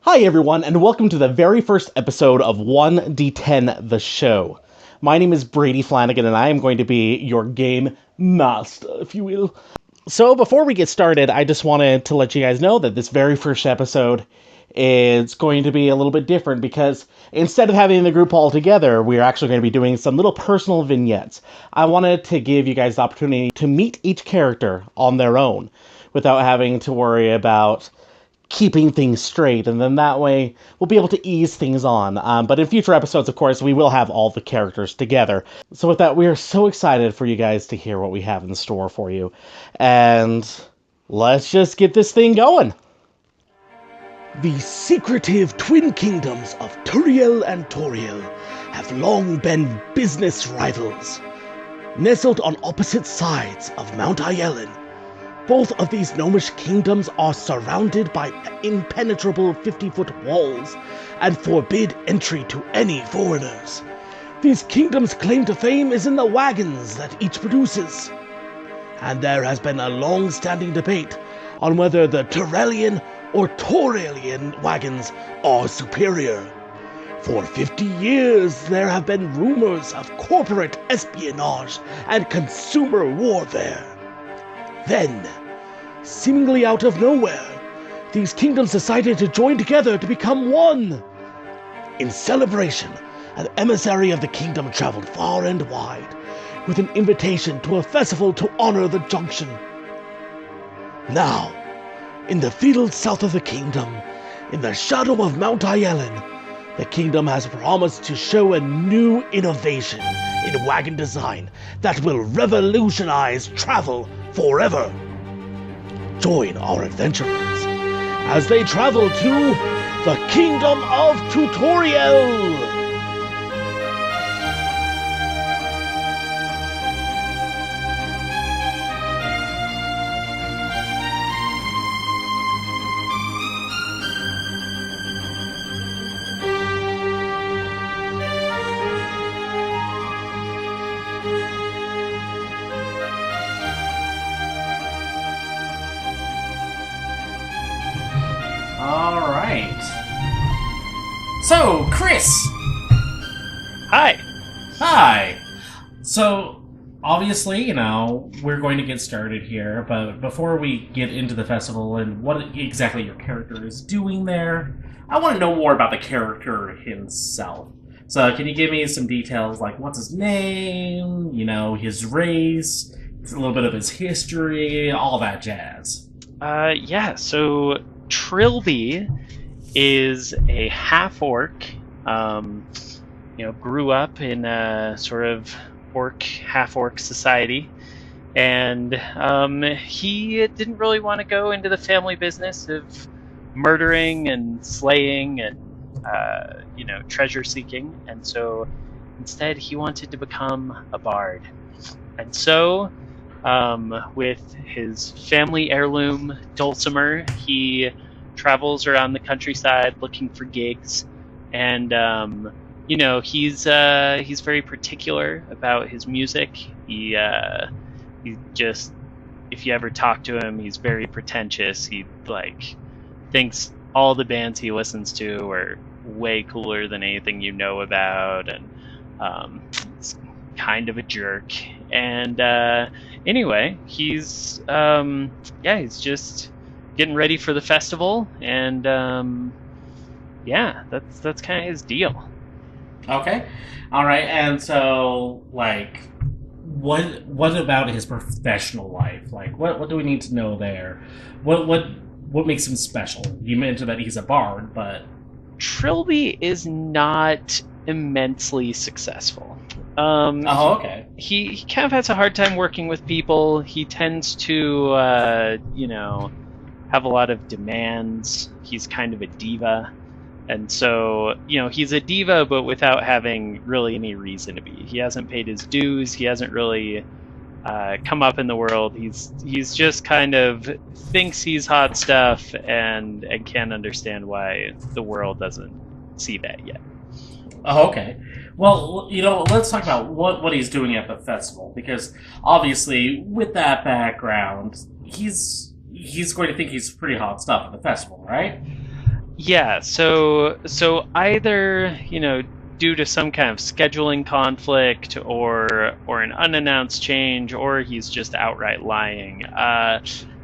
Hi everyone, and welcome to the very first episode of 1D10 The Show. My name is Brady Flanagan, and I am going to be your game master, if you will. So before we get started, I just wanted to let you guys know that this very first episode is going to be a little bit different because instead of having the group all together, we're actually going to be doing some little personal vignettes. I wanted to give you guys the opportunity to meet each character on their own without having to worry about keeping things straight, and then that way we'll be able to ease things on. But in future episodes, of course, we will have all the characters together. So with that, we are so excited for you guys to hear what we have in store for you. And let's just get this thing going. The secretive twin kingdoms of Tutorielle and Tutorielle have long been business rivals. Nestled on opposite sides of Mount Ielen, both of these Gnomish kingdoms are surrounded by impenetrable 50-foot walls and forbid entry to any foreigners. These kingdoms' claim to fame is in the wagons that each produces. And there has been a long-standing debate on whether the Turellian or Taurelian wagons are superior. For 50 years, there have been rumors of corporate espionage and consumer warfare. Then, seemingly out of nowhere, these kingdoms decided to join together to become one. In celebration, an emissary of the kingdom traveled far and wide with an invitation to a festival to honor the junction. Now, in the fields south of the kingdom, in the shadow of Mount Ielen, the kingdom has promised to show a new innovation in wagon design that will revolutionize travel forever. Join our adventurers as they travel to the Kingdom of Tutorielle. So, Chris! Hi! Hi! So, obviously, we're going to get started here, but before we get into the festival and what exactly your character is doing there, I want to know more about the character himself. So, can you give me some details, like what's his name, his race, a little bit of his history, all that jazz? So Trilby is a half-orc, grew up in a sort of half-orc society, and he didn't really want to go into the family business of murdering and slaying and, treasure-seeking, and so instead he wanted to become a bard. And so, with his family heirloom, Dulcimer, he travels around the countryside looking for gigs, and he's very particular about his music. He just, if you ever talk to him, he's very pretentious. He thinks all the bands he listens to are way cooler than anything you know about, and he's kind of a jerk. And anyway, he's just getting ready for the festival, and that's kind of his deal. Okay, all right. And so, what about his professional life? What do we need to know there? What makes him special? You mentioned that he's a bard, but Trilby is not immensely successful. Okay. He kind of has a hard time working with people. He tends to, have a lot of demands. He's kind of a diva. And so, he's a diva, but without having really any reason to be. He hasn't paid his dues. He hasn't really come up in the world. He's just kind of thinks he's hot stuff and can't understand why the world doesn't see that yet. Oh, okay. Well, let's talk about what he's doing at the festival, because obviously with that background, he's going to think he's pretty hot stuff at the festival, right? Yeah, so either, due to some kind of scheduling conflict or an unannounced change, or he's just outright lying.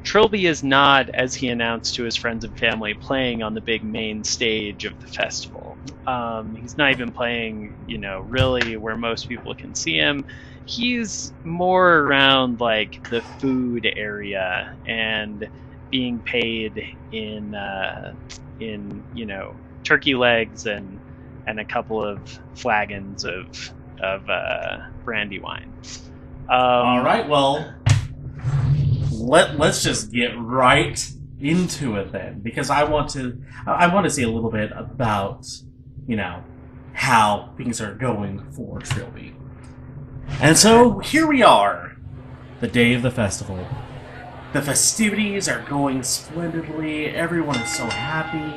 Trilby is not, as he announced to his friends and family, playing on the big main stage of the festival. He's not even playing, really where most people can see him. He's more around like the food area and being paid in turkey legs and a couple of flagons of brandy wine. All right, well, let's just get right into it then, because I want to see a little bit about how things are going for Trilby. And so here we are, the day of the festival. The festivities are going splendidly. Everyone is so happy.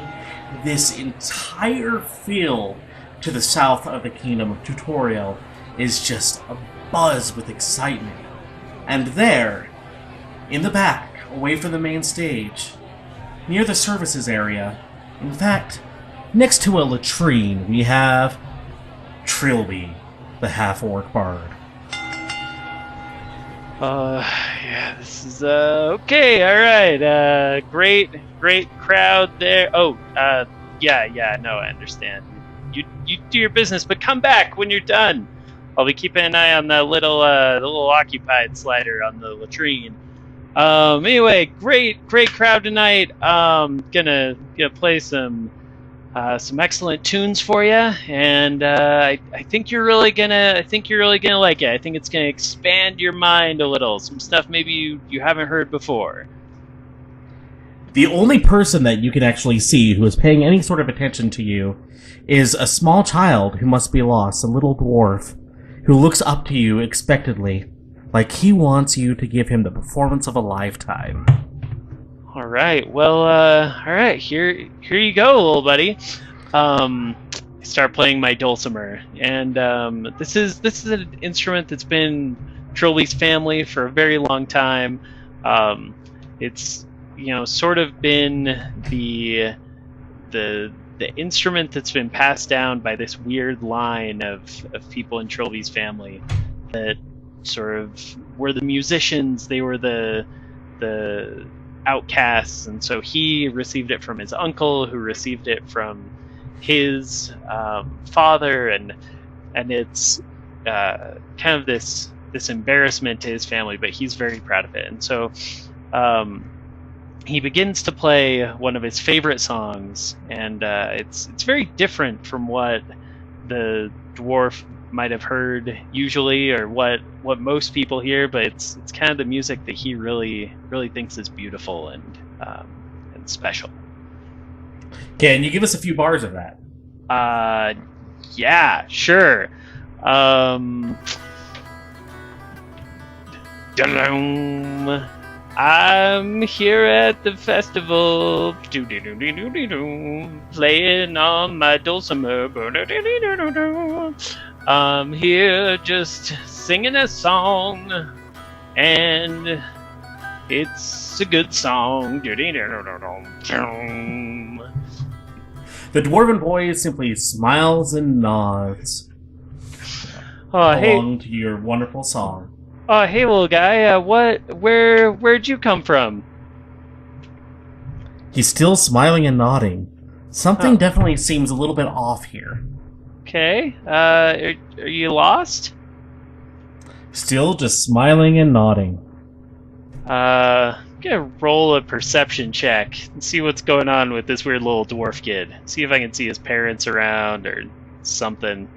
This entire field to the south of the kingdom of Tutorielle is just abuzz with excitement. And there, in the back, away from the main stage, near the services area, in fact, next to a latrine, we have Trilby, the half-orc bard. Yeah, this is, okay, alright, great crowd there. Yeah, no, I understand. You do your business, but come back when you're done. I'll be keeping an eye on the little occupied slider on the latrine. Anyway, great crowd tonight. Gonna play some excellent tunes for you, and I think you're really gonna like it. I think it's gonna expand your mind a little. Some stuff maybe you haven't heard before. The only person that you can actually see who is paying any sort of attention to you is a small child who must be lost, a little dwarf, who looks up to you expectantly, like he wants you to give him the performance of a lifetime. All right. Well, all right. Here you go, little buddy. I start playing my dulcimer, and this is an instrument that's been Trilby's family for a very long time. It's sort of been the instrument that's been passed down by this weird line of people in Trilby's family that sort of were the musicians. They were the outcasts, and so he received it from his uncle, who received it from his father, and it's kind of this embarrassment to his family, but he's very proud of it. And so he begins to play one of his favorite songs, and it's very different from what the dwarf might have heard usually, or what most people hear, but it's kind of the music that he really thinks is beautiful and special. Can you give us a few bars of that? Yeah, sure. I'm here at the festival, playing on my dulcimer. I'm here just singing a song, and it's a good song. The dwarven boy simply smiles and nods along to your wonderful song. Oh, hey, little guy. Where'd you come from? He's still smiling and nodding. Something definitely seems a little bit off here. Okay. Are you lost? Still just smiling and nodding. I'm gonna roll a perception check and see what's going on with this weird little dwarf kid. See if I can see his parents around or something.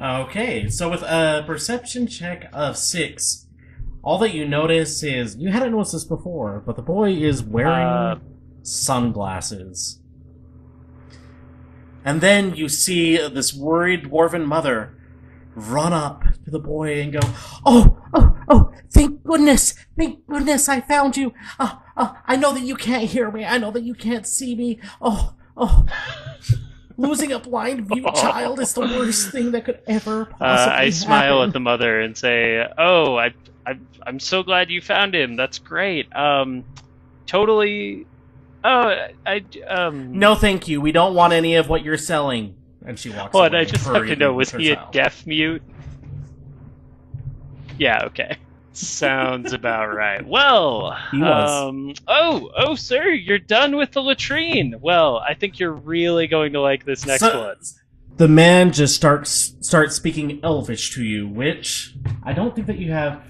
Okay, so with a perception check of 6, all that you notice is, you hadn't noticed this before, but the boy is wearing sunglasses. And then you see this worried dwarven mother run up to the boy and go, Oh, thank goodness, I found you. I know that you can't hear me, I know that you can't see me. Losing a blind mute child is the worst thing that could ever possibly happen. I smile at the mother and say, "Oh, I'm so glad you found him. That's great. Totally. Oh, No, thank you. We don't want any of what you're selling. And she walks What? away. I just have to hurriedly know. with Was her he a child. deaf mute? Yeah. Okay. Sounds about right. Well, He was. oh, sir, you're done with the latrine. Well, I think you're really going to like this next one. The man just starts speaking Elvish to you, which I don't think that you have.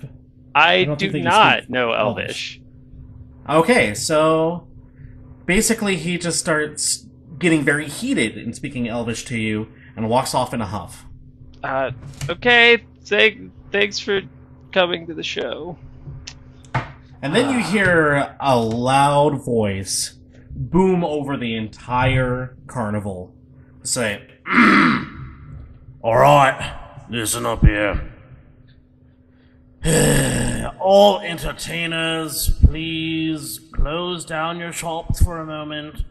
I don't do think that you not speak know Elvish. Elvish. Okay, so basically he just starts getting very heated and speaking Elvish to you and walks off in a huff. Okay. Thanks for coming to the show. And then you hear a loud voice boom over the entire carnival. Say, "Alright, listen up here. All entertainers, please close down your shops for a moment.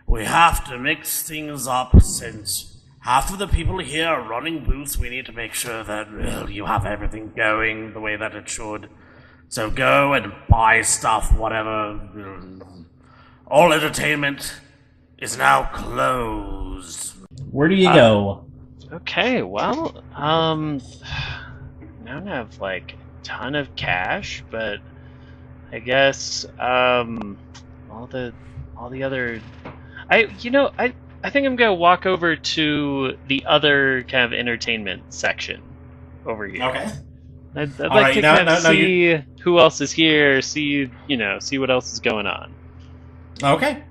We have to mix things up since half of the people here are running booths. We need to make sure that, well, you have everything going the way that it should. So go and buy stuff, whatever. All entertainment is now closed." Where do you go? Okay, well, I don't have like a ton of cash, but I guess all the other I think I'm gonna walk over to the other kind of entertainment section over here. Okay. I'd All like right, to now- kind of now see who else is here, see what else is going on. Okay.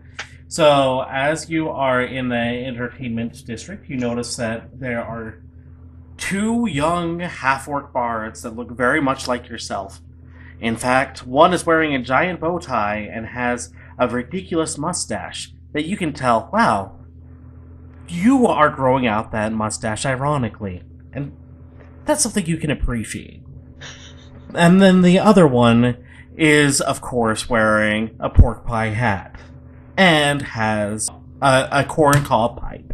So, as you are in the entertainment district, you notice that there are two young half-orc bards that look very much like yourself. In fact, one is wearing a giant bow tie and has a ridiculous mustache that you can tell, wow, you are growing out that mustache ironically. And that's something you can appreciate. And then the other one is, of course, wearing a pork pie hat and has a corncob pipe.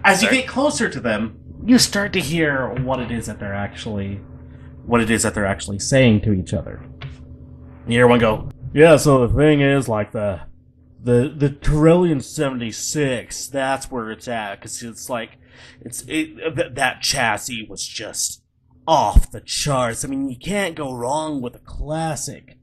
As you get closer to them, you start to hear what it is that they're actually saying to each other. You hear one go, "Yeah, so the thing is, like the Tutorielle 76, that's where it's at, because it's like that chassis was just off the charts. I mean, you can't go wrong with a classic."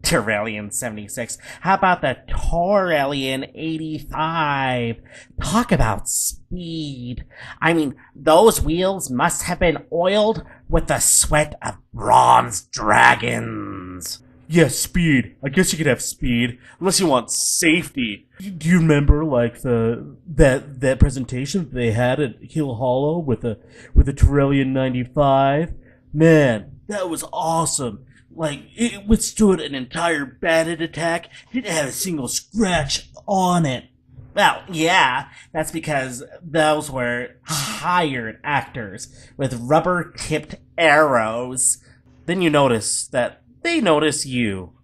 Tutorielle 76. How about the Tutorielle 85? Talk about speed. I mean, those wheels must have been oiled with the sweat of bronze dragons. Yes, speed. I guess you could have speed, unless you want safety. Do you remember, like, that presentation that they had at Hill Hollow with the Tutorielle 95? Man, that was awesome. Like, it withstood an entire bandit attack. Didn't have a single scratch on it. Well, yeah, that's because those were hired actors with rubber-tipped arrows. Then you notice that they notice you.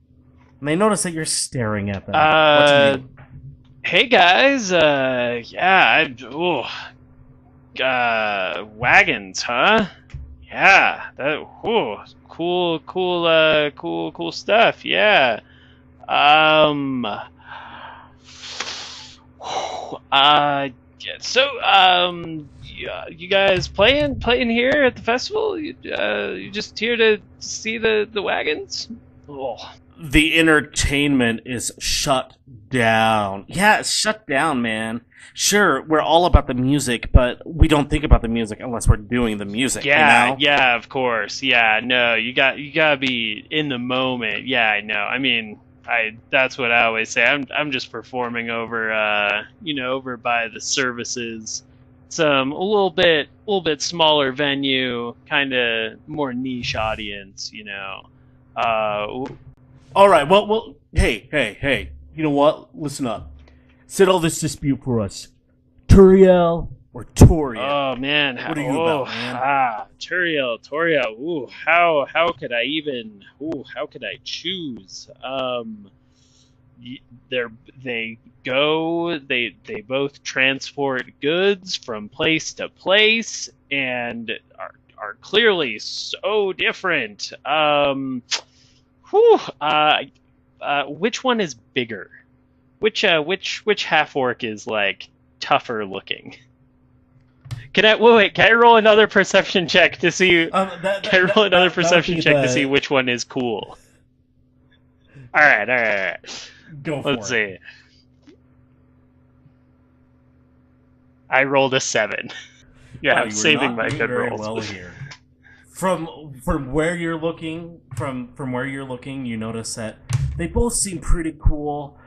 And they notice that you're staring at them. What do you do? Hey guys, wagons, huh? Yeah, cool stuff. Yeah. Yeah, so, yeah, you guys playing here at the festival? You just here to see the wagons? Oh. The entertainment is shut down. Yeah, it's shut down, man. Sure, we're all about the music, but we don't think about the music unless we're doing the music. Yeah, you know? yeah, of course. Yeah, no, you gotta be in the moment. Yeah, I know. I mean, that's what I always say. I'm just performing over over by the services. Some a little bit smaller venue, kind of more niche audience, All right. Well. Hey. You know what? Listen up. Settle this dispute for us. Tutorielle or Toria? Oh man, What are you about, man? Tutorielle. Ooh, how could I even? Ooh, how could I choose? They both transport goods from place to place and are clearly so different. Which one is bigger? Which half orc is like tougher looking? Can I roll another perception check to see? To see which one is cool? All right. Go for it. Let's see. I rolled a 7. Yeah, I'm saving my good rolls. Well here. From where you're looking, you notice that they both seem pretty cool.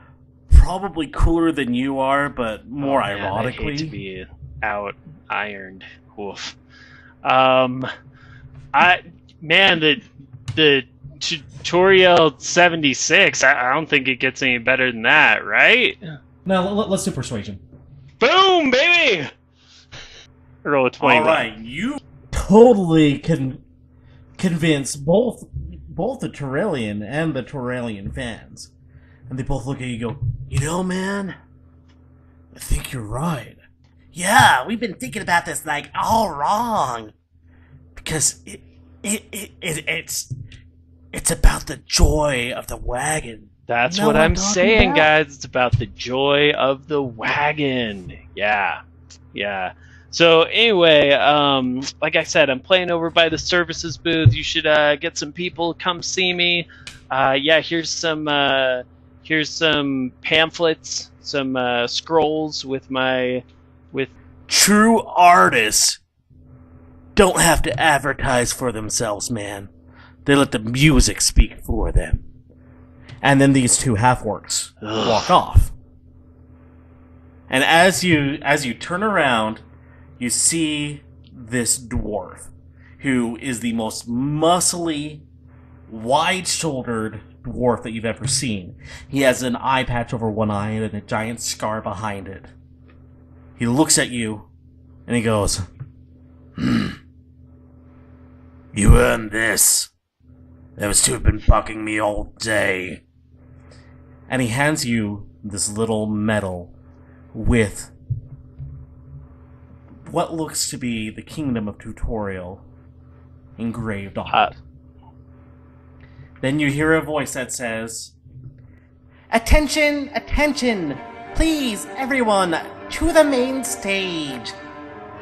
Probably cooler than you are, but more ironically. I hate to be out ironed. Oof. The Tutorielle 76. I don't think it gets any better than that, right? Now let's do persuasion. Boom, baby! Roll a 21. All right, you totally can convince both the Tutoriellian and the Tutoriellian fans, and they both look at you and go, "You know, man, I think you're right. Yeah, we've been thinking about this like all wrong, because it's about the joy of the wagon." That's what I'm saying, guys. It's about the joy of the wagon. Yeah. So anyway, like I said, I'm playing over by the services booth. You should get some people come see me. Here's some pamphlets, some scrolls with True artists don't have to advertise for themselves, man. They let the music speak for them. And then these two half-orcs walk off. And as you turn around, you see this dwarf, who is the most muscly, wide-shouldered dwarf that you've ever seen. He has an eye patch over one eye and a giant scar behind it. He looks at you, and he goes, "You earned this. Those two have been bugging me all day." And he hands you this little medal with what looks to be the Kingdom of Tutorielle engraved on it. Then you hear a voice that says, "Attention, attention! Please, everyone, to the main stage."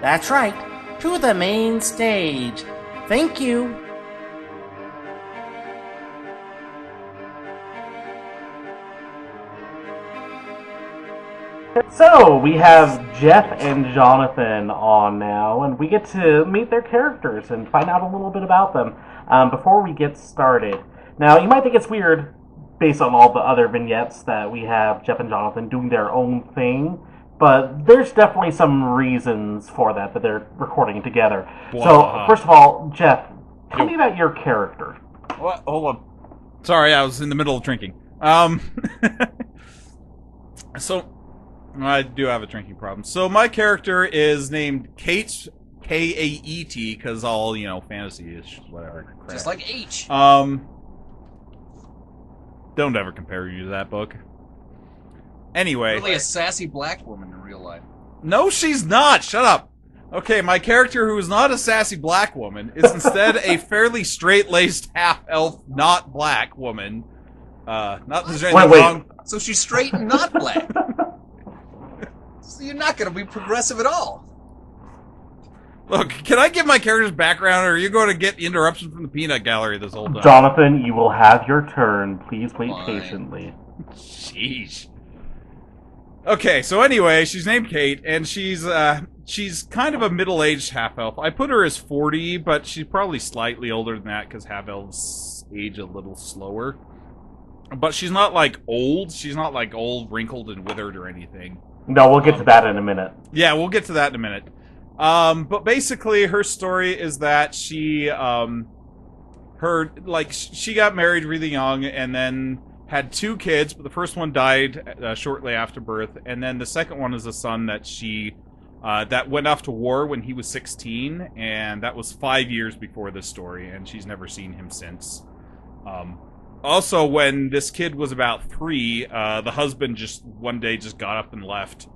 That's right, to the main stage. Thank you. So, we have Jeff and Jonathan on now, and we get to meet their characters and find out a little bit about them before we get started. Now, you might think it's weird, based on all the other vignettes, that we have Jeff and Jonathan doing their own thing, but there's definitely some reasons for that they're recording together. Wow. So, first of all, Jeff, tell me about your character. What? Hold on. Sorry, I was in the middle of drinking. So, I do have a drinking problem. So my character is named Kate, K-A-E-T, because all, fantasy-ish, whatever. Crap. Just like H. Don't ever compare you to that book. Anyway. Really a sassy black woman in real life. No, she's not! Shut up! Okay, my character, who is not a sassy black woman, is instead a fairly straight-laced, half-elf, not black woman. Not that there's anything wrong. So she's straight and not black. So you're not going to be progressive at all. Look, can I give my character's background, or are you going to get interruptions from the peanut gallery this whole time? Jonathan, you will have your turn. Please wait patiently. Sheesh. Okay, so anyway, she's named Kate, and she's kind of a middle-aged half-elf. I put her as 40, but she's probably slightly older than that, because half-elves age a little slower. But she's not, old. She's not, old, wrinkled, and withered or anything. No, we'll get to that in a minute. Yeah, we'll get to that in a minute. But basically, her story is that she got married really young and then had 2 kids, but the first one died shortly after birth, and then the second one is a son that she that went off to war when he was 16, and that was 5 years before this story, and she's never seen him since. Also, when this kid was about 3, the husband just one day just got up and left.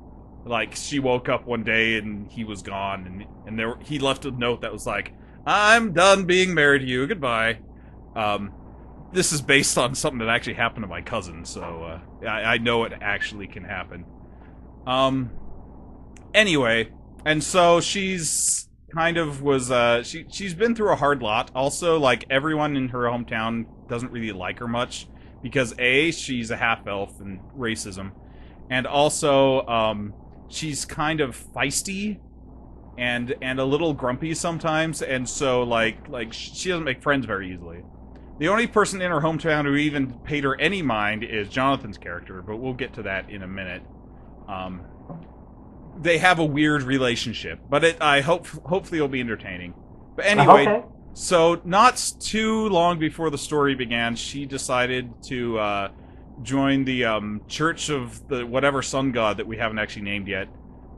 She woke up one day and he was gone, and he left a note that was like, I'm done being married to you. Goodbye. This is based on something that actually happened to my cousin, so I know it actually can happen. Anyway, and so she's kind of she's been through a hard lot. Also, like, everyone in her hometown doesn't really like her much because A, she's a half elf and racism, and also she's kind of feisty and a little grumpy sometimes, and so like she doesn't make friends very easily. The only person in her hometown who even paid her any mind is Jonathan's character, but we'll get to that in a minute. They have a weird relationship, but hopefully it'll be entertaining. But anyway, Okay. so not too long before the story began, she decided to join the Church of the whatever sun god that we haven't actually named yet.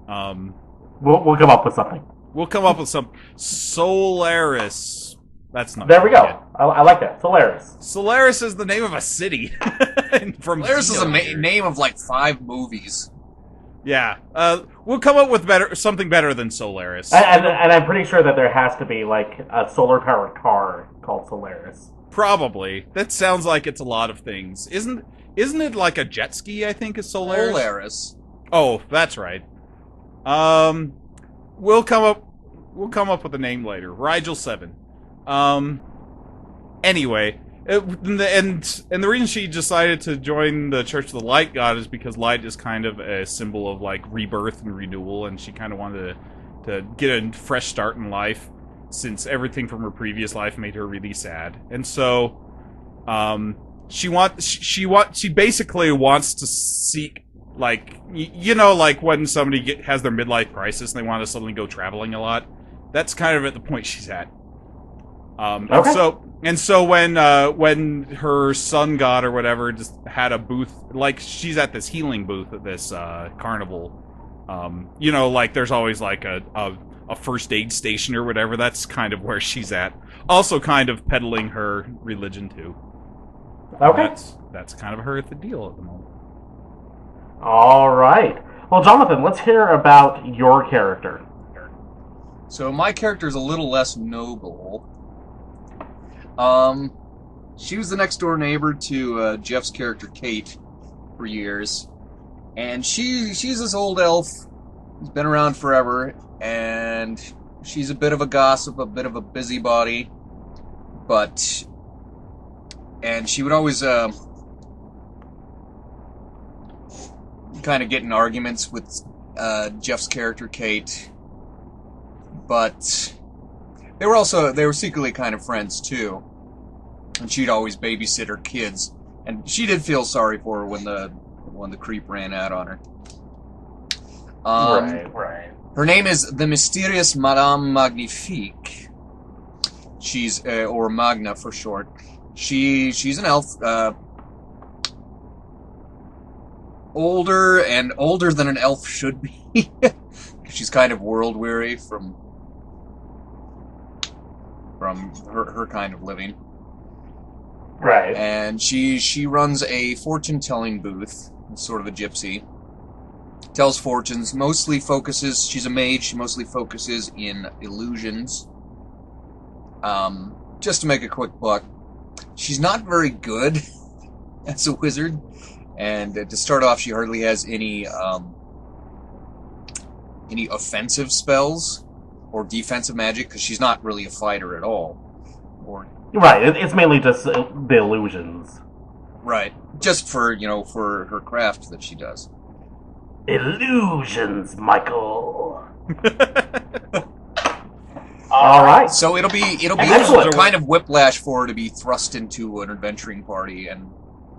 We'll come up with something. We'll come up with some Solaris. That's not. There we go. yet. I like that. Solaris. Solaris is the name of a city. From Solaris is a Xenogears. name of like 5 movies. Yeah. We'll come up with something better than Solaris. And I'm pretty sure that there has to be, like, a solar-powered car called Solaris. Probably. That sounds like it's a lot of things. Isn't it like a jet ski, I think, is Solaris? Solaris. Oh, that's right. We'll come up with a name later. Rigel 7. Anyway, and the reason she decided to join the Church of the Light God is because light is kind of a symbol of, like, rebirth and renewal, and she kind of wanted to get a fresh start in life, since everything from her previous life made her really sad. And so, she basically wants to seek, like, you know, like when somebody has their midlife crisis and they want to suddenly go traveling a lot. That's kind of at the point she's at. Okay. And so when her sun god or whatever just had a booth, like, she's at this healing booth at this carnival. You know, like, there's always like a first aid station or whatever. That's kind of where she's at. Also, kind of peddling her religion too. Okay. That's kind of her at the deal at the moment. All right. Well, Jonathan, let's hear about your character. So my character is a little less noble. She was the next door neighbor to Jeff's character Kate for years, and she's this old elf who's been around forever, and she's a bit of a gossip, a bit of a busybody, and she would always kind of get in arguments with Jeff's character Kate, but they were secretly kind of friends too, and she'd always babysit her kids, and she did feel sorry for her when the creep ran out on her. Right. Her name is the mysterious Madame Magnifique. She's or Magna for short. She's an elf, older than an elf should be. She's kind of world weary from her kind of living. Right. And she runs a fortune-telling booth, sort of a gypsy. Tells fortunes, she's a mage, she mostly focuses in illusions. Just to make a quick buck, she's not very good as a wizard, and to start off, she hardly has any offensive spells or defensive magic, because she's not really a fighter at all. Right, it's mainly just the illusions. Right, just for her craft that she does. Illusions, Michael. All right. So it'll be Excellent. kind of whiplash for her to be thrust into an adventuring party, and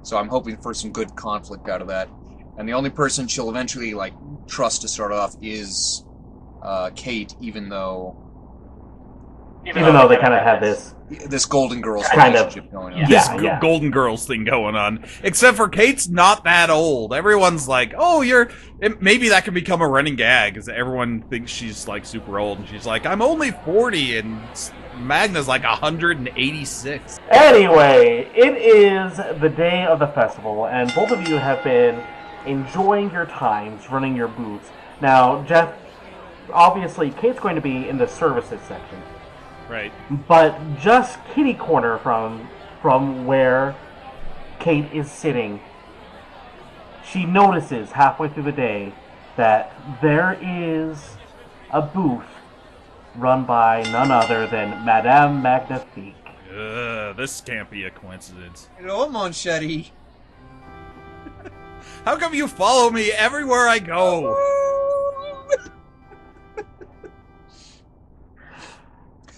so I'm hoping for some good conflict out of that. And the only person she'll eventually trust to start off is Kate, even though they kind of have this Golden Girls Kind of. relationship going on. Yeah. This Golden Girls thing going on. Except for Kate's not that old. Everyone's like, oh, maybe that can become a running gag, because everyone thinks she's like super old, and she's like, I'm only 40, and Magna's like 186. Anyway, it is the day of the festival, and both of you have been enjoying your times running your booths. Now, Jeff, obviously, Kate's going to be in the services section. Right. But just kitty corner from where Kate is sitting, she notices halfway through the day that there is a booth run by none other than Madame Magnifique. This can't be a coincidence. Hello, mon chéri. How come you follow me everywhere I go?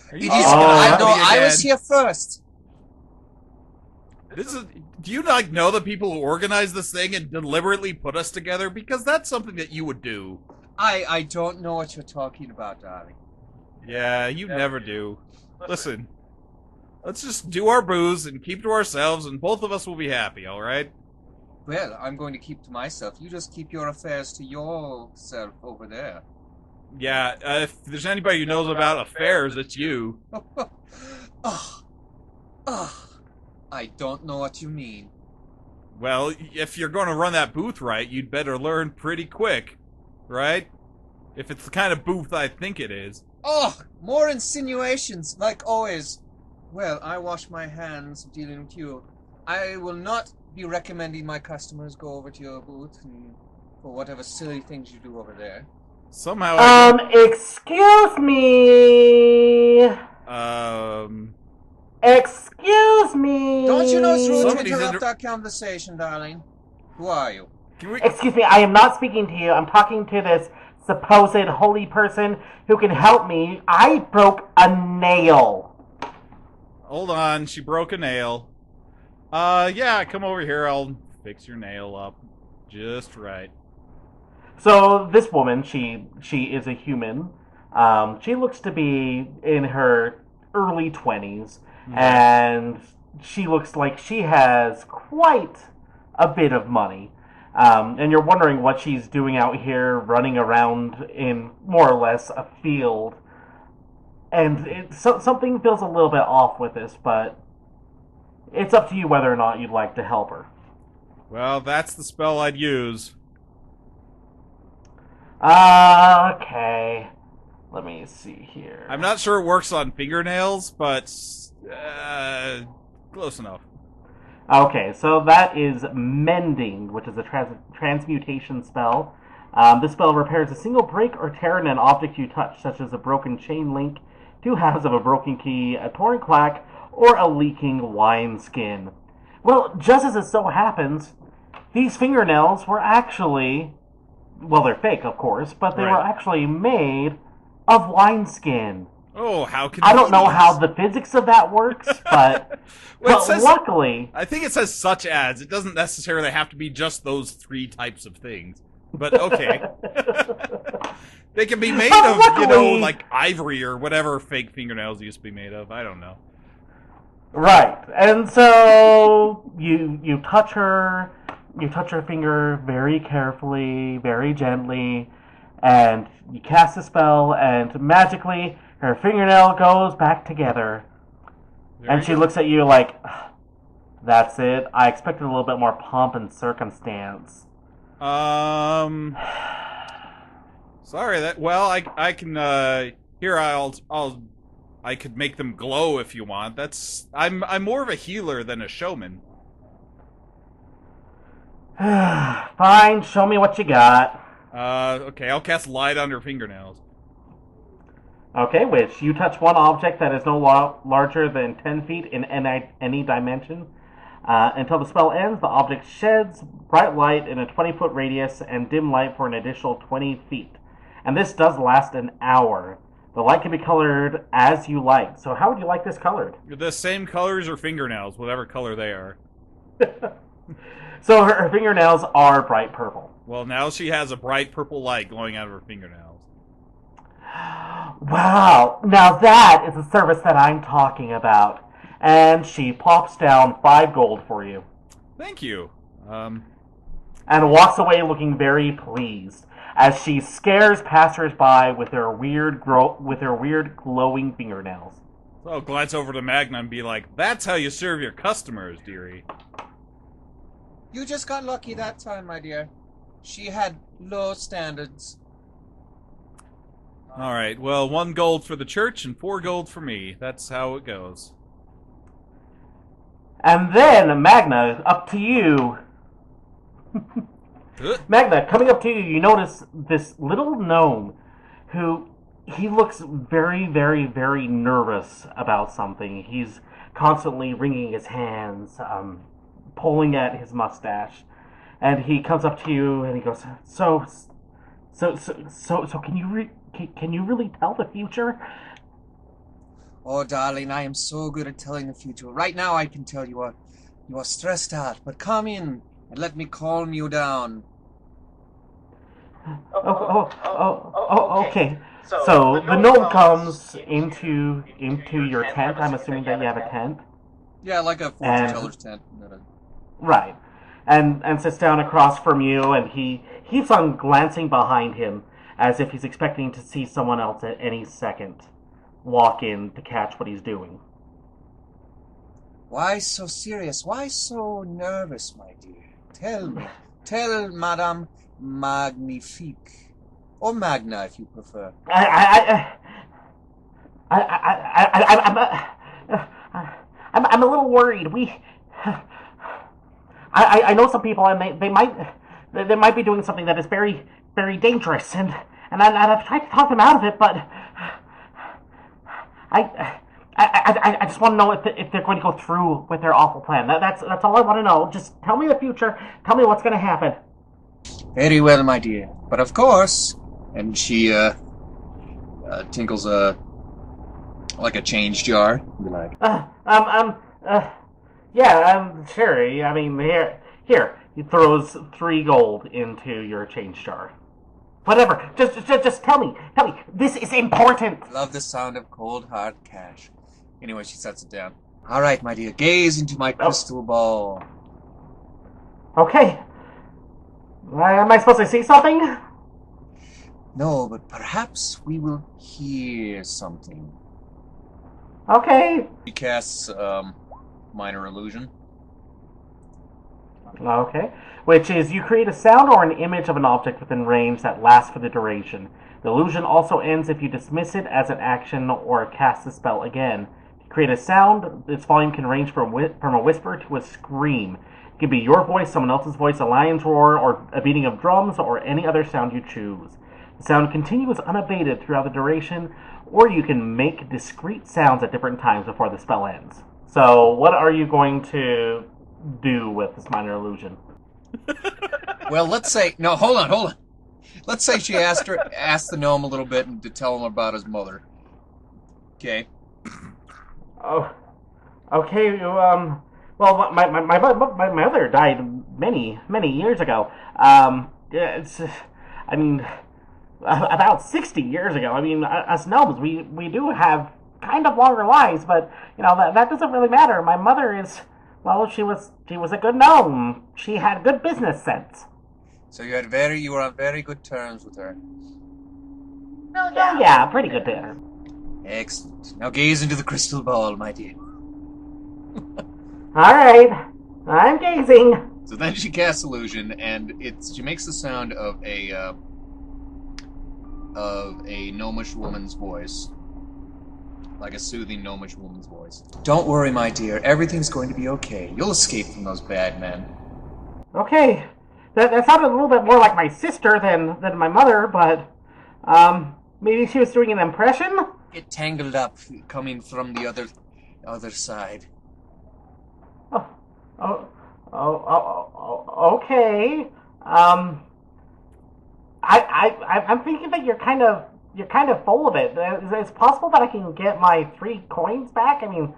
Are you just I gonna know. me I again? was here first. This is. Do you not know the people who organized this thing and deliberately put us together? Because that's something that you would do. I don't know what you're talking about, darling. Yeah, you never do. Listen, let's just do our booze and keep to ourselves, and both of us will be happy. All right? Well, I'm going to keep to myself. You just keep your affairs to yourself over there. Yeah. If there's anybody who knows about affairs, it's you. I don't know what you mean. Well, if you're going to run that booth right, you'd better learn pretty quick, right? If it's the kind of booth I think it is. Oh, more insinuations, like always. Well, I wash my hands dealing with you. I will not be recommending my customers go over to your booth and for whatever silly things you do over there. Somehow I Excuse me. Excuse me. Don't you know it's rude to Somebody's interrupt our conversation, darling? Who are you? Can we... Excuse me, I am not speaking to you. I'm talking to this supposed holy person who can help me. I broke a nail. Hold on, she broke a nail. Yeah, come over here, I'll fix your nail up. Just right. So this woman, she is a human. She looks to be in her early 20s, and she looks like she has quite a bit of money. And you're wondering what she's doing out here, running around in more or less a field. And something feels a little bit off with this, but it's up to you whether or not you'd like to help her. Well, that's the spell I'd use. Okay. Let me see here. I'm not sure it works on fingernails, but close enough. Okay, so that is Mending, which is a transmutation spell. This spell repairs a single break or tear in an object you touch, such as a broken chain link, 2 halves of a broken key, a torn clack, or a leaking wineskin. Well, just as it so happens, these fingernails were actually, well, they're fake, of course, but they were actually made of wineskin. Oh, how can I don't know how the physics of that works, but, Well, but luckily... I think it says such as. It doesn't necessarily have to be just those 3 types of things. But okay. They can be made of, luckily, like ivory or whatever fake fingernails used to be made of. I don't know. Right. And so you touch her finger very carefully, very gently, and you cast a spell, and magically her fingernail goes back together. And she looks at you like, that's it. I expected a little bit more pomp and circumstance. Sorry, I can, here I could make them glow if you want. I'm more of a healer than a showman. Fine, show me what you got. Okay, I'll cast light on her fingernails. Okay, which you touch one object that is no larger than 10 feet in any dimension. Until the spell ends, the object sheds bright light in a 20-foot radius and dim light for an additional 20 feet. And this does last an hour. The light can be colored as you like. So how would you like this colored? The same color as her fingernails, whatever color they are. So her fingernails are bright purple. Well, now she has a bright purple light glowing out of her fingernails. Wow, now that is the service that I'm talking about. And she pops down 5 gold for you. Thank you. And walks away looking very pleased as she scares passersby with her weird glowing fingernails. So I'll glance over to Magna and be like, "That's how you serve your customers, dearie." You just got lucky that time, my dear. She had low standards. All right. Well, 1 gold for the church and 4 gold for me. That's how it goes. And then, Magna, up to you. Magna, coming up to you, you notice this little gnome who he looks very, very, very nervous about something. He's constantly wringing his hands, pulling at his mustache, and he comes up to you and he goes, "So, can you really tell the future?" Oh, darling, I am so good at telling the future. Right now, I can tell you are stressed out, but come in and let me calm you down. Okay. So the gnome comes into your tent. I'm assuming that you have a tent. Yeah, like a fortune teller's tent. Right. And sits down across from you, and he keeps on glancing behind him as if he's expecting to see someone else at any second walk in to catch what he's doing. Why so serious? Why so nervous, my dear? Tell me. Tell Madame Magnifique. Or Magna, if you prefer. I'm a little worried. I know some people, and they might be doing something that is very, very dangerous, and I've tried to talk them out of it, but I just want to know if they're going to go through with their awful plan. That's all I want to know. Just tell me the future. Tell me what's going to happen. Very well, my dear. But of course, and she tinkles like a change jar. Sure. I mean, here. He throws 3 gold into your change jar. Whatever. Just tell me. This is important. Love the sound of cold hard cash. Anyway, she sets it down. All right, my dear. Gaze into my crystal ball. Okay. Am I supposed to see something? No, but perhaps we will hear something. Okay. She casts minor illusion. Okay. Which is you create a sound or an image of an object within range that lasts for the duration. The illusion also ends if you dismiss it as an action or cast the spell again. To create a sound, its volume can range from a whisper to a scream. It can be your voice, someone else's voice, a lion's roar, or a beating of drums, or any other sound you choose. The sound continues unabated throughout the duration, or you can make discrete sounds at different times before the spell ends. So, what are you going to do with this minor illusion? Well, let's say... No, hold on. Let's say she asked the gnome a little bit and to tell him about his mother. Okay. Oh, okay. Well, my mother died many years ago. About 60 years ago. I mean, us gnomes, we do have kind of longer lives, but that doesn't really matter. My mother is, well, she was a good gnome. She had good business sense. So you were on very good terms with her. Oh, yeah, pretty good there. Excellent. Now gaze into the crystal ball, my dear. All right, I'm gazing. So then she casts illusion, and she makes the sound of a gnomish woman's voice, like a soothing gnomish woman's voice. Don't worry, my dear. Everything's going to be okay. You'll escape from those bad men. Okay, that sounded a little bit more like my sister than my mother, but maybe she was doing an impression. Get tangled up, coming from the other side. Okay. I'm thinking that you're kind of full of it. Is it possible that I can get my 3 coins back? I mean,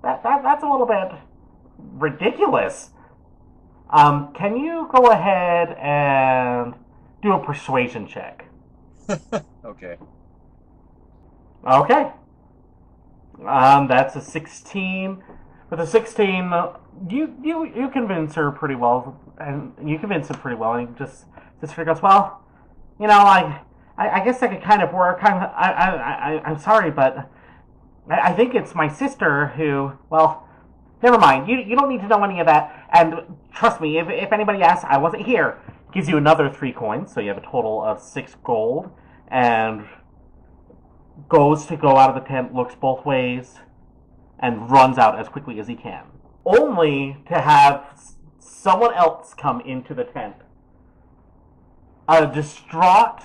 that's a little bit ridiculous. Can you go ahead and do a persuasion check? Okay. Okay. That's a 16. With a 16, you convince her pretty well, and you convince him pretty well, and he just goes, well, I guess that could kind of work. I'm sorry, but I think it's my sister who, well, never mind. You don't need to know any of that, and trust me, if anybody asks, I wasn't here. Gives you another 3 coins, so you have a total of 6 gold, and goes to go out of the tent, looks both ways, and runs out as quickly as he can, only to have someone else come into the tent. A distraught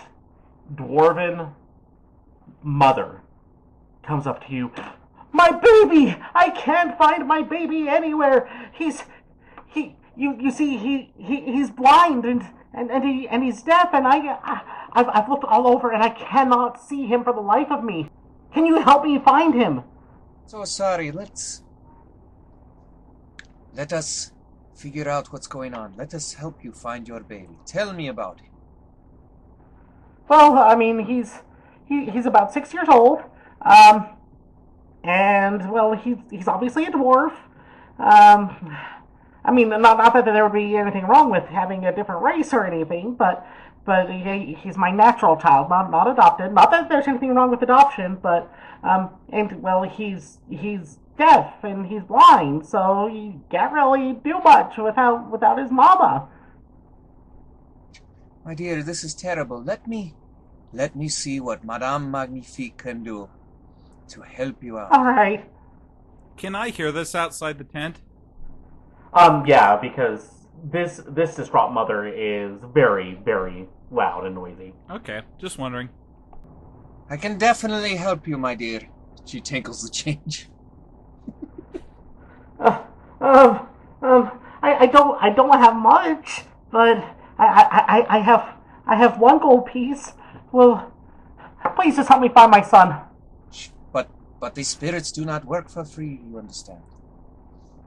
dwarven mother comes up to you. My baby! I can't find my baby anywhere. He's blind and he's deaf, and I've looked all over and I cannot see him for the life of me. Can you help me find him? So sorry, let us figure out what's going on. Let us help you find your baby. Tell me about him. Well, I mean, he's about 6 years old, and well, he's obviously a dwarf. I mean, not that there would be anything wrong with having a different race or anything, but he's my natural child, not adopted. Not that there's anything wrong with adoption, but and well, he's deaf and he's blind, so he can't really do much without his mama. My dear, this is terrible. Let me see what Madame Magnifique can do to help you out. All right. Can I hear this outside the tent? Yeah, because this distraught mother is very, very loud and noisy. Okay, just wondering. I can definitely help you, my dear. She tinkles the change. I don't have much, but I have one gold piece. Well, please just help me find my son. But the spirits do not work for free, you understand.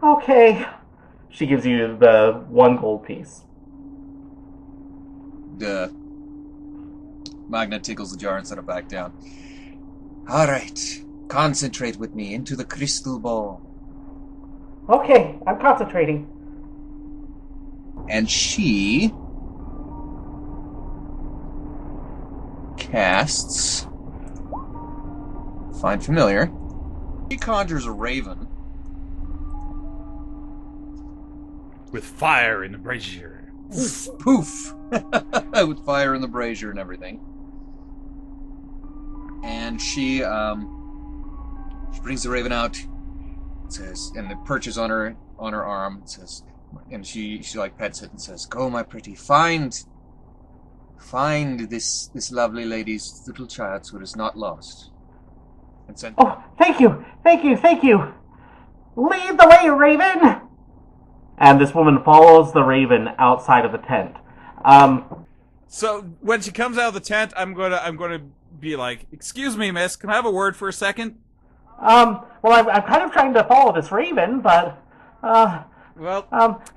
Okay. She gives you the one gold piece. Magna tickles the jar and set it back down. Alright. Concentrate with me into the crystal ball. Okay, I'm concentrating. And she casts Find Familiar. She conjures a raven. With fire in the brazier. Poof! Poof! With fire in the brazier and everything. And she brings the raven out. Says, and it perches on her arm. It says, and she like pets it and says, "Go, my pretty, find this lovely lady's little child so it is not lost." And send. Oh, thank you. Lead the way, Raven. And this woman follows the raven outside of the tent. So when she comes out of the tent, I'm gonna be like, "Excuse me, miss, can I have a word for a second?" Well, I'm kind of trying to follow this raven, but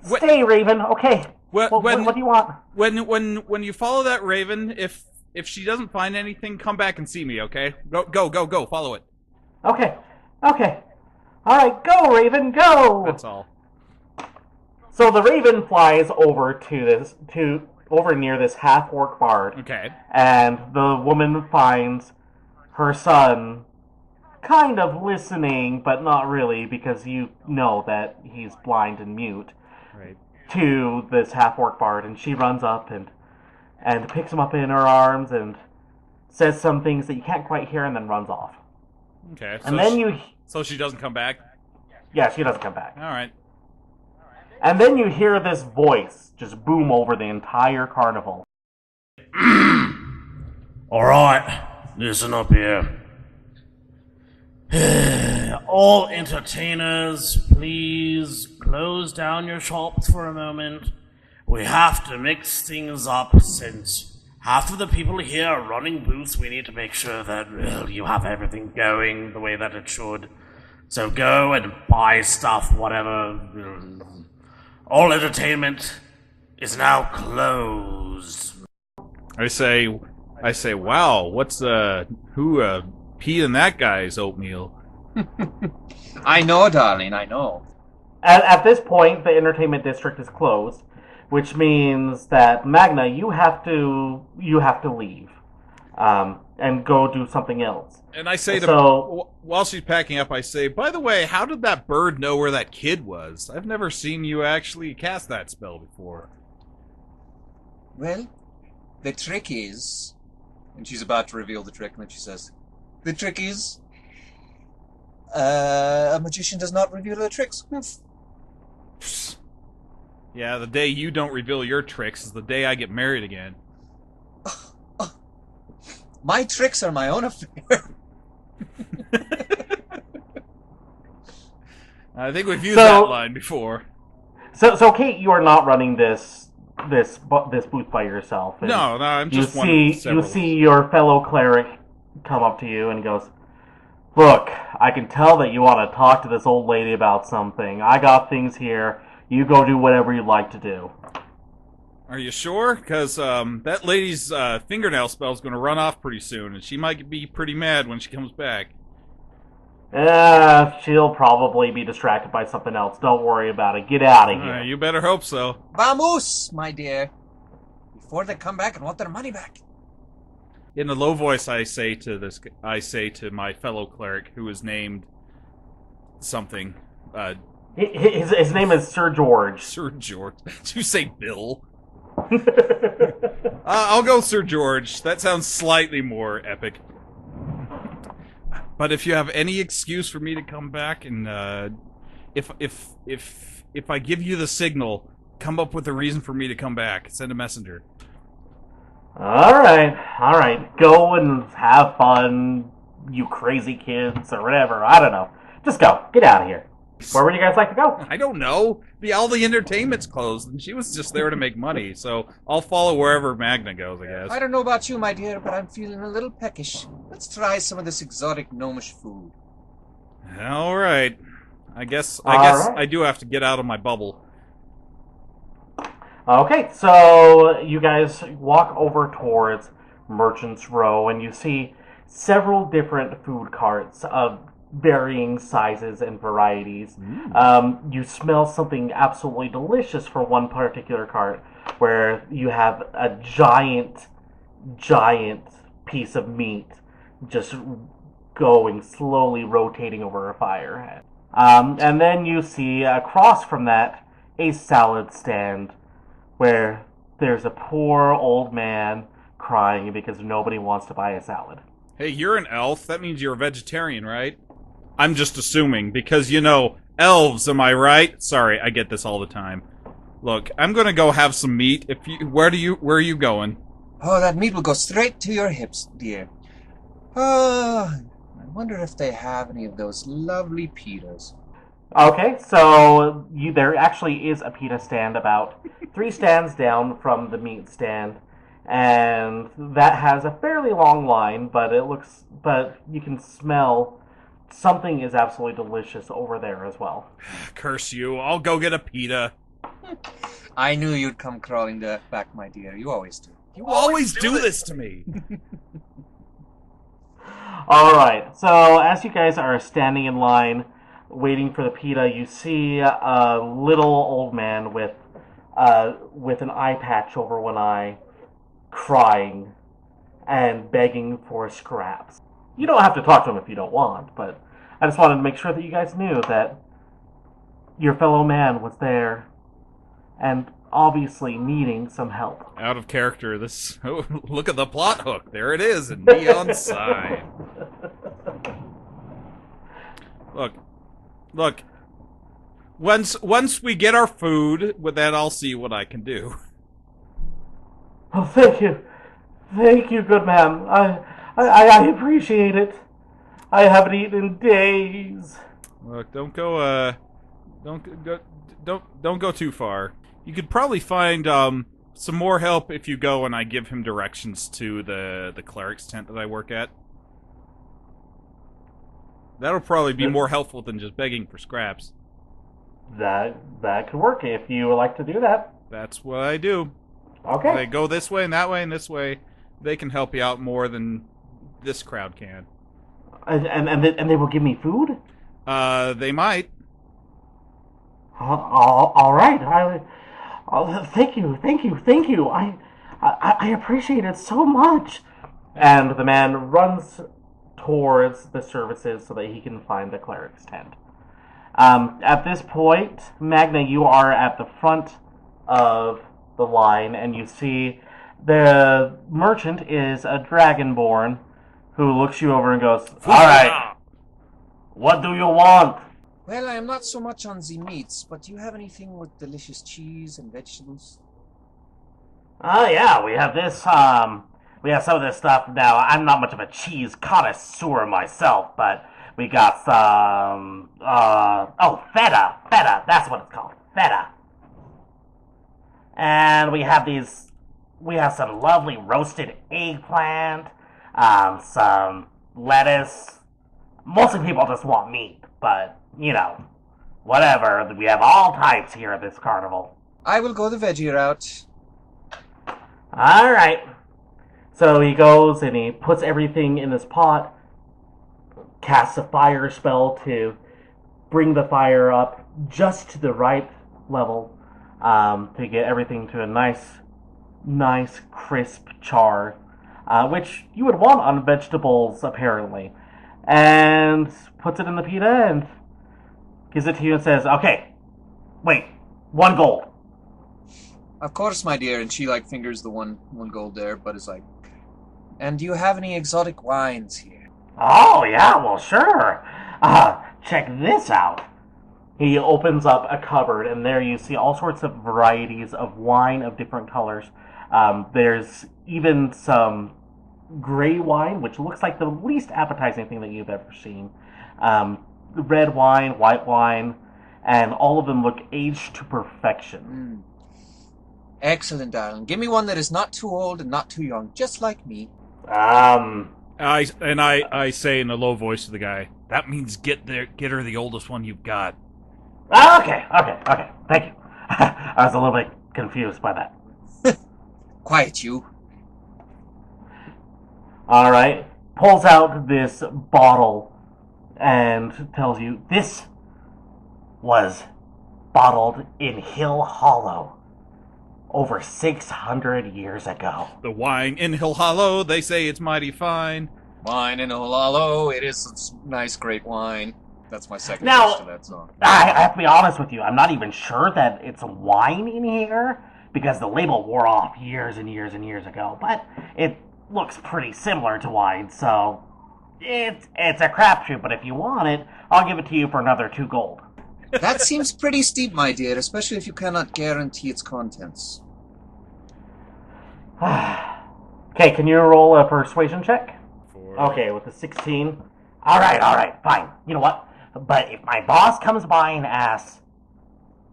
stay, Raven. Okay. What do you want? When you follow that raven, if she doesn't find anything, come back and see me, okay? Go, follow it. Okay. All right, go, Raven, go. That's all. So the raven flies over over near this half-orc bard. Okay. And the woman finds her son kind of listening, but not really, because you know that he's blind and mute. Right. To this half-orc bard, and she runs up and picks him up in her arms and says some things that you can't quite hear, and then runs off. Okay. And then So she doesn't come back? Yeah, she doesn't come back. Alright. And then you hear this voice just boom over the entire carnival. Alright, listen up here. All entertainers, please close down your shops for a moment. We have to mix things up since half of the people here are running booths. We need to make sure that, well, you have everything going the way that it should. So go and buy stuff, whatever. All entertainment is now closed. I say, wow, who peed in that guy's oatmeal? I know, darling, I know. At this point, the entertainment district is closed, which means that Magna, you have to leave, and go do something else. And I say while she's packing up, I say, by the way, how did that bird know where that kid was? I've never seen you actually cast that spell before. Well, the trick is, And she's about to reveal the trick, and then she says, "The trick is, a magician does not reveal their tricks." Yeah, the day you don't reveal your tricks is the day I get married again. My tricks are my own affair. I think we've used that line before. So Kate, you are not running this booth by yourself. And No, I'm just one of several. You see your fellow cleric come up to you and he goes, "Look, I can tell that you want to talk to this old lady about something. I got things here. You go do whatever you'd like to do." Are you sure? Because that lady's fingernail spell's going to run off pretty soon, and she might be pretty mad when she comes back. She'll probably be distracted by something else. Don't worry about it. Get out of here. You better hope so. Vamos, my dear. Before they come back and want their money back. In a low voice, I say to my fellow cleric, who is named something. His name is Sir George. Sir George. Did you say Bill? I'll go Sir George. That sounds slightly more epic. But if you have any excuse for me to come back, and if I give you the signal, come up with a reason for me to come back. Send a messenger. All right. Go and have fun, you crazy kids, or whatever. I don't know. Just go. Get out of here. Where would you guys like to go? I don't know. All the entertainment's closed, and she was just there to make money, so I'll follow wherever Magna goes, I guess. I don't know about you, my dear, but I'm feeling a little peckish. Let's try some of this exotic gnomish food. All right. I guess I do have to get out of my bubble. Okay, so you guys walk over towards Merchant's Row, and you see several different food carts of varying sizes and varieties. You smell something absolutely delicious for one particular cart, where you have a giant piece of meat just going slowly rotating over a fire. And then you see across from that a salad stand where there's a poor old man crying because nobody wants to buy a salad. Hey, you're an elf. That means you're a vegetarian, right? I'm just assuming, because, elves, am I right? Sorry, I get this all the time. Look, I'm gonna go have some meat. Where are you going? Oh, that meat will go straight to your hips, dear. Oh, I wonder if they have any of those lovely pitas. Okay, so there actually is a pita stand about 3 stands down from the meat stand, and that has a fairly long line, but you can smell something is absolutely delicious over there as well. Curse you, I'll go get a pita. I knew you'd come crawling back, my dear. You always do. You always do this to me. Alright, so as you guys are standing in line, waiting for the pita, you see a little old man with an eye patch over one eye, crying and begging for scraps. You don't have to talk to him if you don't want, but I just wanted to make sure that you guys knew that your fellow man was there and obviously needing some help. Out of character. Look at the plot hook. There it is, in neon sign. Look. Once we get our food, with that I'll see what I can do. Oh, thank you, good man. I appreciate it. I haven't eaten in days. Look, don't go too far. You could probably find some more help if you go and I give him directions to the cleric's tent that I work at. That'll probably be more helpful than just begging for scraps. That could work if you would like to do that. That's what I do. Okay. They go this way and that way and this way. They can help you out more than this crowd can. And they will give me food? They might. All right. Thank you. I appreciate it so much. And the man runs towards the services so that he can find the cleric's tent. At this point, Magna, you are at the front of the line, and you see The merchant is a dragonborn who looks you over and goes, "Alright, what do you want?" Well, I am not so much on the meats, but do you have anything with delicious cheese and vegetables? Yeah, we have this, we have some of this stuff. Now, I'm not much of a cheese connoisseur myself, but we got some, feta. Feta, that's what it's called. Feta. And we have some lovely roasted eggplant, some lettuce. Mostly people just want meat, but, whatever. We have all types here at this carnival. I will go the veggie route. Alright. So he goes and he puts everything in this pot, casts a fire spell to bring the fire up just to the right level, to get everything to a nice crisp char, which you would want on vegetables, apparently. And puts it in the pita and gives it to you and says, "Okay, wait, 1 gold." Of course, my dear, and she fingers the one gold there, but is like, "And do you have any exotic wines here?" "Oh, yeah, well, sure. Check this out." He opens up a cupboard, and there you see all sorts of varieties of wine of different colors. There's even some gray wine, which looks like the least appetizing thing that you've ever seen. Red wine, white wine, and all of them look aged to perfection. Excellent, darling. Give me one that is not too old and not too young, just like me. I say in a low voice to the guy, "That means get her the oldest one you've got." Okay. Thank you. I was a little bit confused by that. Quiet, you. Alright. Pulls out this bottle and tells you this was bottled in Hill Hollow over 600 years ago. The wine in Hill Hollow, they say it's mighty fine. Wine in Olalo, it is nice, great wine. That's my second Now, verse to that song. I have to be honest with you, I'm not even sure that it's wine in here, because the label wore off years and years and years ago, but it looks pretty similar to wine, so it's a crapshoot, but if you want it, I'll give it to you for another 2 gold. That seems pretty steep, my dear, especially if you cannot guarantee its contents. Okay, can you roll a persuasion check? Okay, with a 16. Alright, fine. You know what? But if my boss comes by and asks,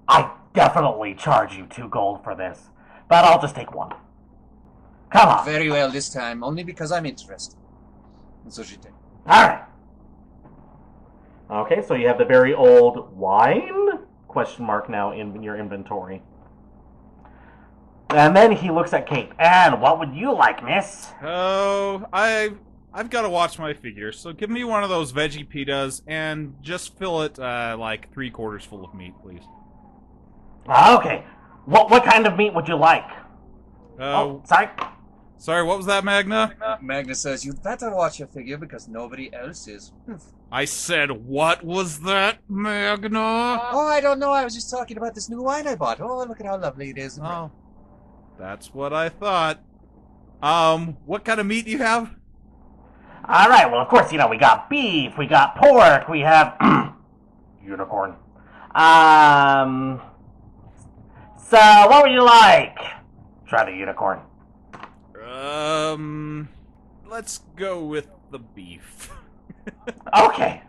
I definitely charge you 2 gold for this. But I'll just take 1. Come on. Very well this time, only because I'm interested. And so she takes. Alright. Okay, so you have the very old wine? Question mark now in your inventory. And then he looks at Kate. "And what would you like, miss?" Oh, I've got to watch my figure, so give me one of those veggie pitas and just fill it 3/4 full of meat, please. Okay. What kind of meat would you like? Sorry. Sorry, what was that, Magna? Magna says, "You'd better watch your figure because nobody else is." I said, what was that, Magna? Oh, I don't know. I was just talking about this new wine I bought. Oh, look at how lovely it is. Oh, that's what I thought. What kind of meat do you have? Alright, well, of course, we got beef, we got pork, we have unicorn. So, what would you like? Try the unicorn. Let's go with the beef. Okay.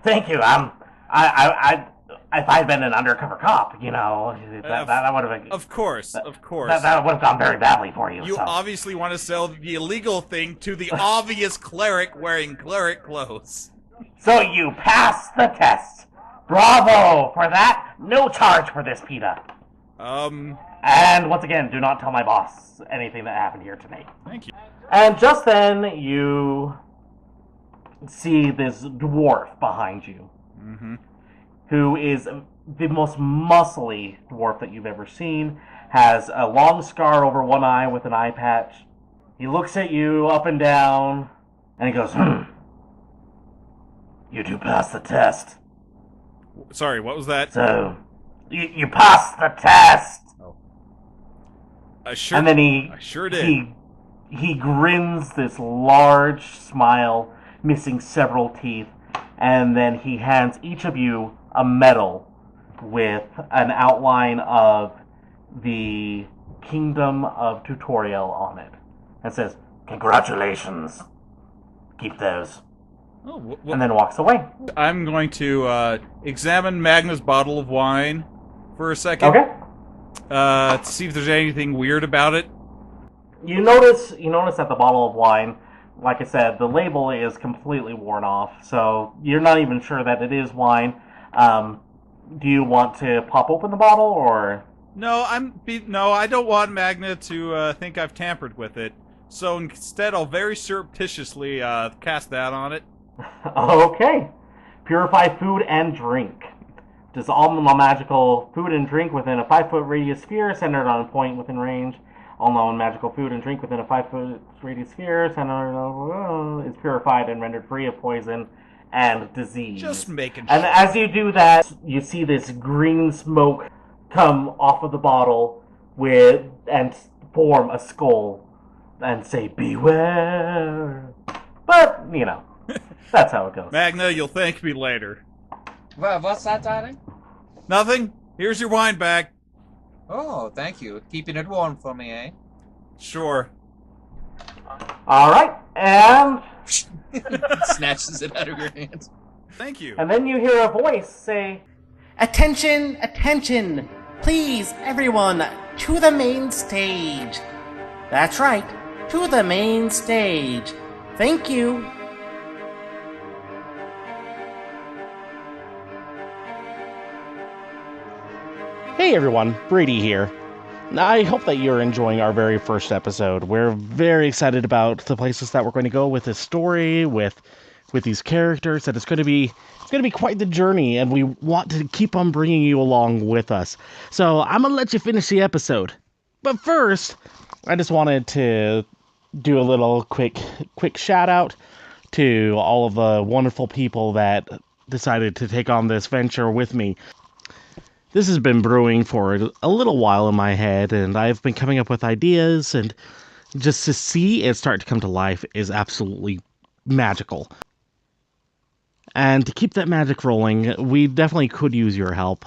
Thank you. If I'd been an undercover cop, that would have been... Of course. That would have gone very badly for you. You obviously want to sell the illegal thing to the obvious cleric wearing cleric clothes. So you passed the test. Bravo for that. No charge for this pita. And once again, do not tell my boss anything that happened here today. Thank you. And just then, you see this dwarf behind you, who is the most muscly dwarf that you've ever seen, has a long scar over one eye with an eye patch. He looks at you up and down, and he goes, You two passed the test. Sorry, what was that? So, you passed the test. Oh. And then he I sure did. he grins this large smile, missing several teeth, and then he hands each of you a medal with an outline of the Kingdom of Tutorielle on it. It says, "Congratulations. Keep those." Oh, And then walks away. I'm going to examine Magna's bottle of wine for a second. Okay. To see if there's anything weird about it. You notice that the bottle of wine, like I said, the label is completely worn off, so you're not even sure that it is wine. Do you want to pop open the bottle, or? No, I don't want Magna to think I've tampered with it. So instead, I'll very surreptitiously cast that on it. Okay. Purify food and drink. Does all magical food and drink within a 5-foot radius sphere centered on a point within range. All known magical food and drink within a 5-foot radius sphere centered on is purified and rendered free of poison and disease. Just making And sure. as you do that, you see this green smoke come off of the bottle and form a skull and say, "Beware." But, that's how it goes. Magna, you'll thank me later. What's that, darling? Nothing? Here's your wine back. Oh, thank you. Keeping it warm for me, eh? Sure. All right, and Snatches it out of your hands. Thank you. then you hear a voice say, Attention, attention! Please, everyone, to the main stage. That's right, to the main stage. Thank you. "Hey everyone, Brady here. I hope that you're enjoying our very first episode. We're very excited about the places that we're going to go with this story, with these characters, and it's going to be quite the journey, and we want to keep on bringing you along with us. So I'm gonna let you finish the episode. But first, I just wanted to do a little quick shout out to all of the wonderful people that decided to take on this venture with me. This has been brewing for a little while in my head, and I've been coming up with ideas, and just to see it start to come to life is absolutely magical. And to keep that magic rolling, we definitely could use your help.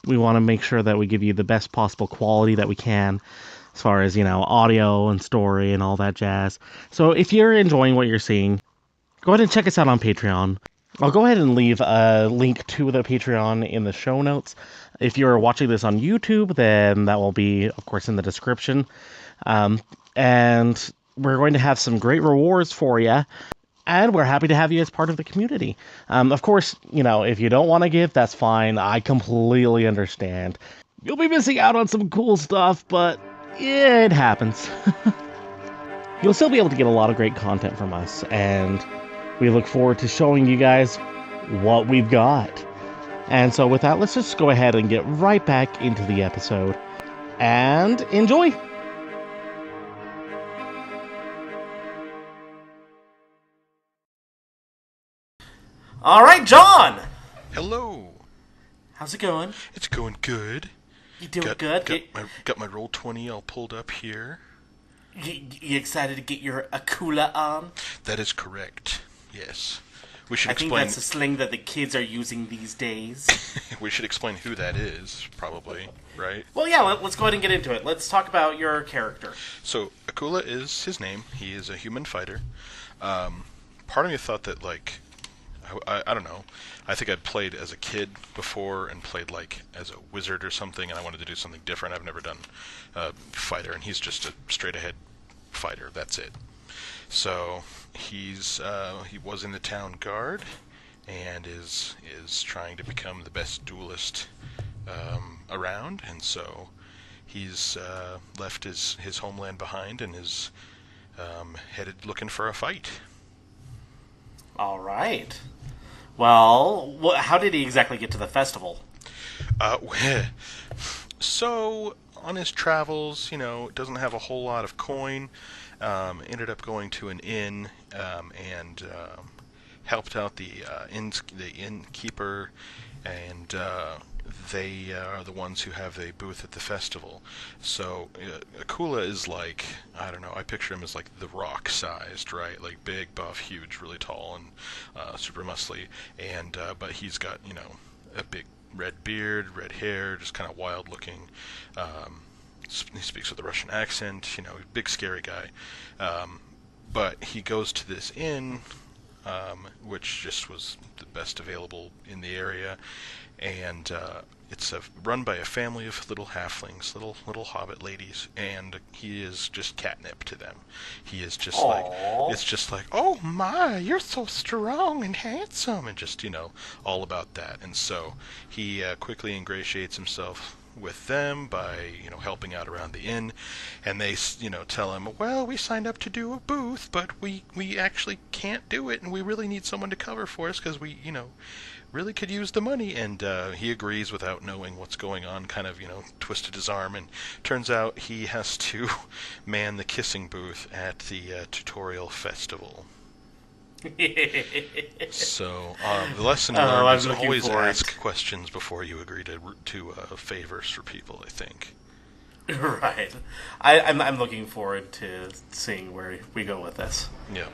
We want to make sure that we give you the best possible quality that we can, as far as, audio and story and all that jazz. So if you're enjoying what you're seeing, go ahead and check us out on Patreon. I'll go ahead and leave a link to the Patreon in the show notes. If you're watching this on YouTube, then that will be, of course, in the description. And we're going to have some great rewards for you. And we're happy to have you as part of the community. Of course, if you don't want to give, that's fine. I completely understand. You'll be missing out on some cool stuff, but yeah, it happens. You'll still be able to get a lot of great content from us, and we look forward to showing you guys what we've got. And so with that, let's just go ahead and get right back into the episode. And enjoy! All right, John! Hello. How's it going? It's going good. You doing good? Got my Roll20 all pulled up here. You excited to get your Akula on? That is correct. Yes. We should I think explain. that's a sling that the kids are using these days. We should explain who that is, probably, right? Well, yeah, let's go ahead and get into it. Let's talk about your character. So Akula is his name. He is a human fighter. Part of me thought that, like, I don't know. I think I'd played as a kid before and played like as a wizard or something, and I wanted to do something different. I've never done fighter, and he's just a straight ahead fighter. That's it. So he was in the town guard and is trying to become the best duelist around, and so he's left his homeland behind and is headed looking for a fight. All right. Well, how did he exactly get to the festival? So on his travels, doesn't have a whole lot of coin. Ended up going to an inn and helped out the innkeeper, and they are the ones who have a booth at the festival. So Akula is like, I don't know, I picture him as like the Rock sized, right? Like big, buff, huge, really tall, and super muscly. And but he's got, you know, a big red beard, red hair, just kind of wild looking. He speaks with a Russian accent, you know, big scary guy. But he goes to this inn, which just was the best available in the area, and it's run by a family of little halflings, little hobbit ladies, and he is just catnip to them. He is just like, it's just like, oh my, you're so strong and handsome, and just, you know, all about that. And so he quickly ingratiates himself with them by, you know, helping out around the inn, and they, you know, tell him, well, we signed up to do a booth, but we actually can't do it, and we really need someone to cover for us because we, you know, really could use the money. And he agrees without knowing what's going on, kind of, you know, twisted his arm, and turns out he has to man the kissing booth at the Tutorielle festival. So the lesson learned is always ask questions before you agree to favors for people, I think. Right. I'm looking forward to seeing where we go with this. Yeah.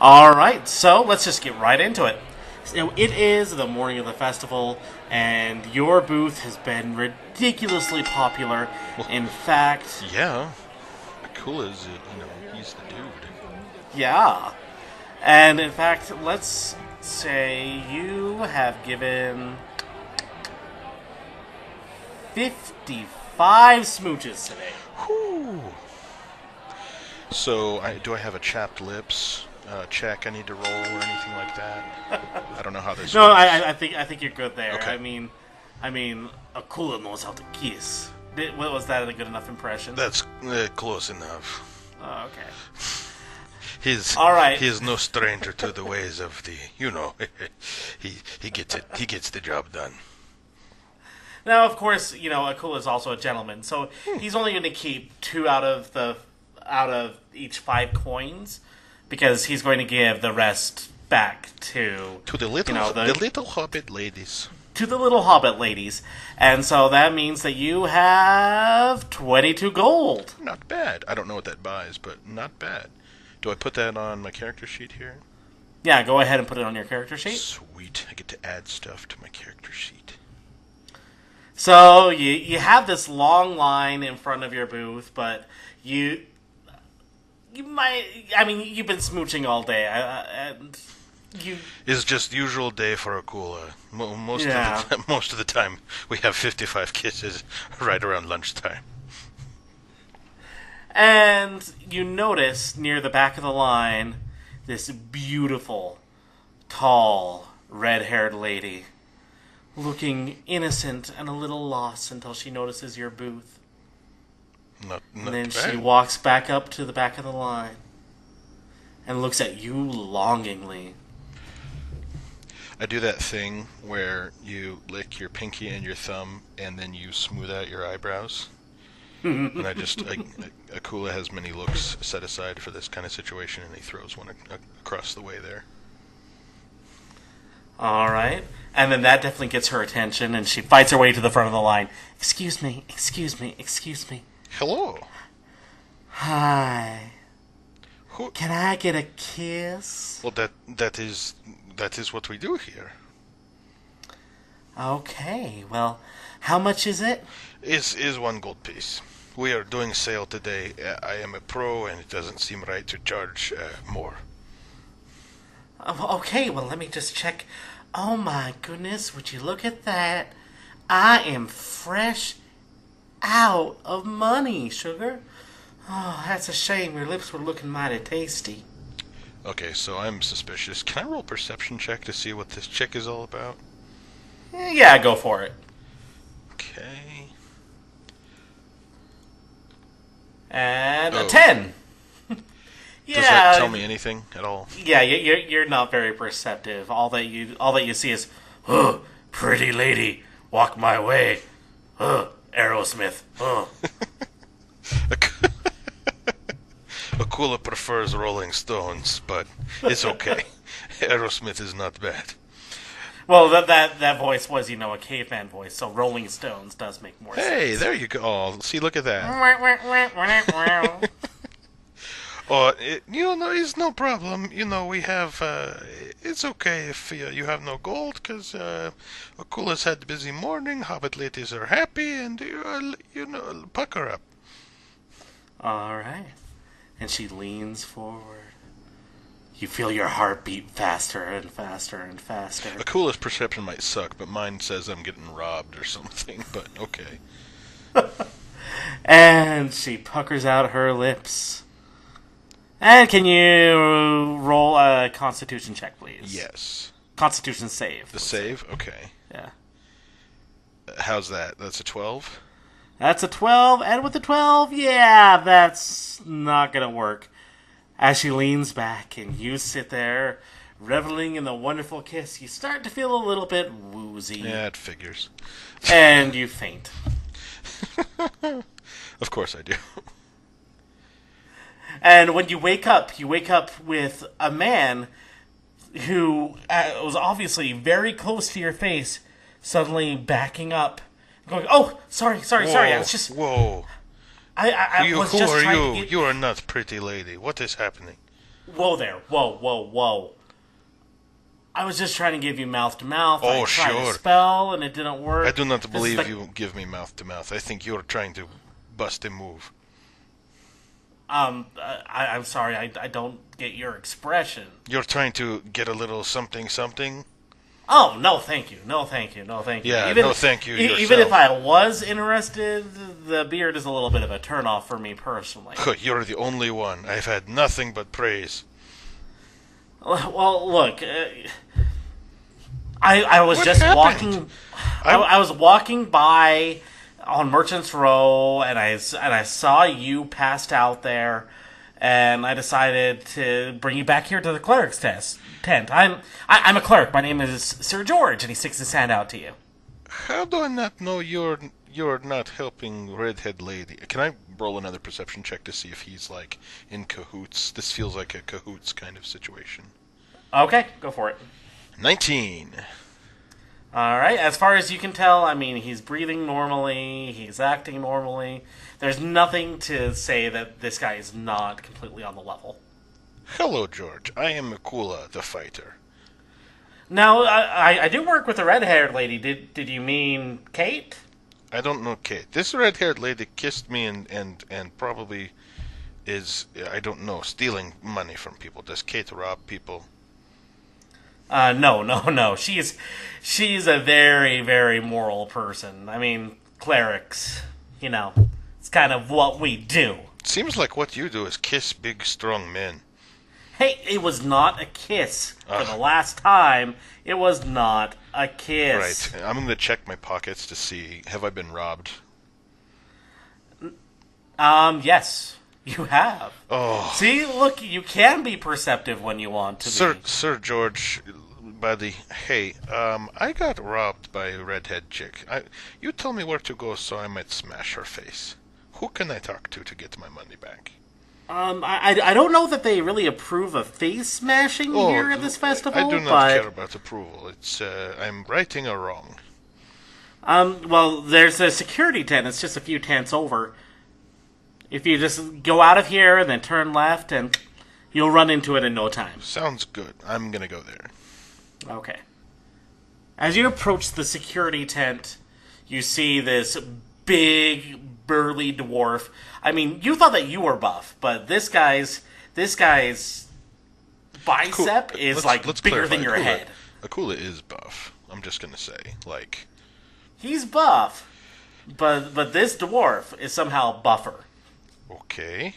All right, so let's just get right into it. So it is the morning of the festival, and your booth has been ridiculously popular. Well, in fact... Yeah. Akula's, you know, he's the dude. Yeah. And in fact, let's say you have given 55 smooches today. Whew. So, do I have a chapped lips check I need to roll or anything like that? I don't know how this No, works. I think you're good there. Okay. I mean, Akula knows how to kiss. Was that a good enough impression? That's close enough. Oh, okay. All right. He is no stranger to the ways of the, you know, he gets it. He gets the job done. Now, of course, you know, Akula is also a gentleman, so he's only going to keep 2 out of each 5 coins, because he's going to give the rest back to the little, you know, the little hobbit ladies. To the little hobbit ladies, and so that means that you have 22 gold. Not bad. I don't know what that buys, but not bad. Do I put that on my character sheet here? Yeah, go ahead and put it on your character sheet. Sweet. I get to add stuff to my character sheet. So you have this long line in front of your booth, but you might... I mean, you've been smooching all day, and you... It's just usual day for Akula. Yeah. Most of the time, we have 55 kisses right around lunchtime. And you notice near the back of the line this beautiful, tall, red-haired lady looking innocent and a little lost until she notices your booth. Not And then bad. she walks back up to the back of the line and looks at you longingly. I do that thing where you lick your pinky and your thumb and then you smooth out your eyebrows. And Akula has many looks set aside for this kind of situation, and he throws one across the way there. All right. And then that definitely gets her attention, and she fights her way to the front of the line. Excuse me, excuse me, excuse me. Hello. Hi. Who? Can I get a kiss? Well, that is what we do here. Okay, well, how much is it? Is 1 gold piece. We are doing sale today. I am a pro, and it doesn't seem right to charge more. Okay, well, let me just check. Oh my goodness, would you look at that? I am fresh out of money, sugar. Oh, that's a shame. Your lips were looking mighty tasty. Okay, so I'm suspicious. Can I roll a perception check to see what this chick is all about? Yeah, go for it. Okay. And a 10. Yeah. Does that tell me anything at all? Yeah, you're not very perceptive. All that you see is, oh, pretty lady, walk my way. Oh, Aerosmith. Oh. Akula prefers Rolling Stones, but it's okay. Aerosmith is not bad. Well, that voice was, a caveman voice, so Rolling Stones does make more sense. Hey, there you go. Oh, see, look at that. Oh, it's no problem. We have. It's okay if you have no gold, because Akula's had a busy morning. Hobbit ladies are happy, and pucker up. All right. And she leans forward. You feel your heart beat faster and faster and faster. Akula's perception might suck, but mine says I'm getting robbed or something. But okay. And she puckers out her lips. And can you roll a Constitution check, please? Yes. Constitution save. The save? Okay. Yeah. How's that? That's a 12? That's a 12, and with the 12, yeah, that's not gonna work. As she leans back and you sit there, reveling in the wonderful kiss, you start to feel a little bit woozy. Yeah, it figures. And you faint. Of course I do. And when you wake up with a man who was obviously very close to your face, suddenly backing up, going, "Oh, sorry, I was just..." Whoa. I was who just are trying you? to get... You are not pretty lady. What is happening? Whoa there. Whoa. I was just trying to give you mouth to mouth. Oh, I tried sure. to spell, and it didn't work. I do not believe you give me mouth to mouth. I think you're trying to bust a move. I'm sorry, I don't get your expression. You're trying to get a little something something? Oh, no thank you. No thank you. Yeah, no thank you yourself. Even if I was interested, the beard is a little bit of a turnoff for me personally. You're the only one. I've had nothing but praise. Well, look, I was What just happened? walking. I was walking by on Merchant's Row, and I saw you passed out there, and I decided to bring you back here to the cleric's tent. I'm a cleric. My name is Sir George, and he sticks his hand out to you. How do I not know you're not helping redhead lady? Can I roll another perception check to see if he's like in cahoots? This feels like a cahoots kind of situation. Okay, go for it. 19. All right. As far as you can tell, I mean, he's breathing normally. He's acting normally. There's nothing to say that this guy is not completely on the level. Hello, George. I am Akula, the fighter. Now, I do work with a red-haired lady. Did you mean Kate? I don't know Kate. This red-haired lady kissed me and probably is, I don't know, stealing money from people. Does Kate rob people? No. She's a very, very moral person. I mean, clerics, it's kind of what we do. Seems like what you do is kiss big, strong men. Hey, it was not a kiss. For the last time, it was not a kiss. Right. I'm going to check my pockets to see, have I been robbed? Yes, you have. Oh. See, look, you can be perceptive when you want to be. Sir George, buddy, hey, I got robbed by a redhead chick. You tell me where to go so I might smash her face. Who can I talk to get my money back? I don't know that they really approve of face smashing here at this festival. I do not care about approval. It's, I'm righting a wrong. Well, there's a security tent. It's just a few tents over. If you just go out of here and then turn left, and you'll run into it in no time. Sounds good. I'm gonna go there. Okay. As you approach the security tent, you see this big, burly dwarf. I mean, you thought that you were buff, but this guy's bicep Cool. is Let's bigger clarify. than your head. Akula is buff. I'm just gonna say, like, He's buff, but this dwarf is somehow buffer. okay.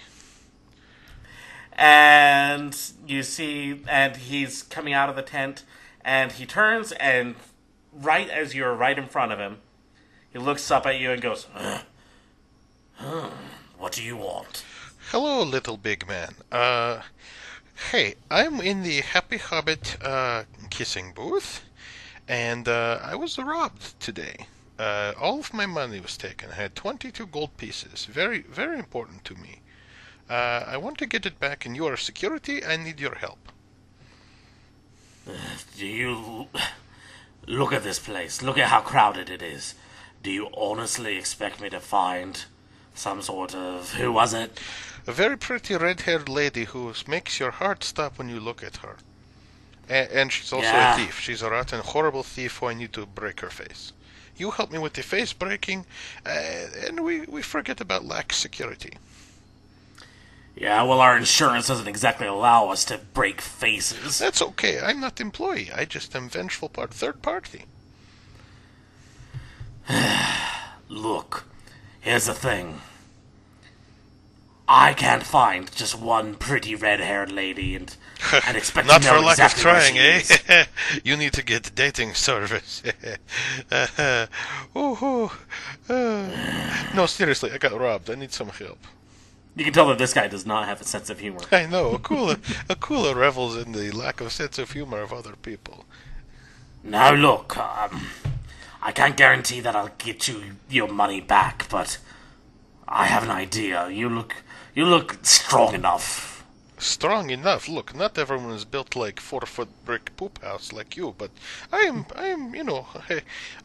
And you see, and he's coming out of the tent, and he turns, and right as you're right in front of him, he looks up at you and goes, "What do you want?" Hello, little big man. Hey, I'm in the Happy Hobbit kissing booth, and I was robbed today. All of my money was taken. I had 22 gold pieces. Very, very important to me. I want to get it back, and you are security. I need your help. Do you... Look at this place. Look at how crowded it is. Do you honestly expect me to find some sort of... Who was it? A very pretty red-haired lady who makes your heart stop when you look at her. And she's also Yeah. a thief. She's a rotten, horrible thief who I need to break her face. You help me with the face breaking, and we forget about lax security. Yeah, well, our insurance doesn't exactly allow us to break faces. That's okay. I'm not employee. I just am vengeful third party. Look, here's the thing. I can't find just one pretty red-haired lady and expect Not to know for lack exactly of where trying, she eh? is. You need to get dating service. No, seriously, I got robbed. I need some help. You can tell that this guy does not have a sense of humor. I know. Akula revels in the lack of sense of humor of other people. Now look, I can't guarantee that I'll get you your money back, but I have an idea. You look strong enough. Strong enough. Look, not everyone is built like 4-foot brick poop house like you, but I am, I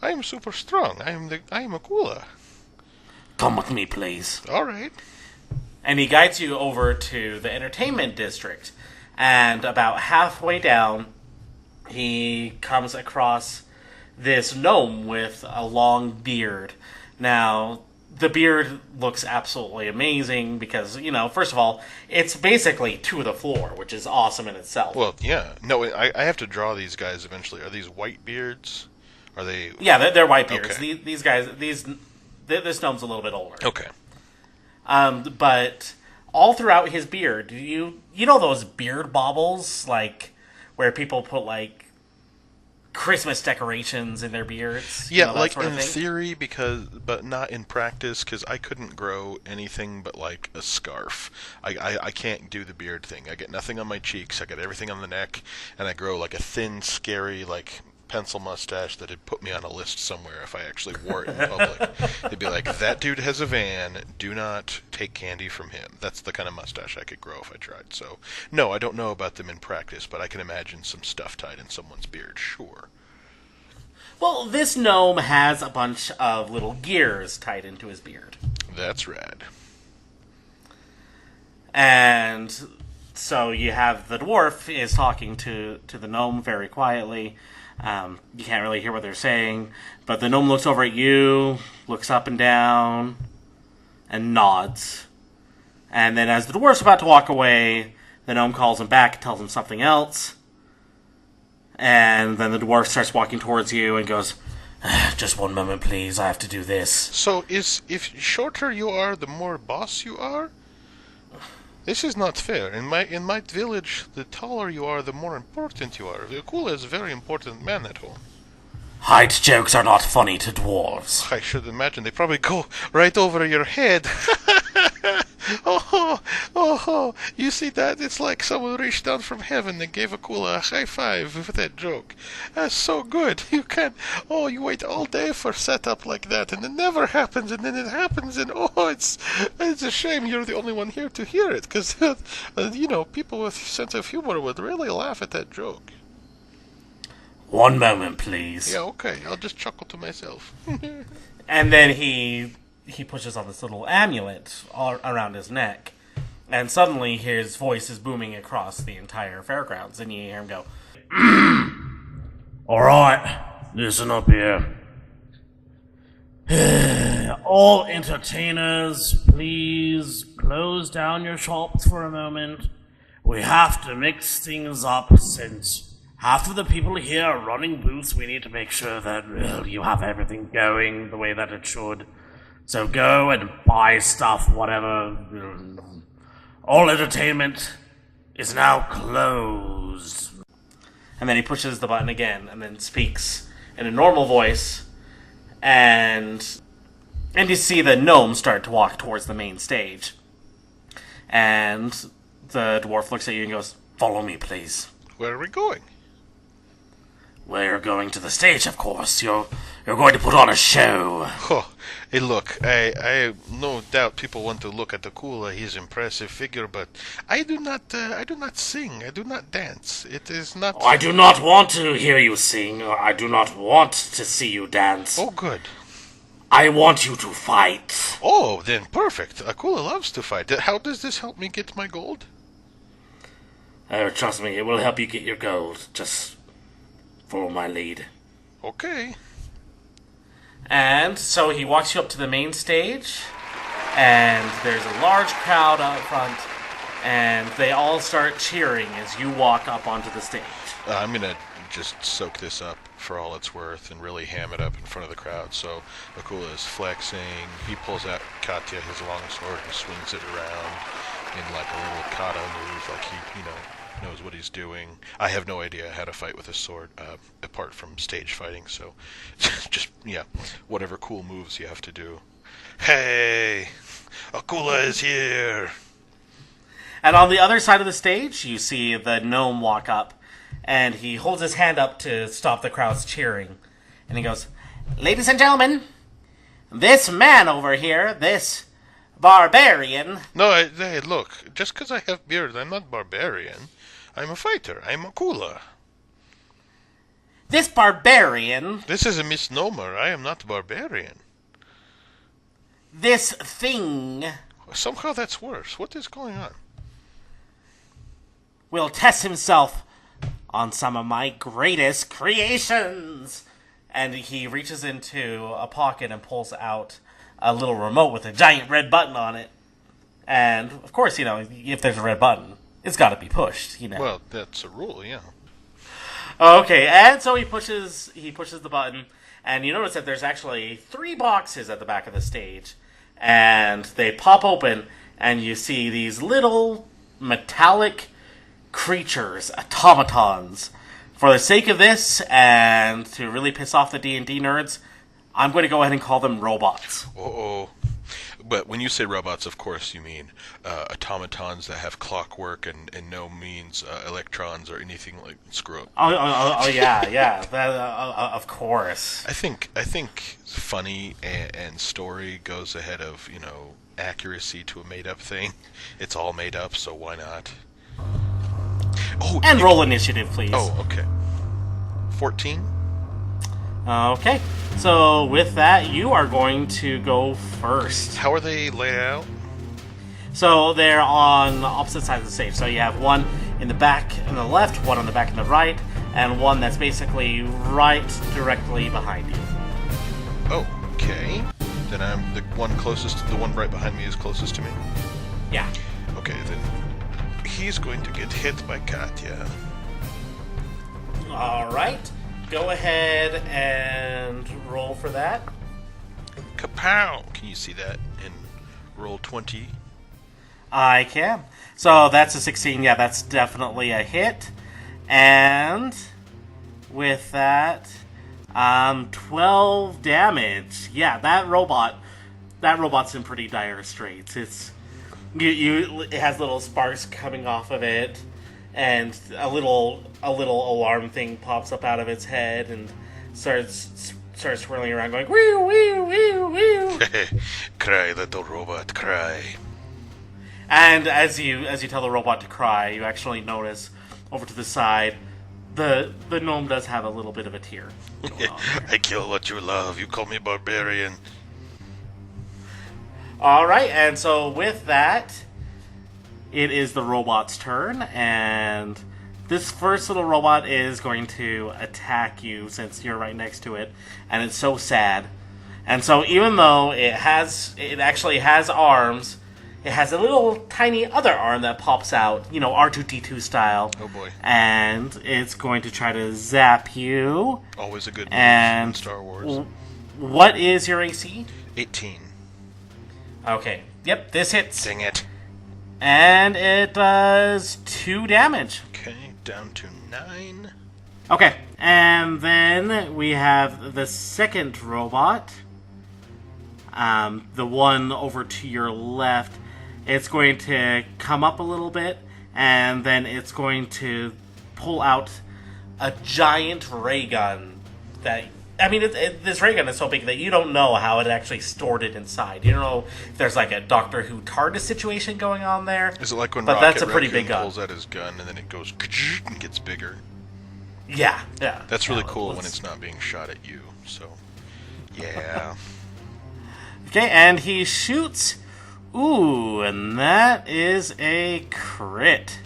am super strong. I am Akula. Come with me, please. All right. And he guides you over to the entertainment district. And about halfway down, he comes across this gnome with a long beard. Now, the beard looks absolutely amazing because, first of all, it's basically to the floor, which is awesome in itself. Well, yeah. No, I have to draw these guys eventually. Are these white beards? Are they... Yeah, they're white beards. Okay. These guys, this gnome's a little bit older. Okay. But all throughout his beard, you know those beard baubles, like where people put like Christmas decorations in their beards? Yeah, that like sort of in thing? theory, but not in practice, because I couldn't grow anything but like a scarf. I can't do the beard thing. I get nothing on my cheeks. I get everything on the neck, and I grow like a thin, scary, like pencil mustache that'd put me on a list somewhere if I actually wore it in public. They'd be like, that dude has a van, do not take candy from him. That's the kind of mustache I could grow if I tried. So, no, I don't know about them in practice, but I can imagine some stuff tied in someone's beard, sure. Well, this gnome has a bunch of little gears tied into his beard. That's rad. And so you have the dwarf is talking to the gnome very quietly. You can't really hear what they're saying, but the gnome looks over at you, looks up and down, and nods. And then as the dwarf's about to walk away, the gnome calls him back and tells him something else. And then the dwarf starts walking towards you and goes, "Just one moment, please. I have to do this." So, if shorter you are, the more boss you are? This is not fair. In my village, the taller you are, the more important you are. Akula is a very important man at home. Height jokes are not funny to dwarves. I should imagine they probably go right over your head. Oh, you see that? It's like someone reached down from heaven and gave Akula a high five with that joke. That's so good. You wait all day for setup like that, and it never happens, and then it happens, and it's a shame you're the only one here to hear it, because, people with sense of humor would really laugh at that joke. One moment, please. Yeah, okay, I'll just chuckle to myself. And then he pushes on this little amulet all around his neck, and suddenly his voice is booming across the entire fairgrounds, and you hear him go, Alright, listen up here. "All entertainers, please close down your shops for a moment. We have to mix things up since half of the people here are running booths. We need to make sure that you have everything going the way that it should. So go and buy stuff, whatever. All entertainment is now closed." And then he pushes the button again and then speaks in a normal voice, and you see the gnome start to walk towards the main stage. And the dwarf looks at you and goes, "Follow me, please." Where are we going? Well, you're going to the stage, of course. You're going to put on a show. Oh, hey, look, I no doubt people want to look at the Kula, his impressive figure, but I do not sing, I do not dance. It is not. I do not want to hear you sing. I do not want to see you dance. Oh, good. I want you to fight. Oh, then perfect. Akula loves to fight. How does this help me get my gold? Trust me, it will help you get your gold. Just follow my lead. Okay. And so he walks you up to the main stage, and there's a large crowd out front, and they all start cheering as you walk up onto the stage. I'm gonna just soak this up for all it's worth and really ham it up in front of the crowd. So Akula is flexing. He pulls out Katya, his long sword, and swings it around in like a little kata move, like he, knows what he's doing. I have no idea how to fight with a sword, apart from stage fighting, so just, whatever cool moves you have to do. Hey! Akula is here! And on the other side of the stage, you see the gnome walk up, and he holds his hand up to stop the crowd's cheering. And he goes, "Ladies and gentlemen, this man over here, this barbarian..." No, hey, look, just because I have beard, I'm not barbarian. I'm a fighter. I'm Akula. "This barbarian..." This is a misnomer. I am not barbarian. "This thing..." Somehow that's worse. What is going on? "Will test himself on some of my greatest creations." And he reaches into a pocket and pulls out a little remote with a giant red button on it. And, of course, if there's a red button, it's got to be pushed, Well, that's a rule, yeah. Okay, and so he pushes the button, and you notice that there's actually 3 boxes at the back of the stage. And they pop open, and you see these little metallic creatures, automatons. For the sake of this, and to really piss off the D&D nerds, I'm going to go ahead and call them robots. Uh-oh. But when you say robots, of course, you mean automatons that have clockwork and no means electrons or anything like screw up. Oh yeah. That, of course. I think funny and story goes ahead of, accuracy to a made-up thing. It's all made up, so why not? Oh, and roll initiative, please. Oh, okay. 14? Okay. So with that, you are going to go first. How are they laid out? So they're on opposite sides of the stage. So you have one in the back and the left, one on the back and the right, and one that's basically right directly behind you. Oh, okay. Then I'm the one closest. The one right behind me is closest to me. Yeah. Okay, then he's going to get hit by Katya. All right. Go ahead and roll for that. Kapow! Can you see that in roll 20? I can. So that's a 16. Yeah, that's definitely a hit. And with that, 12 damage. Yeah, that robot's in pretty dire straits. It has little sparks coming off of it, and a little alarm thing pops up out of its head and starts swirling around, going wee wee wee wee. Cry, little robot, cry. And as you tell the robot to cry, you actually notice over to the side, the gnome does have a little bit of a tear going on there. I kill what you love. You call me barbarian. All right, and so with that, it is the robot's turn, and this first little robot is going to attack you since you're right next to it, and it's so sad. And so even though it actually has arms, it has a little tiny other arm that pops out, R2-D2 style. Oh boy. And it's going to try to zap you. Always a good move and in Star Wars. What is your AC? 18. Okay. Yep, this hits. Dang it. And it does 2 damage. Okay, down to 9. Okay, and then we have the second robot. The one over to your left. It's going to come up a little bit, and then it's going to pull out a giant ray gun that... I mean, this ray gun is so big that you don't know how it actually stored it inside. You don't know if there's like a Doctor Who TARDIS situation going on there. Is it like when but Rocket that's a pretty Raccoon big gun. pulls out his gun and then it goes and gets bigger? Yeah. That's really cool when it's not being shot at you. So, yeah. Okay, and he shoots. Ooh, and that is a crit.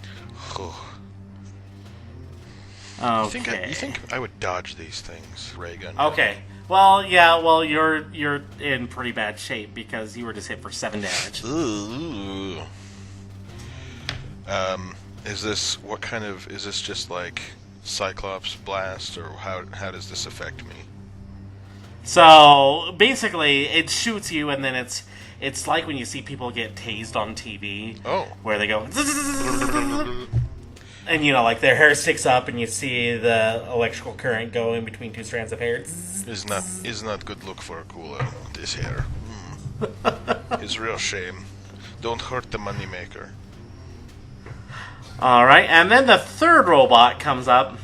Okay. You think I would dodge these things, ray gun? Okay. Well, yeah. Well, you're in pretty bad shape because you were just hit for 7 damage. Ooh. Is this is this just like Cyclops blast, or how does this affect me? So basically, it shoots you, and then it's like when you see people get tased on TV. Oh. Where they go. And, like, their hair sticks up, and you see the electrical current go in between 2 strands of hair. Is not good look for a cooler, this hair. It's real shame. Don't hurt the moneymaker. Alright, and then the third robot comes up,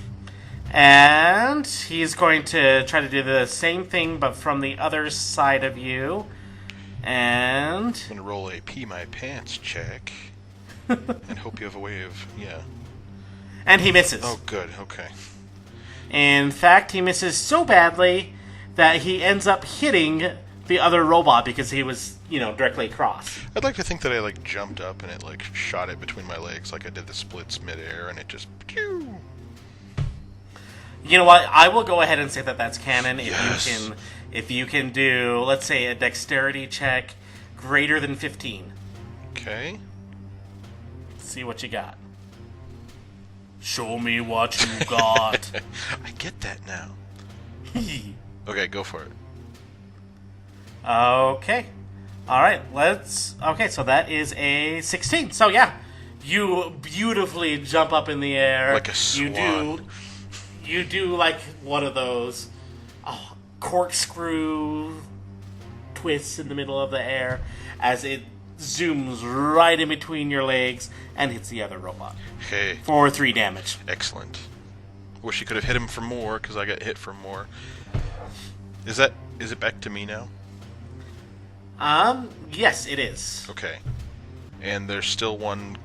and he's going to try to do the same thing, but from the other side of you. And... I'm gonna roll a pee my pants check, and hope you have a way of, And he misses. Oh, good. Okay. In fact, he misses so badly that he ends up hitting the other robot because he was, directly across. I'd like to think that I, jumped up and it, shot it between my legs like I did the splits midair, and it just... Pew! You know what? I will go ahead and say that that's canon Yes. if you can do, let's say, a dexterity check greater than 15. Okay. See what you got. Show me what you got. I get that now. Okay, go for it. Okay. Alright, okay, so that is a 16. So yeah, you beautifully jump up in the air. Like a swan. You do like one of those corkscrew twists in the middle of the air as it zooms right in between your legs and hits the other robot. Hey. For 3 damage. Excellent. Wish you could have hit him for more, because I got hit for more. Is it back to me now? Yes, it is. Okay. And there's still one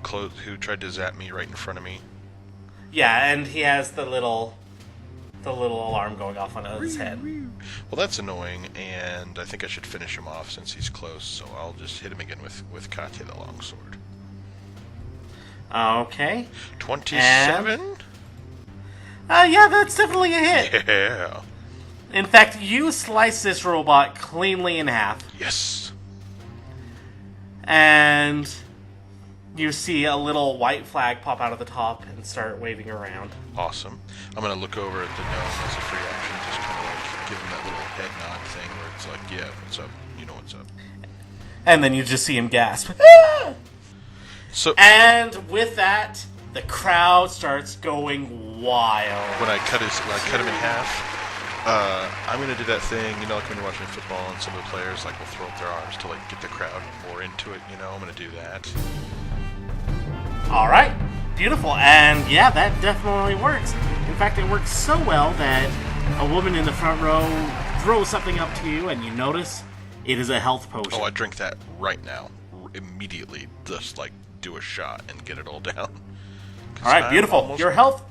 who tried to zap me right in front of me. Yeah, and he has the little alarm going off on his head. Well, that's annoying, and I think I should finish him off since he's close, so I'll just hit him again with Katya the Longsword. Okay. 27? Yeah, that's definitely a hit. Yeah. In fact, you slice this robot cleanly in half. Yes. And you see a little white flag pop out of the top and start waving around. Awesome. I'm going to look over at the gnome as a free action, just kind of give him that little head nod thing where it's like, yeah, what's up? You know what's up. And then you just see him gasp. So, and with that, the crowd starts going wild. when I cut him in half, I'm going to do that thing, like when you're watching football and some of the players will throw up their arms to get the crowd more into it, I'm going to do that. Alright, beautiful. And yeah, that definitely works. In fact, it works so well that a woman in the front row throws something up to you and you notice it is a health potion. Oh, I drink that right now. Immediately, just do a shot and get it all down. Alright, beautiful. Your health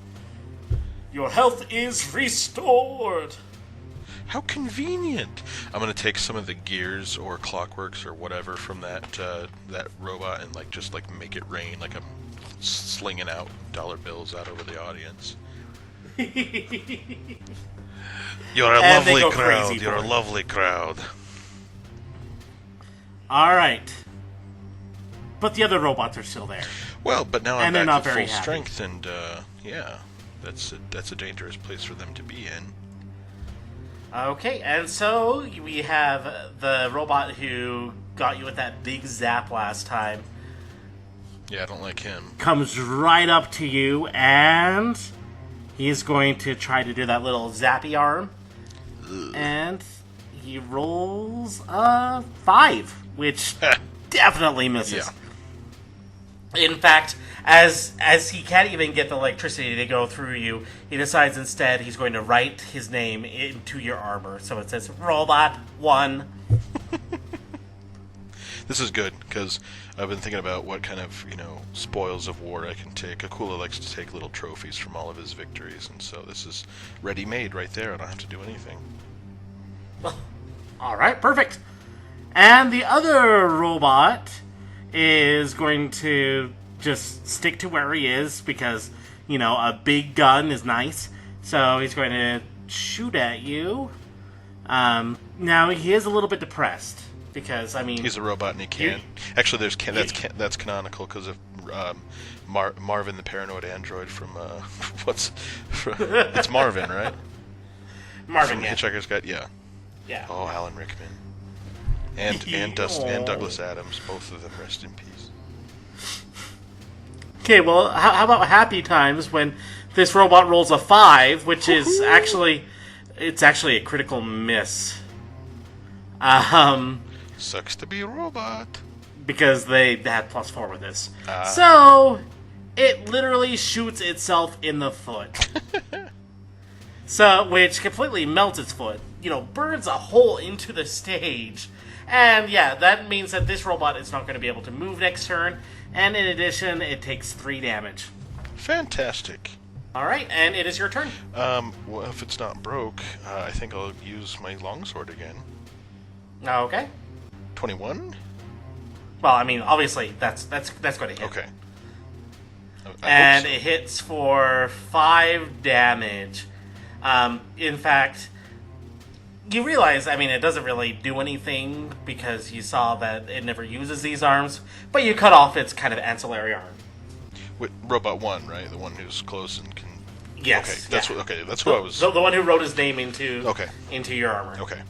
is restored. How convenient! I'm gonna take some of the gears or clockworks or whatever from that robot and just make it rain like I'm slinging out dollar bills out over the audience. You're a lovely crowd. You're a lovely crowd. Alright. But the other robots are still there. Well, but now I'm they're back not to very full happy. strength, and yeah, that's a dangerous place for them to be in. Okay, and so we have the robot who got you with that big zap last time. Yeah, I don't like him. Comes right up to you, and he's going to try to do that little zappy arm. Ugh. And he rolls a 5, which definitely misses. Yeah. In fact, as he can't even get the electricity to go through you, he decides instead he's going to write his name into your armor. So it says Robot 1. This is good, because I've been thinking about what kind of, spoils of war I can take. Akula likes to take little trophies from all of his victories, and so this is ready-made right there. I don't have to do anything. All right, perfect. And the other robot is going to just stick to where he is because, a big gun is nice. So he's going to shoot at you. Now, he is a little bit depressed because, he's a robot and he can. Actually, that's canonical because of Marvin the paranoid android from it's Marvin, right? Marvin, from yeah. Hitchhiker's Guide, yeah. Yeah. Oh, Alan Rickman. And Douglas Adams, both of them rest in peace. Okay, well, how about happy times when this robot rolls a 5, which is actually a critical miss. Sucks to be a robot. Because they had +4 with this. So, it literally shoots itself in the foot. Which completely melts its foot. Burns a hole into the stage. And yeah, that means that this robot is not going to be able to move next turn. And in addition, it takes 3 damage. Fantastic. Alright, and it is your turn. Well, if it's not broke, I think I'll use my longsword again. Okay. 21? Well, obviously, that's going to hit. Okay. And it hits for 5 damage. In fact, you realize, it doesn't really do anything because you saw that it never uses these arms, but you cut off its kind of ancillary arm. With Robot 1, right? The one who's close and can... Yes. Okay, that's what I was... The one who wrote his name into your armor. Okay.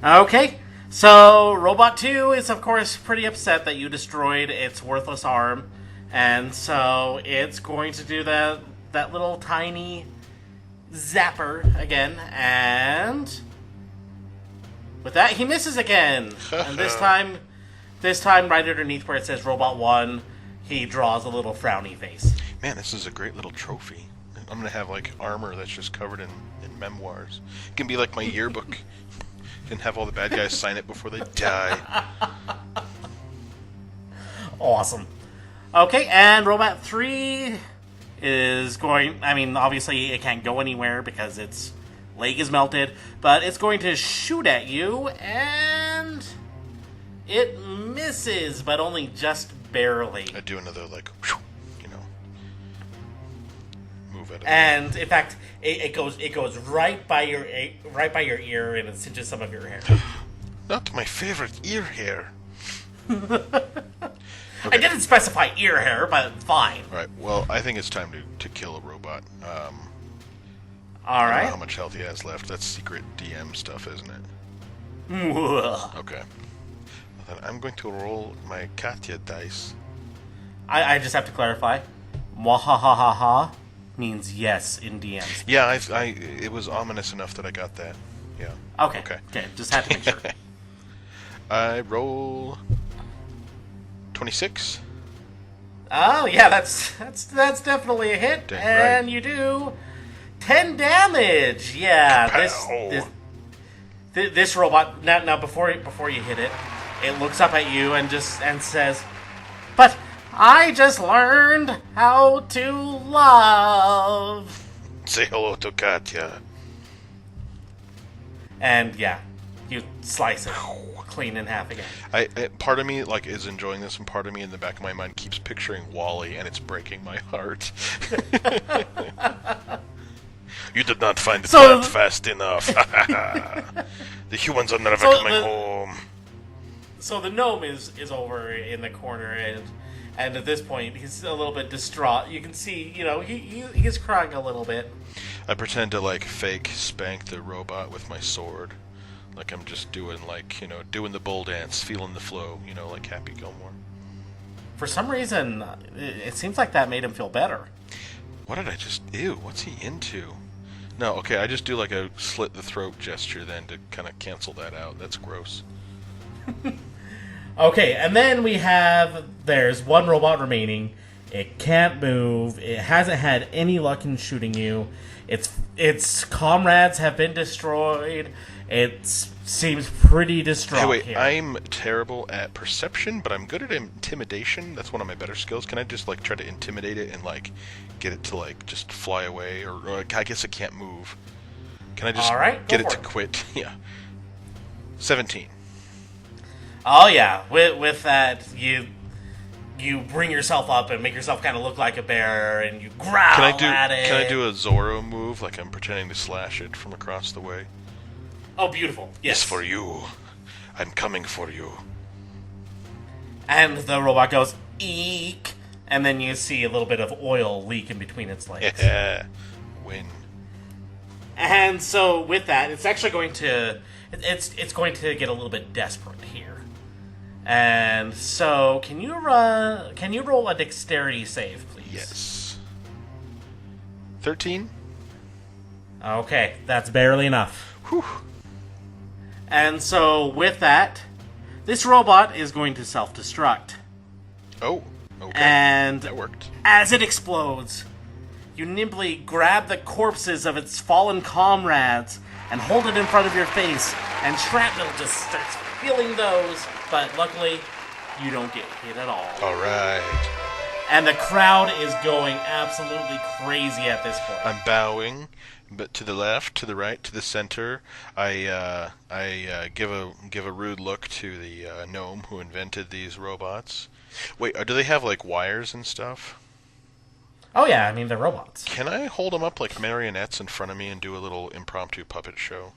Okay, so Robot 2 is, of course, pretty upset that you destroyed its worthless arm, and so it's going to do that little tiny zapper again, and... with that, he misses again. And this time, right underneath where it says Robot 1, he draws a little frowny face. Man, this is a great little trophy. I'm going to have, armor that's just covered in memoirs. It can be like my yearbook. And have all the bad guys sign it before they die. Awesome. Okay, and Robot 3 is going... obviously it can't go anywhere because its leg is melted, but it's going to shoot at you, and it misses, but only just barely. I do another, move out of and in fact, it goes right by your ear, and it cinches some of your hair. Not my favorite ear hair. I didn't specify ear hair, but fine. Alright, well, I think it's time to kill a robot. All right. I don't know how much health he has left. That's secret DM stuff, isn't it? Okay. Then I'm going to roll my Katya dice. I just have to clarify. Mwahahaha means yes in DMs. Yeah, it was ominous enough that I got that. Yeah. Okay. Just had to make sure. I roll 26. Oh yeah, that's definitely a hit, Dang and right. you do 10 damage. Yeah, Kapow. this robot now before you hit it, it looks up at you and says, "But I just learned how to love." Say hello to Katya. And yeah, you slice it clean in half again. Part of me is enjoying this, and part of me in the back of my mind keeps picturing Wally, and it's breaking my heart. You did not find the plant fast enough. The humans are never coming home. So the gnome is over in the corner, and at this point he's a little bit distraught. You can see, he's crying a little bit. I pretend to fake spank the robot with my sword. Like I'm just doing doing the bull dance, feeling the flow, like Happy Gilmore. For some reason, it seems like that made him feel better. What did I just... Ew, what's he into? No, okay, I just do a slit the throat gesture then to kind of cancel that out. That's gross. Okay, and then there's one robot remaining. It can't move. It hasn't had any luck in shooting you. Its comrades have been destroyed. It seems pretty distraught Hey, wait, here. I'm terrible at perception, but I'm good at intimidation. That's one of my better skills. Can I just, like, try to intimidate it and, like, get it to, like, just fly away? Or I guess it can't move. Can I just get it to quit? Yeah. 17. Oh yeah, with that you bring yourself up and make yourself kind of look like a bear, and you growl at it. Can I do a Zorro move, like I'm pretending to slash it from across the way? Oh, beautiful! Yes, It's for you. I'm coming for you. And the robot goes eek, and then you see a little bit of oil leak in between its legs. Yeah, win. And so with that, it's actually going to it's going to get a little bit desperate here. And so, can you roll a dexterity save, please? Yes. 13. Okay, that's barely enough. Whew. And so, with that, this robot is going to self-destruct. Oh, okay. And that worked. as it explodes, you nimbly grab the corpses of its fallen comrades and hold it in front of your face, and shrapnel just starts feeling those, but luckily, you don't get hit at all. Alright. And the crowd is going absolutely crazy at this point. I'm bowing, but to the left, to the right, to the center. I give a rude look to the gnome who invented these robots. Wait, do they have like wires and stuff? Oh yeah, I mean, they're robots. Can I hold them up like marionettes in front of me and do a little impromptu puppet show?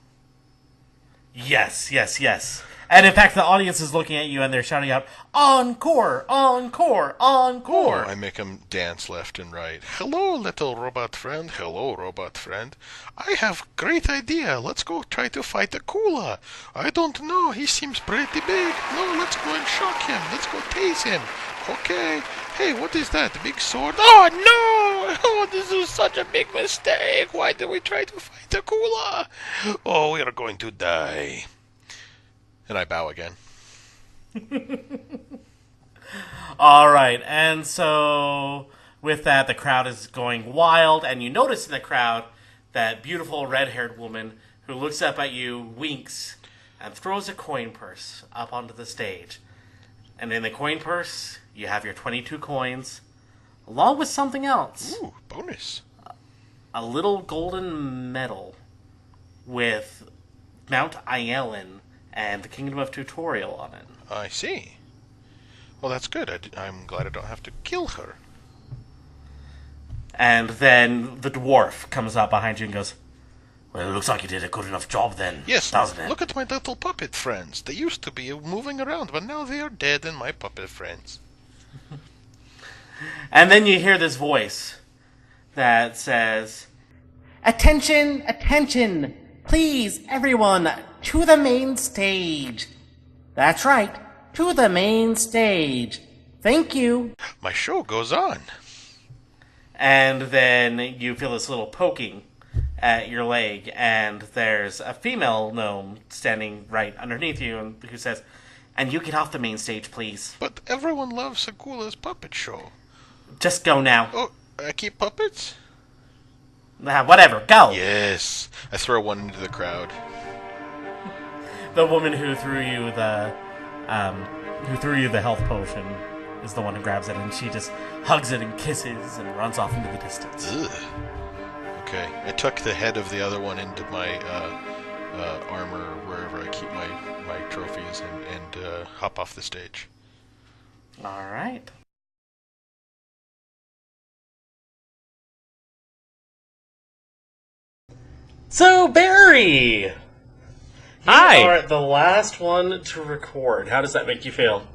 Yes. And in fact, the audience is looking at you and they're shouting out, "Encore! Encore! Encore!" I make them dance left and right. Hello, little robot friend. Hello, robot friend. I have great idea. Let's go try to fight the Kula. I don't know. He seems pretty big. No, let's go and shock him. Let's go tase him. Okay. Hey, what is that? A big sword? Oh, no! Oh, this is such a big mistake. Why did we try to fight the Kula? Oh, we are going to die. And I bow again. All right, and so with that, the crowd is going wild, and you notice in the crowd that beautiful red-haired woman who looks up at you, winks, and throws a coin purse up onto the stage. And in the coin purse, you have your 22 coins, along with something else. Ooh, bonus. A little golden medal with Mount Ielen and the Kingdom of Tutorielle on it. I see. Well, that's good. I'm glad I don't have to kill her. And then the dwarf comes up behind you and goes, "Well, it looks like you did a good enough job then, Yes, doesn't it?" look at my little puppet friends. They used to be moving around, but now they are dead and my puppet friends. And then you hear this voice that says, "Attention, attention! Please, everyone, to the main stage. That's right, to the main stage. Thank you." My show goes on. And then you feel this little poking at your leg, and there's a female gnome standing right underneath you, and who says, "And you get off the main stage, please. But everyone loves Sakula's puppet show. Just go now." Oh, I keep puppets? Whatever, go. Yes. I throw one into the crowd. The woman who threw you the health potion is the one who grabs it, and she just hugs it and kisses and runs off into the distance. Ugh. Okay. I tuck the head of the other one into my armor, wherever I keep my trophies, and hop off the stage. All right. So, Barry! Hi! You are the last one to record. How does that make you feel?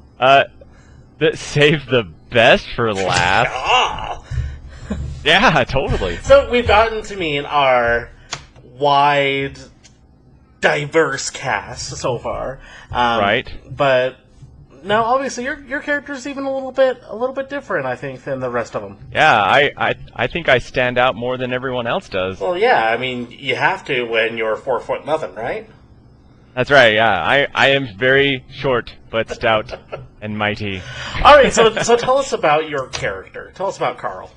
Save the best for last. Ah! Yeah, totally. So, we've gotten to meet our wide, diverse cast so far. Right. But now, obviously, your character's even a little bit different, I think, than the rest of them. Yeah, I think I stand out more than everyone else does. Well, yeah, I mean, you have to when you're 4 foot nothing, right? That's right. Yeah, I am very short but stout and mighty. All right, so tell us about your character. Tell us about Carl.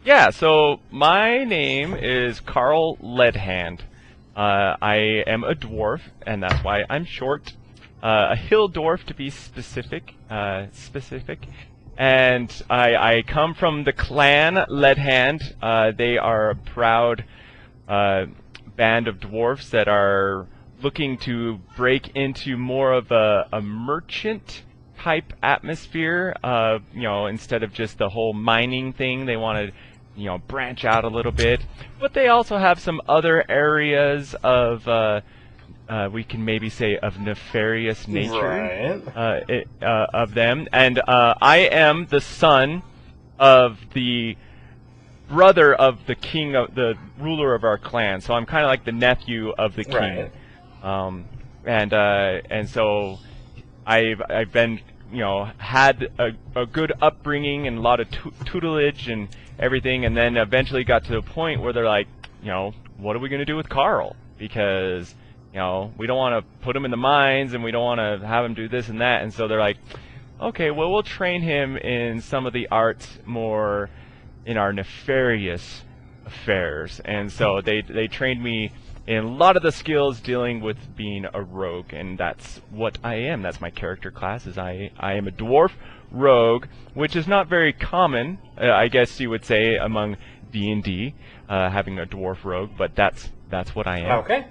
Yeah, so my name is Carl Leadhand. I am a dwarf, and that's why I'm short. A hill dwarf, to be specific. And I come from the clan Leadhand. They are a proud band of dwarfs that are looking to break into more of a merchant type atmosphere. Instead of just the whole mining thing, they want to branch out a little bit. But they also have some other areas of we can maybe say of nefarious nature, Right. of them. And I am the son of the brother of the king, of the ruler of our clan. So I'm kind of like the nephew of the king. Right. And so I've been had a good upbringing and a lot of tutelage and everything, and then eventually got to a point where they're like, what are we going to do with Carl? Because we don't want to put him in the mines, and we don't want to have him do this and that. And so they're like, okay, well, we'll train him in some of the arts more in our nefarious affairs. And so they trained me in a lot of the skills dealing with being a rogue, and that's what I am. That's my character class. Is I am a dwarf rogue, which is not very common, I guess you would say, among D&D, having a dwarf rogue. But that's what I am. Okay.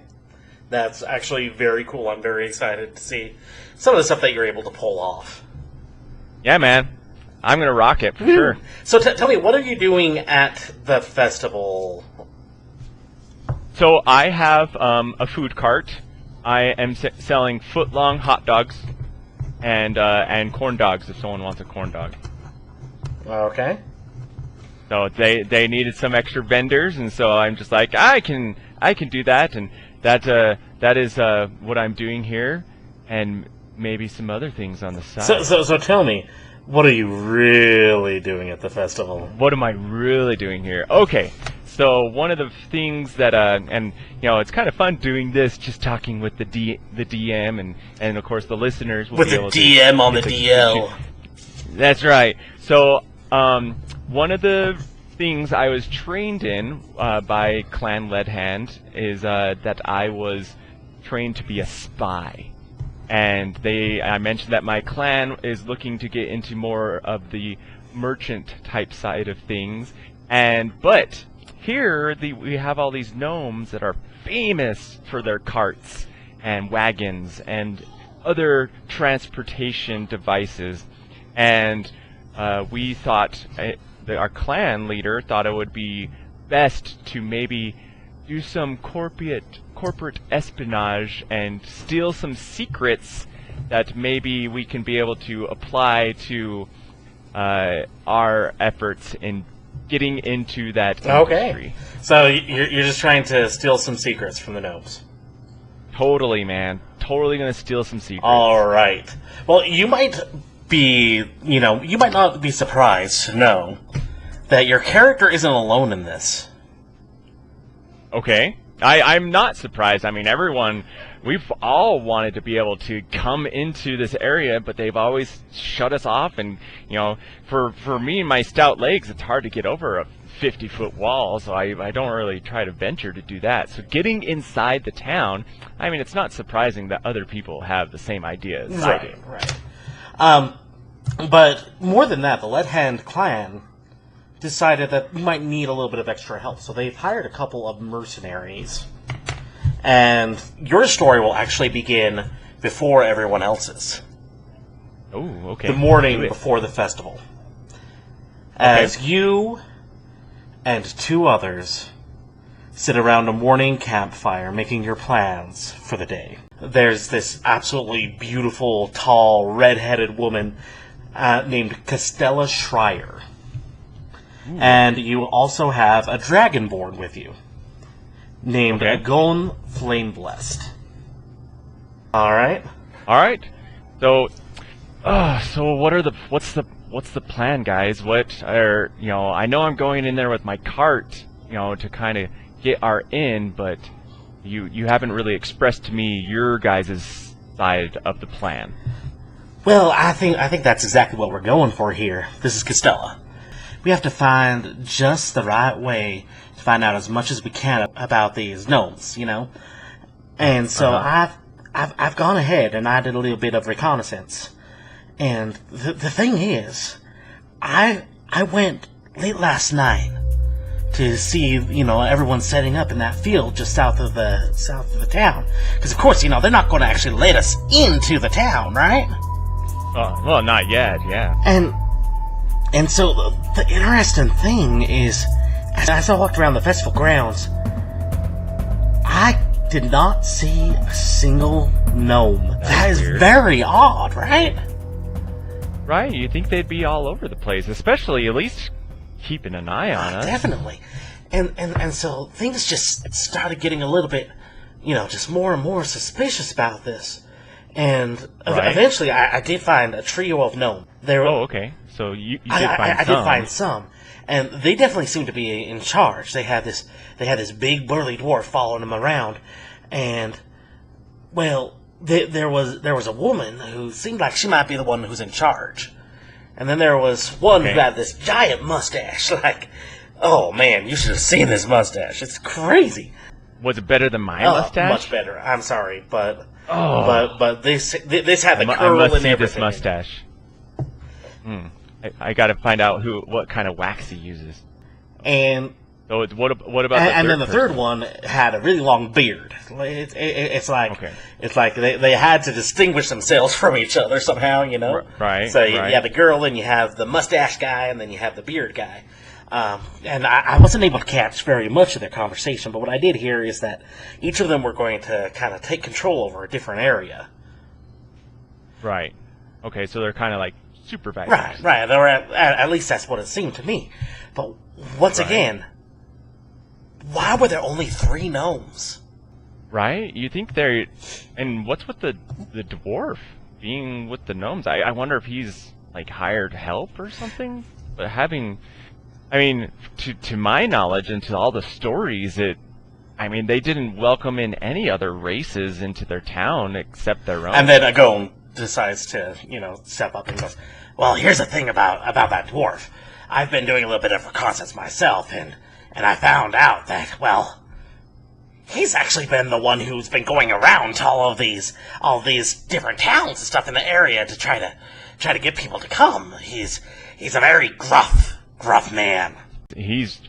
That's actually very cool. I'm very excited to see some of the stuff that you're able to pull off. Yeah, man. I'm going to rock it, for sure. So tell me, what are you doing at the festival? So I have a food cart. I am selling foot-long hot dogs and corn dogs if someone wants a corn dog. Okay. So they needed some extra vendors, and so I'm just like, I can do that, and that is what I'm doing here, and maybe some other things on the side. So tell me, what are you really doing at the festival? What am I really doing here? Okay, so one of the things that and it's kind of fun doing this, just talking with the DM and of course the listeners will with be the able DM to on the DL. That's right. So one of the things I was trained in by Clan Leadhand is that I was trained to be a spy. And I mentioned that my clan is looking to get into more of the merchant type side of things. But here we have all these gnomes that are famous for their carts and wagons and other transportation devices. And we thought, our clan leader thought it would be best to maybe do some corporate espionage and steal some secrets that maybe we can be able to apply to our efforts in getting into that industry. So you're just trying to steal some secrets from the gnomes. Totally, man. Totally gonna steal some secrets. All right. Well, you might not be surprised to know that your character isn't alone in this. Okay. I'm not surprised. I mean, we've all wanted to be able to come into this area, but they've always shut us off. And, for me and my stout legs, it's hard to get over a 50-foot wall, so I don't really try to venture to do that. So getting inside the town, I mean, it's not surprising that other people have the same idea as I do. Right. But more than that, the Leadhand clan decided that we might need a little bit of extra help, so they've hired a couple of mercenaries. And your story will actually begin before everyone else's. Oh, okay. The morning before the festival. As you and two others sit around a morning campfire making your plans for the day. There's this absolutely beautiful, tall, red-headed woman named Castella Schreier. Ooh. And you also have a dragonborn with you, named Agon Flameblessed. Alright? Alright. So what's the plan, guys? I know I'm going in there with my cart, to kind of get our in, but You haven't really expressed to me your guys' side of the plan. Well, I think that's exactly what we're going for here. This is Costello. We have to find just the right way to find out as much as we can about these gnomes, you know? And so I've gone ahead and I did a little bit of reconnaissance. And the thing is, I went late last night to see, everyone setting up in that field just south of the town. Because of course, they're not going to actually let us into the town, right? Well, not yet, yeah. And so the interesting thing is, as I walked around the festival grounds, I did not see a single gnome. That is weird. very odd, right? Right, you think they'd be all over the place, especially at least keeping an eye on us. Definitely. And so things just started getting a little bit, just more and more suspicious about this. And eventually I did find a trio of gnome. Okay. So you did find some. I did find some. And they definitely seemed to be in charge. They had this big burly dwarf following them around. And, well, there was a woman who seemed like she might be the one who's in charge. And then there was one who had this giant mustache. Like, oh man, you should have seen this mustache. It's crazy. Was it better than my mustache? Much better. I'm sorry, but this had the curl I must and see everything. this mustache. I got to find out what kind of wax he uses. And so what about and the then the third one had a really long beard. It's like they had to distinguish themselves from each other somehow, Right. So you have the girl, then you have the mustache guy, and then you have the beard guy. And I wasn't able to catch very much of their conversation, but what I did hear is that each of them were going to kind of take control over a different area. Right. Okay, so they're kind of like supervisors. Right. Or at least that's what it seemed to me. But once again, why were there only 3 gnomes? Right? You think they're... And what's with the dwarf being with the gnomes? I wonder if he's, like, hired help or something? But having... I mean, to my knowledge and to all the stories, they didn't welcome in any other races into their town except their own. And then a gnome decides to, step up and goes, well, here's the thing about that dwarf. I've been doing a little bit of reconnaissance myself, and I found out that, well, he's actually been the one who's been going around to all of these different towns and stuff in the area to try to get people to come. He's a very gruff man. He's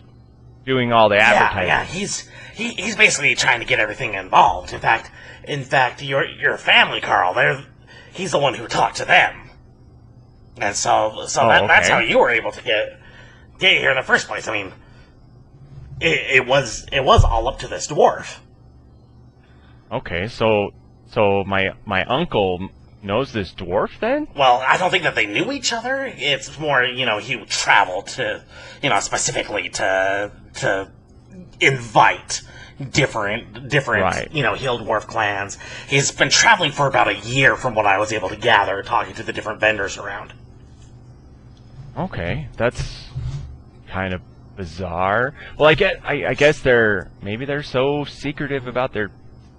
doing all the advertising. Yeah, he's basically trying to get everything involved. In fact, your family, Carl, he's the one who talked to them. And so that's how you were able to get here in the first place. I mean, it was all up to this dwarf. Okay, so my uncle knows this dwarf then? Well, I don't think that they knew each other. It's more, he would travel to, specifically to invite different Right. Hill Dwarf clans. He's been traveling for about a year from what I was able to gather, talking to the different vendors around. Okay, that's kind of bizarre. Well, I guess they're so secretive about their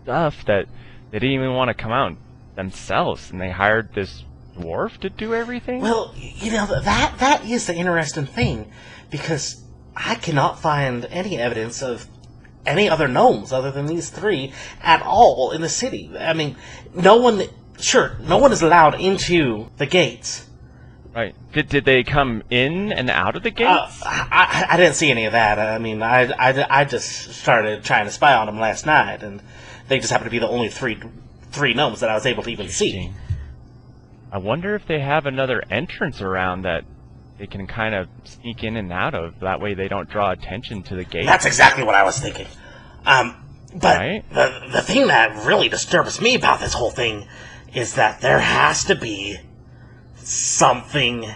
stuff that they didn't even want to come out themselves, and they hired this dwarf to do everything? Well, that is the interesting thing, because I cannot find any evidence of any other gnomes other than these 3 at all in the city. I mean, no one is allowed into the gates. Right. Did they come in and out of the gates? I didn't see any of that. I mean, I just started trying to spy on them last night, and they just happened to be the only three gnomes that I was able to even see. I wonder if they have another entrance around that they can kind of sneak in and out of. That way they don't draw attention to the gate. That's exactly what I was thinking. But right? the thing that really disturbs me about this whole thing is that there has to be something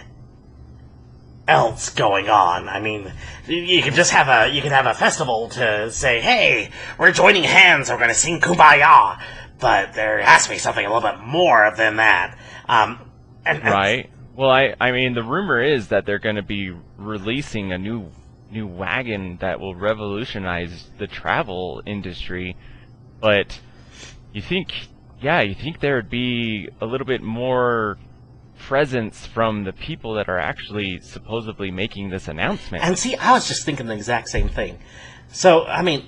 else going on. I mean, you could have a festival to say, hey, we're joining hands, we're going to sing Kumbaya. But there has to be something a little bit more than that. Right. Well, I mean, the rumor is that they're going to be releasing a new wagon that will revolutionize the travel industry. but you think there would be a little bit more presence from the people that are actually supposedly making this announcement. And see, I was just thinking the exact same thing. So, I mean,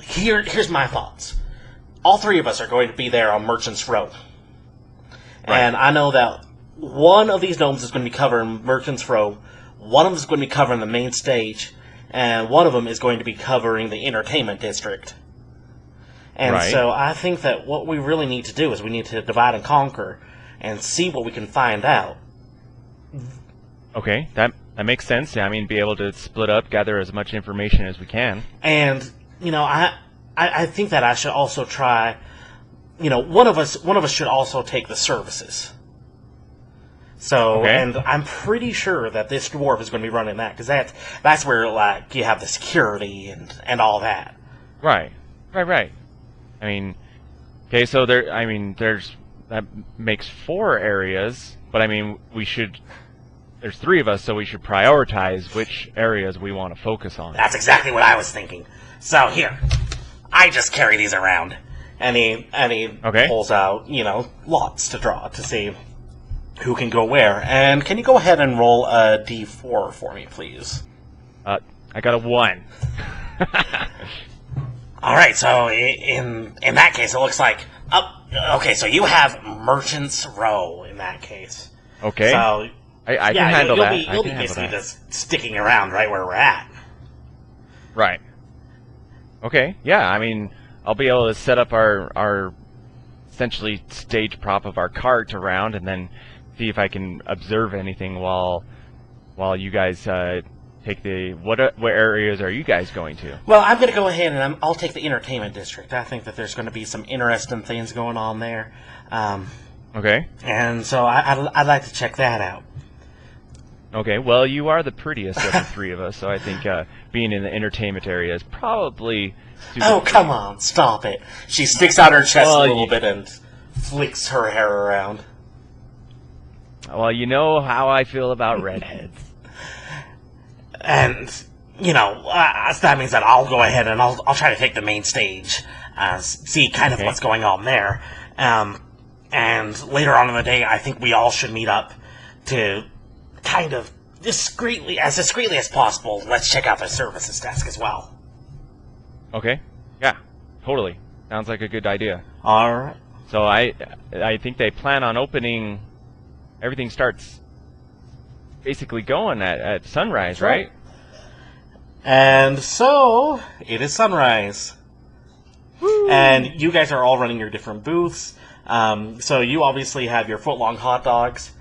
here's my thoughts. All three of us are going to be there on Merchant's Row. Right. And I know that one of these gnomes is going to be covering Merchant's Row, one of them is going to be covering the main stage, and one of them is going to be covering the entertainment district. And Right. so I think that what we really need to do is we need to divide and conquer and see what we can find out. Okay, that makes sense. I mean, be able to split up, gather as much information as we can. And, you know, I think that I should also try, you know, one of us should also take the services. So, Okay. and I'm pretty sure that this dwarf is going to be running that, because that's where, like, you have the security and all that. Right. I mean, okay, so that makes 4 areas, but I mean, there's 3 of us, so we should prioritize which areas we want to focus on. That's exactly what I was thinking. So, here, I just carry these around. And he Okay. pulls out, you know, lots to draw to see who can go where. And can you go ahead and roll a d4 for me, please? I got a 1. All right, so in that case, it looks like... okay, so you have Merchant's Row in that case. Okay. So, I can handle that. You'll be basically just sticking around right where we're at. Right. Okay, yeah, I mean, I'll be able to set up our essentially stage prop of our cart around and then see if I can observe anything while you guys take the... What areas are you guys going to? Well, I'm going to go ahead and I'll take the entertainment district. I think that there's going to be some interesting things going on there. Okay. And so I'd like to check that out. Okay, well, you are the prettiest of the 3 of us, so I think being in the entertainment area is probably... Oh, come on, stop it. She sticks out her chest Well, a little bit and flicks her hair around. Well, you know how I feel about redheads. And, you know, that means that I'll go ahead and I'll try to take the main stage, see kind of Okay. what's going on there. And later on in the day, I think we all should meet up to kind of discreetly as possible, let's check out the services desk as well. Okay, yeah, totally. Sounds like a good idea. Alright. So I think they plan on opening... Everything starts basically going at sunrise, right? And so, it is sunrise. Woo. And you guys are all running your different booths. So you obviously have your footlong hot dogs.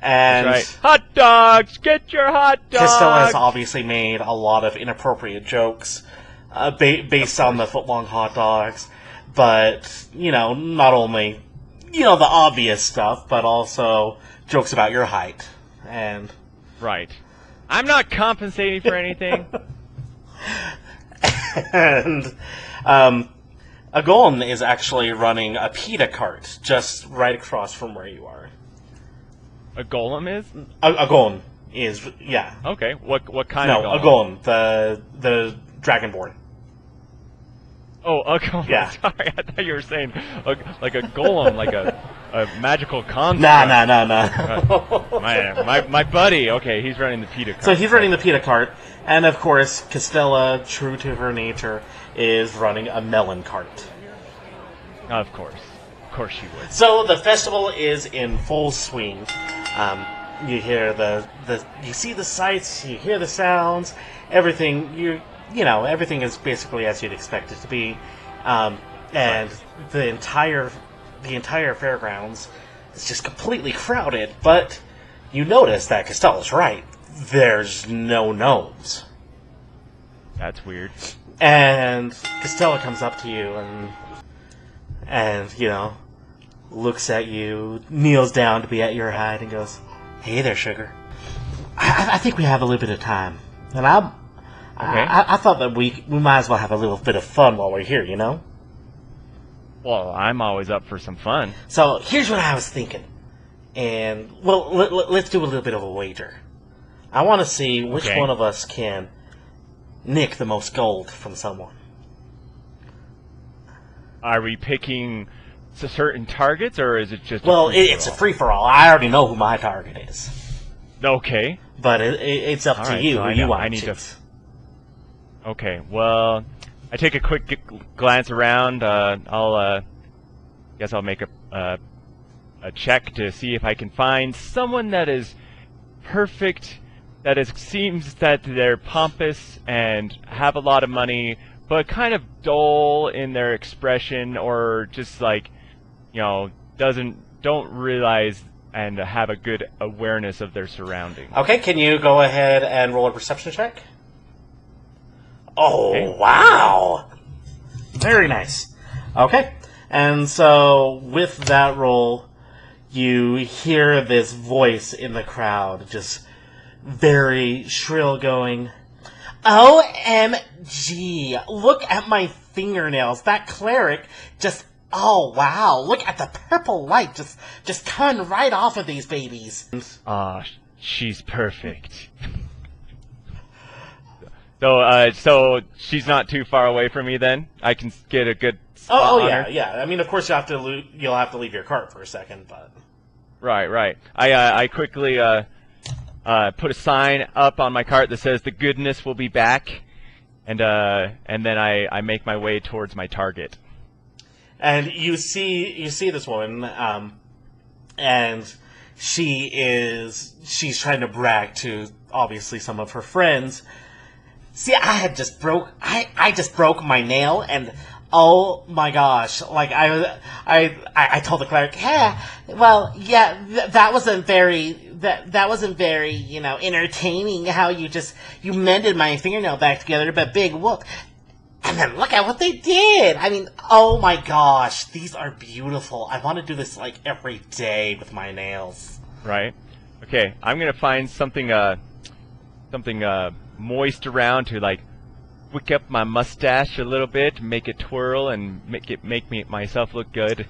And That's right. Hot dogs! Get your hot dogs! Costello has obviously made a lot of inappropriate jokes based on the footlong hot dogs. But, you know, not only, you know, the obvious stuff, but also jokes about your height. And Right. I'm not compensating for anything. and a golem is actually running a pita cart just right across from where you are. A golem is? A golem is, yeah. Okay, what kind of golem? No, a golem, the dragonborn. Oh, a golem. Yeah. Sorry, I thought you were saying like a golem, like a magical construct. Nah. My buddy. Okay, he's running the pita cart. So he's running the pita cart, and of course, Castella, true to her nature, is running a melon cart. Of course she would. So the festival is in full swing. You hear you see the sights, you hear the sounds, everything. You know, everything is basically as you'd expect it to be, and the entire fairgrounds is just completely crowded. But you notice that Costella's right. There's no gnomes. That's weird. And Costella comes up to you and you know, looks at you, kneels down to be at your height, and goes, "Hey there, sugar. I think we have a little bit of time, and I thought that we might as well have a little bit of fun while we're here, you know." Well, I'm always up for some fun. So here's what I was thinking, and well, let's do a little bit of a wager. I want to see which one of us can nick the most gold from someone. are we picking certain targets, or is it just? Well, it's a free-for-all. I already know who my target is. Okay. But it's up to you so who I you know. want I need to to. choose. Okay. Well, I take a quick glance around. Guess I'll make a check to see if I can find someone that is perfect. That seems that they're pompous and have a lot of money, but kind of dull in their expression, or just like, don't realize and have a good awareness of their surroundings. Okay, can you go ahead and roll a perception check? Oh, Okay. wow! Very nice. Okay, and so with that roll, you hear this voice in the crowd, just very shrill, going, OMG, look at my fingernails. That cleric just, oh wow, look at the purple light just coming right off of these babies. She's perfect. So she's not too far away from me then? I can get a good spot on her? Yeah. I mean, of course you'll have to leave your cart for a second, but... Right. I quickly put a sign up on my cart that says "The goodness will be back," and then I make my way towards my target. And you see this woman, and she's trying to brag to obviously some of her friends. See, I just broke my nail, and oh my gosh! Like I told the cleric, yeah, well, yeah, that wasn't very entertaining. How you mended my fingernail back together, but big whoop. And then look at what they did! I mean, oh my gosh, these are beautiful. I want to do this like every day with my nails. Right. Okay, I'm gonna find something moist around to like wick up my mustache a little bit, make it twirl, and make myself look good.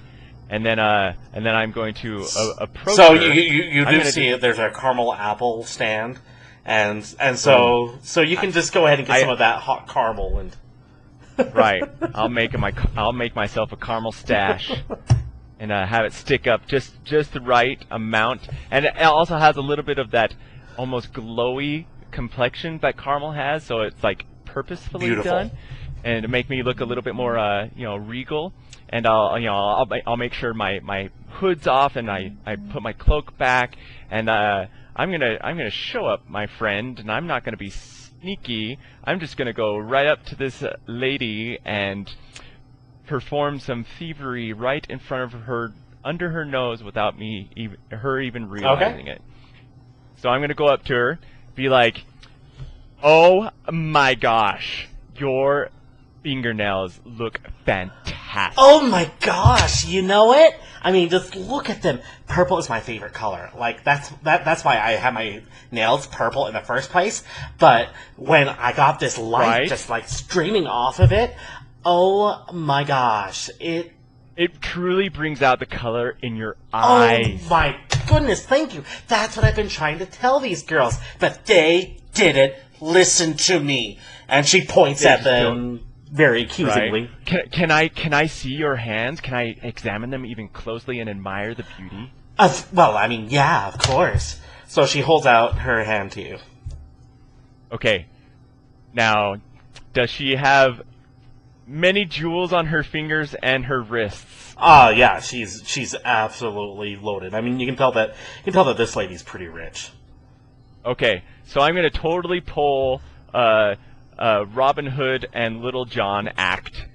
And then I'm going to approach. So her. you do see there's a caramel apple stand, and so you can just go ahead and get some of that hot caramel and. Right, I'll make myself a caramel stash, and have it stick up just the right amount, and it also has a little bit of that almost glowy complexion that caramel has, so it's like purposefully Beautiful. done, and to make me look a little bit more regal. And I'll make sure my hood's off, and I put my cloak back, and I'm gonna show up my friend, and I'm not gonna be sneaky. I'm just gonna go right up to this lady and perform some thievery right in front of her, under her nose, without her even realizing it. So I'm gonna go up to her, be like, "Oh my gosh, your fingernails look fantastic." Oh my gosh, you know it? I mean, just look at them. Purple is my favorite color. Like, that's why I have my nails purple in the first place. But when I got this light just like streaming off of it, oh my gosh, it truly brings out the color in your eyes. Oh my goodness, thank you. That's what I've been trying to tell these girls, but they didn't listen to me. And she points at them very accusingly. Right. Can I see your hands? Can I examine them even closely and admire the beauty? Well, I mean, yeah, of course. So she holds out her hand to you. Okay. Now, does she have many jewels on her fingers and her wrists? Yeah, she's absolutely loaded. I mean, you can tell that this lady's pretty rich. Okay, so I'm gonna totally pull Robin Hood and Little John act,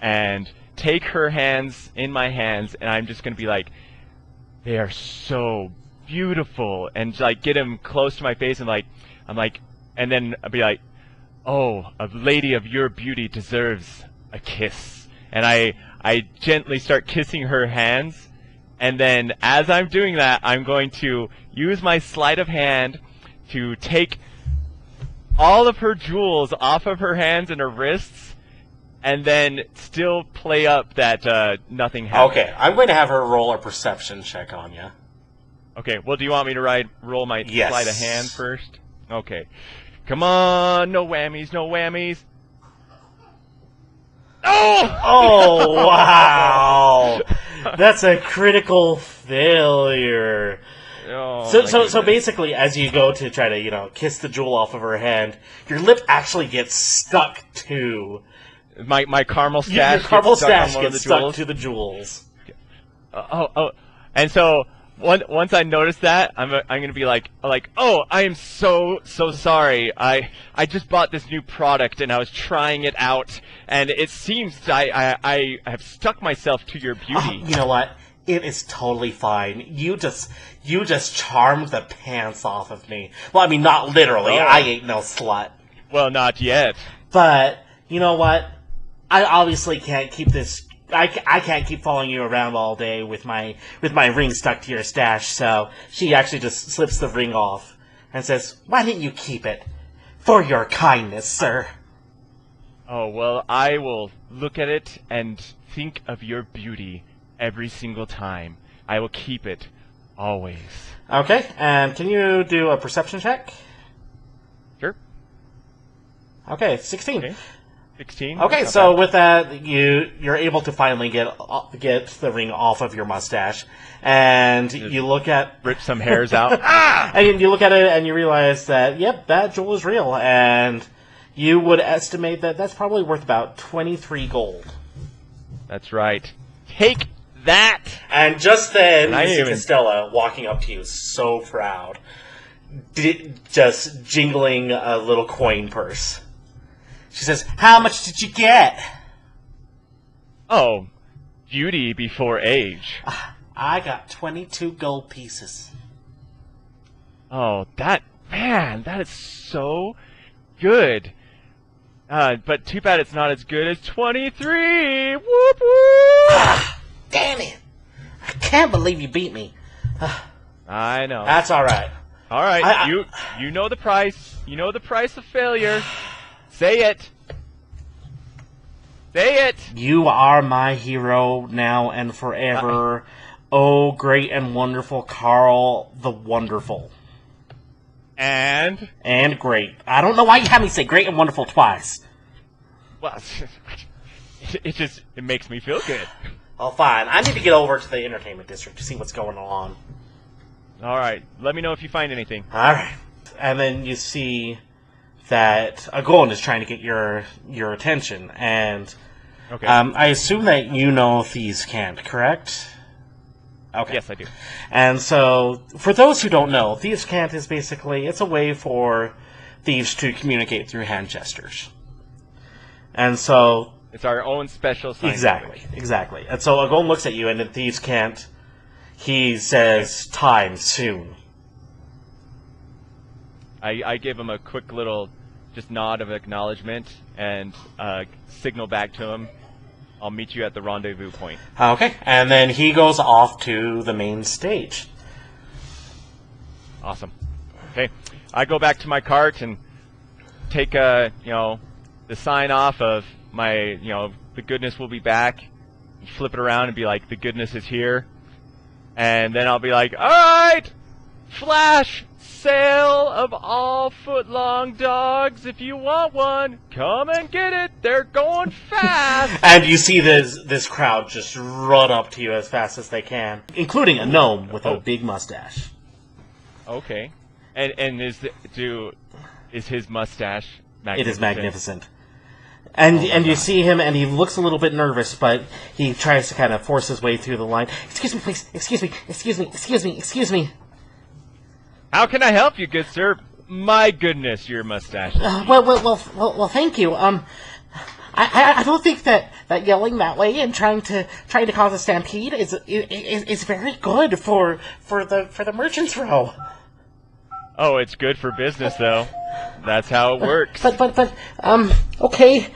and take her hands in my hands, and I'm just gonna be like, they are so beautiful, and like get him close to my face, and and then I'll be like, oh, a lady of your beauty deserves a kiss, and I gently start kissing her hands, and then as I'm doing that, I'm going to use my sleight of hand to take all of her jewels off of her hands and her wrists, and then still play up that nothing happened. Okay, I'm going to have her roll a perception check on you. Okay, well, do you want me to roll my Yes. sleight of hand first? Okay. Come on, no whammies, no whammies. Oh! Oh, wow. That's a critical failure. Oh, So my so goodness. basically, as you go to try to, kiss the jewel off of her hand, your lip actually gets stuck to... My caramel Your stash caramel gets stuck on stash one of gets the stuck jewels. to the jewels. And so once I notice that, I'm gonna be like, oh, I am so sorry. I just bought this new product and I was trying it out, and it seems I have stuck myself to your beauty. You know what? It is totally fine. You just charmed the pants off of me. Well, I mean, not literally. Oh. I ain't no slut. Well, not yet. But you know what? I obviously can't keep this. I can't keep following you around all day with my ring stuck to your stash. So she actually just slips the ring off and says, "Why didn't you keep it? For your kindness, sir." Oh, well, I will look at it and think of your beauty every single time. I will keep it always. Okay, and can you do a perception check? Sure. Okay, 16. Okay. 16. Okay, Not so bad. with that, you're able to finally get the ring off of your mustache, and you look at Rip some hairs out. and you look at it and you realize that that jewel is real, and you would estimate that that's probably worth about 23 gold. That's right. Take that! And just then, And I you see even- Costello walking up to you, so proud, just jingling a little coin purse. She says, "How much did you get?" Oh, beauty before age. "I got 22 gold pieces." Oh, that is so good. But too bad it's not as good as 23. Whoop whoop! Damn it! I can't believe you beat me. I know. That's all right. All right, I- you know the price. You know the price of failure. Say it. Say it. You are my hero now and forever. Oh, great and wonderful Carl the Wonderful. And And great. I don't know why you had me say great and wonderful twice. well, it makes me feel good. Oh, fine. I need to get over to the entertainment district to see what's going on. All right, let me know if you find anything. Alright. And then you see that a golem is trying to get your attention, and Okay. I assume that you know Thieves' Cant, correct? Okay. Yes, I do. And so, for those who don't know, Thieves' Cant is basically, it's a way for thieves to communicate through hand gestures. And so, It's our own special sign exactly. And so a golem looks at you, and in Thieves' Cant, he says, "Time soon." I give him a quick little just nod of acknowledgement and signal back to him. I'll meet you at the rendezvous point. Okay, and then he goes off to the main stage. Awesome. Okay, I go back to my cart and take the sign off of my the goodness will be back. Flip it around and be like, the goodness is here. And then I'll be like, all right, flash sale of all foot-long dogs. If you want one, come and get it. They're going fast. And you see this crowd just run up to you as fast as they can, including a gnome with a big mustache. Okay. And is his mustache magnificent? It is magnificent. And you see him, and he looks a little bit nervous, but he tries to kind of force his way through the line. "Excuse me, please. Excuse me. How can I help you, good sir? My goodness, your mustache. Well, thank you. I don't think that yelling that way and trying to cause a stampede is very good for the merchants row. Oh, it's good for business, though. That's how it works. Okay.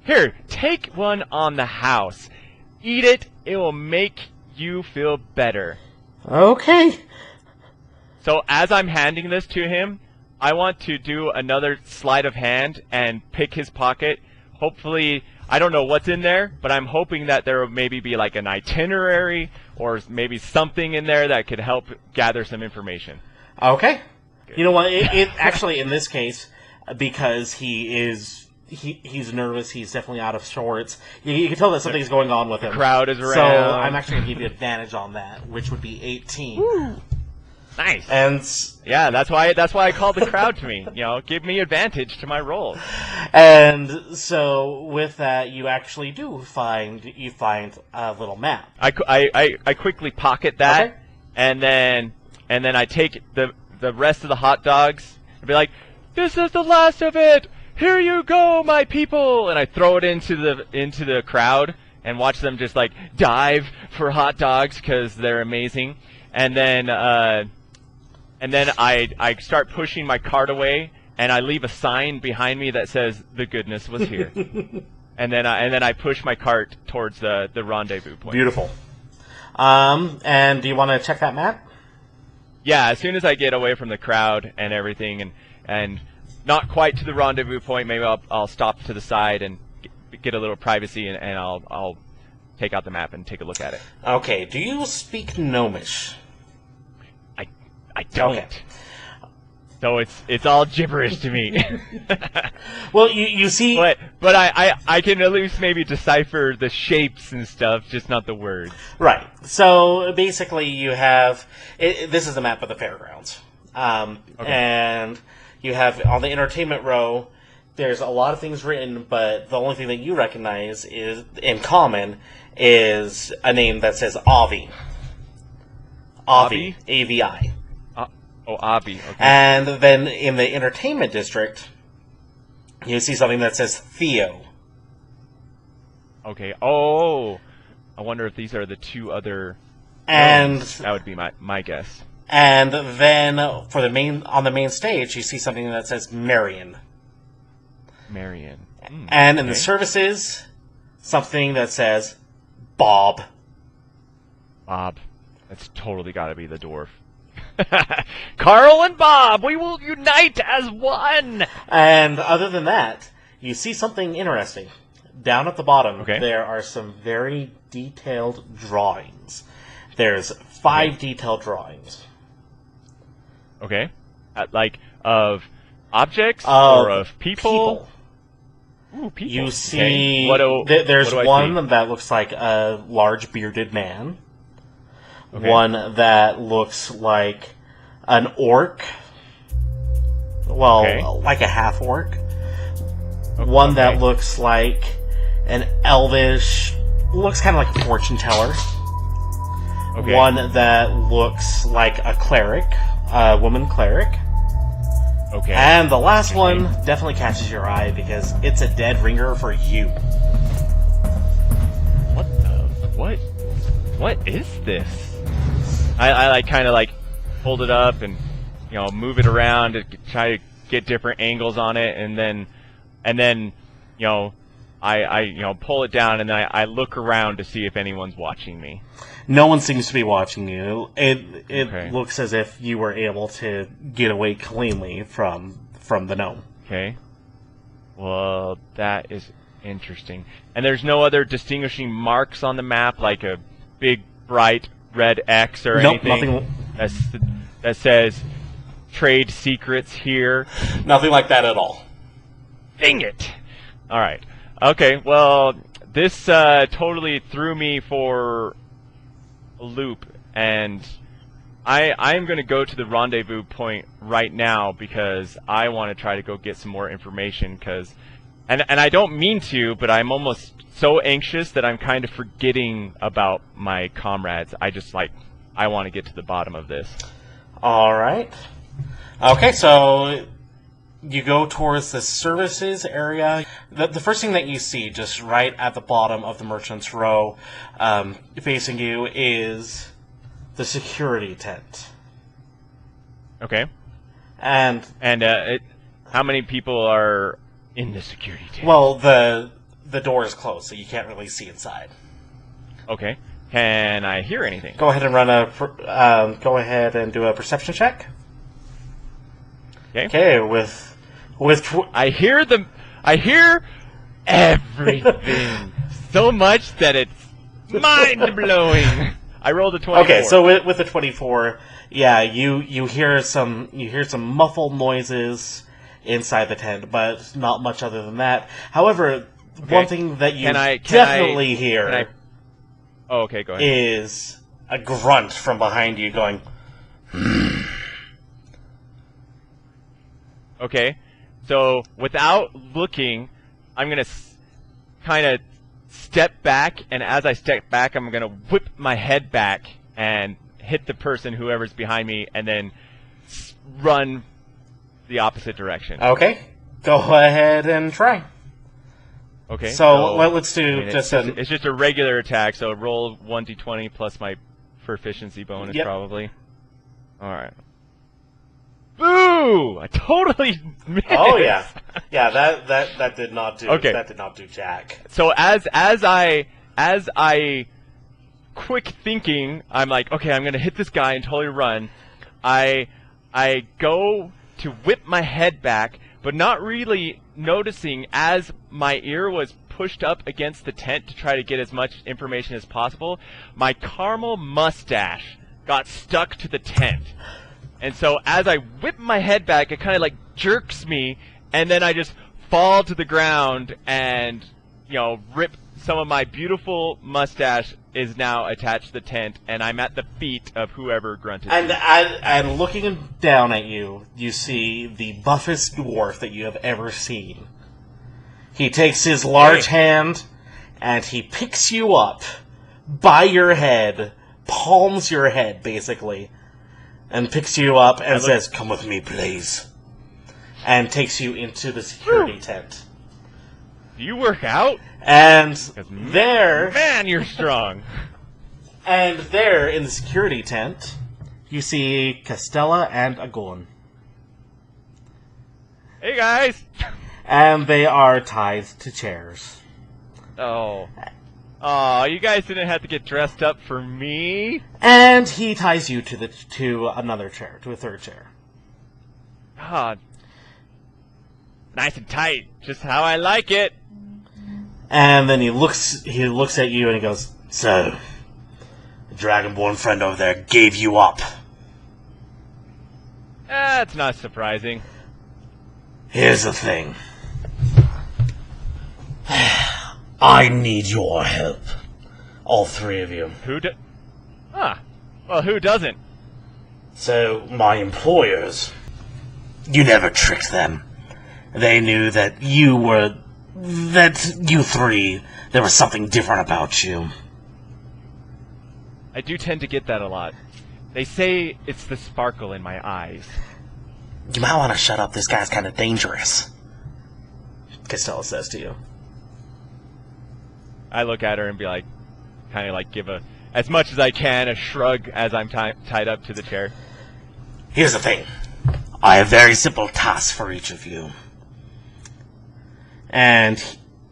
Here, take one on the house. Eat it. It will make you feel better. Okay. So as I'm handing this to him, I want to do another sleight of hand and pick his pocket. Hopefully, I don't know what's in there, but I'm hoping that there will maybe be like an itinerary or maybe something in there that could help gather some information. Okay. You know what? It actually, in this case, because he is he's nervous. He's definitely out of sorts. You can tell that something's going on with him. Crowd is around. So I'm actually going to give you advantage on that, which would be 18. Woo. Nice. And yeah, that's why I called the crowd to me. Give me advantage to my roll. And so with that, you actually do find a little map. I quickly pocket that, Okay. and then I take the rest of the hot dogs and be like, "This is the last of it. Here you go, my people!" And I throw it into the crowd and watch them just like dive for hot dogs because they're amazing. And then I start pushing my cart away, and I leave a sign behind me that says "The goodness was here." and then I push my cart towards the rendezvous point. Beautiful. And do you want to check that map? Yeah, as soon as I get away from the crowd and everything, and not quite to the rendezvous point, maybe I'll stop to the side and get a little privacy, and I'll take out the map and take a look at it. Okay. Do you speak Gnomish? I don't. Okay. So it's all gibberish to me. Well, you see, but I can at least maybe decipher the shapes and stuff, just not the words. right. So basically, you have this is the map of the fairgrounds, and you have on the entertainment row. There's a lot of things written, but the only thing that you recognize is in common is a name that says Avi. Avi, A-V-I. Avi. Okay. And then in the entertainment district, you see something that says Theo. Okay. Oh, I wonder if these are the two other. And that would be my guess. And then on the main stage, you see something that says Marion. Marion. And in the services, something that says Bob. Bob. That's totally got to be the dwarf. Carl and Bob, we will unite as one! And other than that, you see something interesting. Down at the bottom, there are some very detailed drawings. There's 5 detailed drawings. Okay. Like, of objects or of people? Ooh, people. You see, okay. There's what one that looks like a large bearded man. Okay. One that looks like an orc. Well, like a half orc. One that looks like an elvish, looks kind of like a fortune teller. Okay. One that looks like a cleric, a woman cleric. Okay. And the last one definitely catches your eye because it's a dead ringer for you. What is this? I like kind of like hold it up and move it around to try to get different angles on it, and then I pull it down, and then I look around to see if anyone's watching me. No one seems to be watching you. It looks as if you were able to get away cleanly from the gnome. Okay. Well, that is interesting. And there's no other distinguishing marks on the map, like a big bright red X or anything? Nothing. That says trade secrets here? Nothing like that at all. Dang it! Alright. Okay, well, this totally threw me for a loop, and I'm going to go to the rendezvous point right now because I want to try to go get some more information, and I don't mean to, but I'm almost so anxious that I'm kind of forgetting about my comrades. I want to get to the bottom of this. Alright. Okay, so you go towards the services area. The first thing that you see, just right at the bottom of the merchant's row, facing you, is the security tent. Okay. And how many people are in the security tent? Well, the door is closed, so you can't really see inside. Okay. Can I hear anything? Go ahead and go ahead and do a perception check. Okay. Okay, with I hear everything so much that it's mind blowing. I rolled a 24. Okay, so with the 24, yeah, you hear some muffled noises inside the tent, but not much other than that. However, Okay. one thing that you Can definitely I- hear Oh, okay, go ahead. is a grunt from behind you going, Okay, so without looking, I'm gonna kind of step back, and as I step back, I'm gonna whip my head back and hit the person, whoever's behind me, and then run the opposite direction. okay, go ahead and try. Okay. So let's do it's just a regular attack. So roll 1d20 plus my proficiency bonus, Yep. probably. All right. Boo! I totally missed. Oh yeah, yeah. That did not do. Okay. That did not do jack. So as I quick thinking, I'm like, okay, I'm gonna hit this guy and totally run. I go to whip my head back, but not really noticing as my ear was pushed up against the tent to try to get as much information as possible. My caramel mustache got stuck to the tent. And so as I whip my head back, it kind of like jerks me, and then I just fall to the ground and, rip some of my beautiful mustache is now attached to the tent, and I'm at the feet of whoever grunted. And looking down at you, you see the buffest dwarf that you have ever seen. He takes his large hand, and he picks you up by your head, palms your head, basically, and picks you up and says, "Come with me, please," and takes you into the security tent. Do you work out? And there... Man, you're strong. And there, in the security tent, you see Castella and Agon. Hey, guys! And they are tied to chairs. Oh, you guys didn't have to get dressed up for me? And he ties you to another chair, to a third chair. God. Nice and tight, just how I like it. And then he looks at you and he goes, "So, the Dragonborn friend over there gave you up. That's not surprising. Here's the thing. I need your help. All three of you. Well, who doesn't? So, my employers, you never tricked them. They knew that you three, there was something different about you. I do tend to get that a lot. They say it's the sparkle in my eyes. You might want to shut up, this guy's kind of dangerous, Castella says to you. I look at her and be like, kind of like give as much as I can, a shrug as I'm tied up to the chair. Here's the thing. I have very simple tasks for each of you. And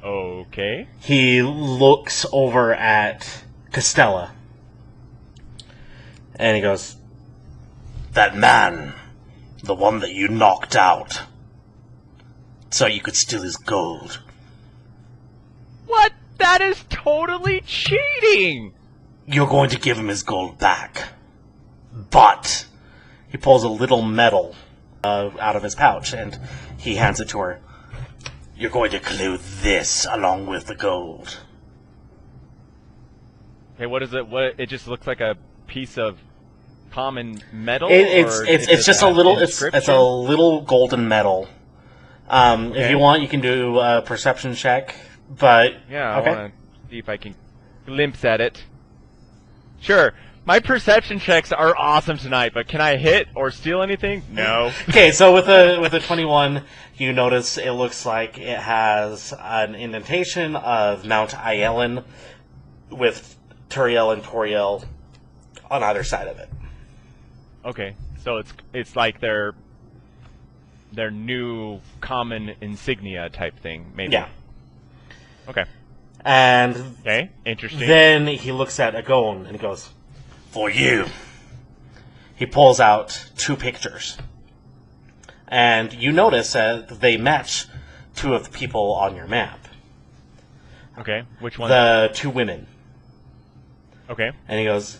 Okay. he looks over at Castella. And he goes, "That man, the one that you knocked out, so you could steal his gold." What? That is totally cheating! "You're going to give him his gold back. But," he pulls a little medal out of his pouch, and he hands it to her. "You're going to include this along with the gold." Okay, what is it? What? It just looks like a piece of common metal. It's just a little. It's a little golden medal. If you want, you can do a perception check. But yeah, okay. I want to see if I can glimpse at it. Sure. My perception checks are awesome tonight, but can I hit or steal anything? No. Okay, so with a 21, you notice it looks like it has an indentation of Mount Ielen with Tutorielle and Tutorielle on either side of it. Okay, so it's like their new common insignia type thing, maybe. Yeah. Okay. And Okay, interesting. then he looks at Agon and he goes, "For you." He pulls out 2 pictures. And you notice that they match 2 of the people on your map. Okay, which one? The 2 women. Okay. And he goes,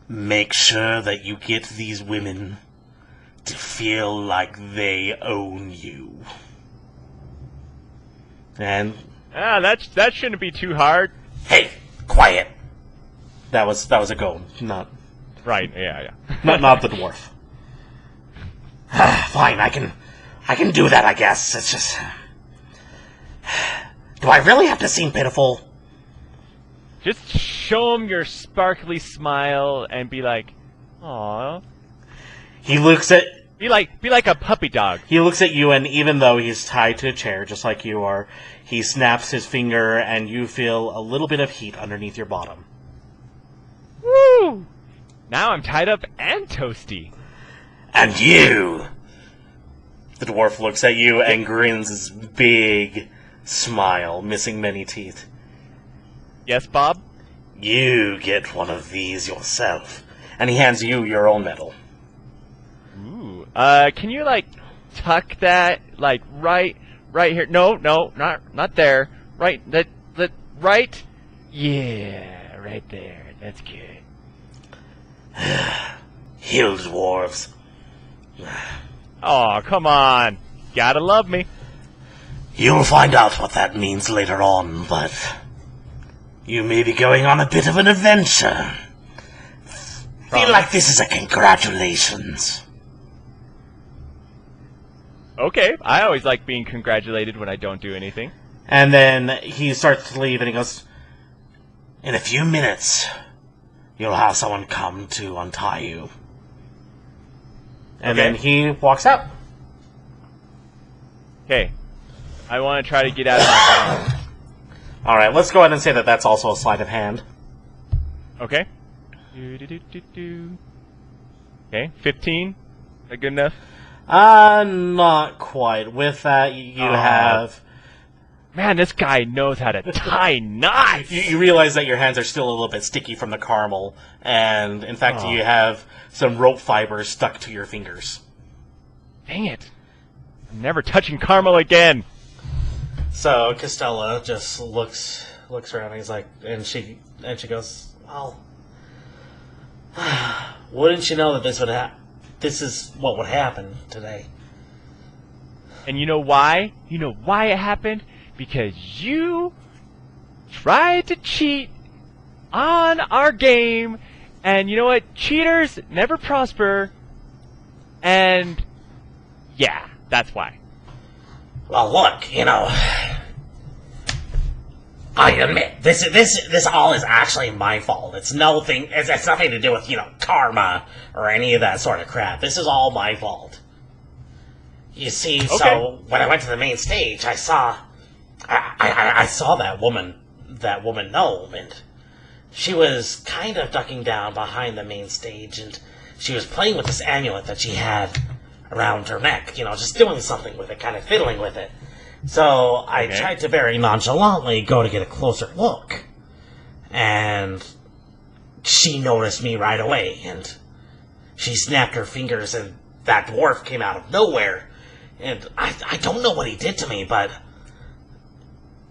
"Make sure that you get these women to feel like they own you. And that shouldn't be too hard. hey, quiet. That was a Gnome, not Right? Yeah. not the dwarf. Fine, I can do that, I guess. It's just... Do I really have to seem pitiful? Just show him your sparkly smile and be like, "Aw." He looks at Be like a puppy dog. you, and even though he's tied to a chair, just like you are, he snaps his finger, and you feel a little bit of heat underneath your bottom. Woo! Now I'm tied up and toasty. And you! The dwarf looks at you and grins his big smile, missing many teeth. Yes, Bob? You get one of these yourself. And he hands you your own medal. Ooh. Can you, like, tuck that, like, right here? No, not there. Right, right? Yeah, right there. That's good. Hill dwarves. Oh, come on. Gotta love me. You'll find out what that means later on, but you may be going on a bit of an adventure. Feel like this is a congratulations. Okay, I always like being congratulated when I don't do anything. And then he starts to leave, and he goes, In a few minutes, you'll have someone come to untie you. and then he walks out. Okay. I want to try to get out of my zone. Alright, let's go ahead and say that that's also a sleight of hand. Okay. Do. Okay, 15. Is that good enough? Not quite. With that, you have... Man, this guy knows how to tie knots! You realize that your hands are still a little bit sticky from the caramel, and in fact, you have some rope fibers stuck to your fingers. Dang it. I'm never touching caramel again! So Costella just looks around, and he's like, and she goes, well, wouldn't you know that this is what would happen today? And you know why? You know why it happened? Because you tried to cheat on our game, and you know what? Cheaters never prosper, and yeah, that's why. Well, look, I admit this all is actually my fault. It's nothing to do with karma or any of that sort of crap. This is all my fault. You see, So when I went to the main stage, I saw that woman gnome, and she was kind of ducking down behind the main stage, and she was playing with this amulet that she had around her neck, just doing something with it, kind of fiddling with it. So I tried to very nonchalantly go to get a closer look, and she noticed me right away, and she snapped her fingers, and that dwarf came out of nowhere, and I don't know what he did to me, but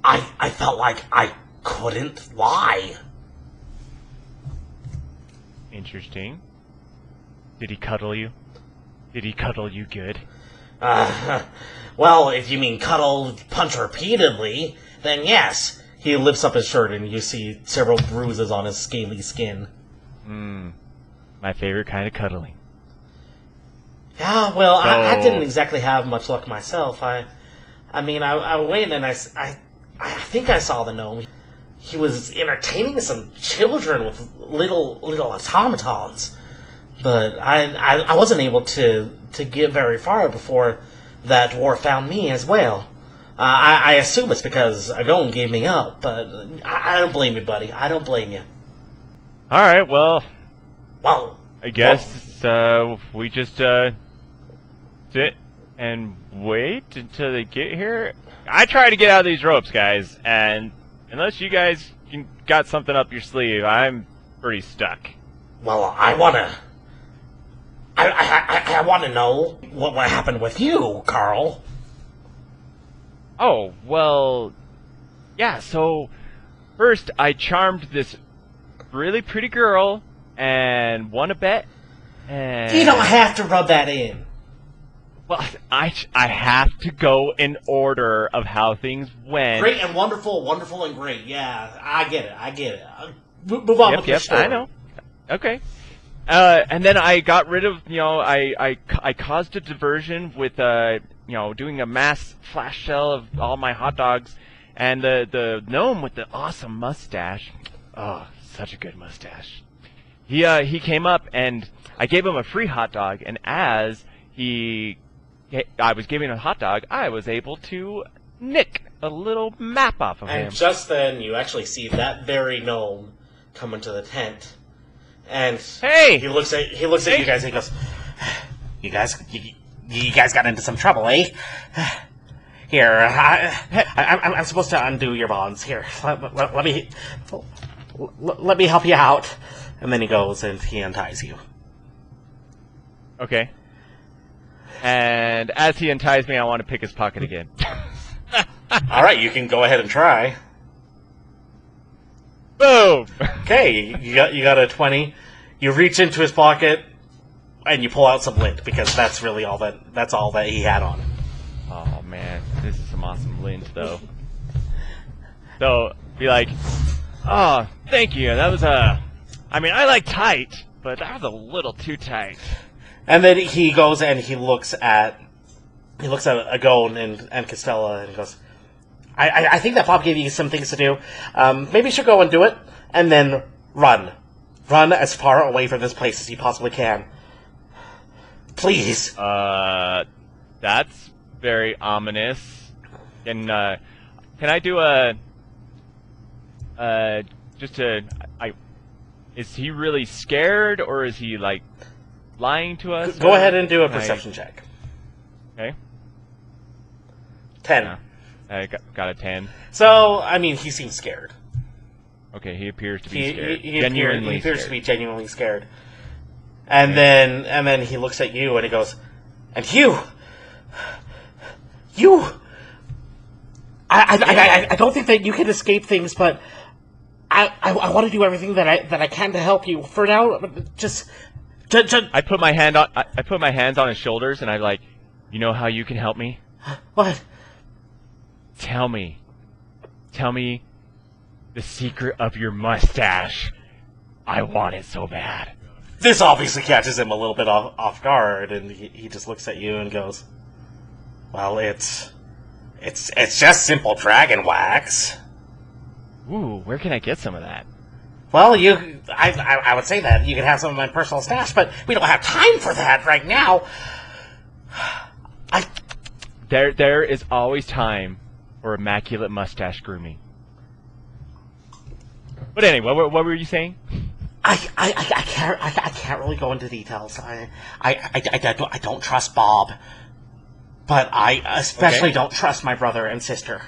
I felt like I couldn't lie. Interesting. Did he cuddle you? Did he cuddle you good? Well, if you mean cuddle, punch repeatedly, then yes. He lifts up his shirt, and you see several bruises on his scaly skin. My favorite kind of cuddling. Yeah, well, I didn't exactly have much luck myself. I went, and I think I saw the gnome. He was entertaining some children with little automatons. But I wasn't able to get very far before that dwarf found me as well. I assume it's because a gnome gave me up, but I don't blame you, buddy. I don't blame you. Alright, well, I guess we just sit and wait until they get here. I try to get out of these ropes, guys, and unless you guys got something up your sleeve, I'm pretty stuck. Well, I want to know what happened with you, Carl. Oh, well, yeah, so first I charmed this really pretty girl and won a bet, and... You don't have to rub that in. Well, I have to go in order of how things went. Great and wonderful, wonderful and great. Yeah, I get it. Move on with the story. I know. Okay. And then I got rid of, I caused a diversion with, doing a mass flash sale of all my hot dogs, and the gnome with the awesome mustache. Oh, such a good mustache. He came up and I gave him a free hot dog, and as I was giving a hot dog, I was able to nick a little map off of him. And just then, you actually see that very gnome come into the tent, and hey, he looks at you guys and he goes, "You guys got into some trouble, eh? Here, I'm supposed to undo your bonds. Here, let me help you out." And then he goes and he unties you. Okay. And as he unties me, I want to pick his pocket again. All right, you can go ahead and try. Boom! Okay, you got a 20. You reach into his pocket and you pull out some lint, because that's really all that he had on. Oh man, this is some awesome lint though. So be like, "Oh, thank you. That was I like tight, but that was a little too tight." And then he goes and he looks at Agon and Costella and goes, I think that Bob gave you some things to do. Maybe you should go and do it, and then run. Run as far away from this place as you possibly can. Please. That's very ominous. Can I do is he really scared, or is he, like, lying to us? Go ahead and do a perception check. Okay. 10. Yeah. I got a 10. So, he seems scared. Okay, he appears to be scared. He appears to be genuinely scared. And then he looks at you and he goes, "And you, I don't think that you can escape things, but I want to do everything that I can to help you. For now, just I put my hands on his shoulders and I'm like, "You know how you can help me? What? Tell me the secret of your mustache. I want it so bad." This obviously catches him a little bit off guard, and he just looks at you and goes, "Well, it's just simple dragon wax." Ooh, where can I get some of that? Well, I would say that you can have some of my personal stash, but we don't have time for that right now. There is always time for immaculate mustache grooming. But anyway, what were you saying? I can't really go into details. I don't trust Bob, but I especially don't trust my brother and sister.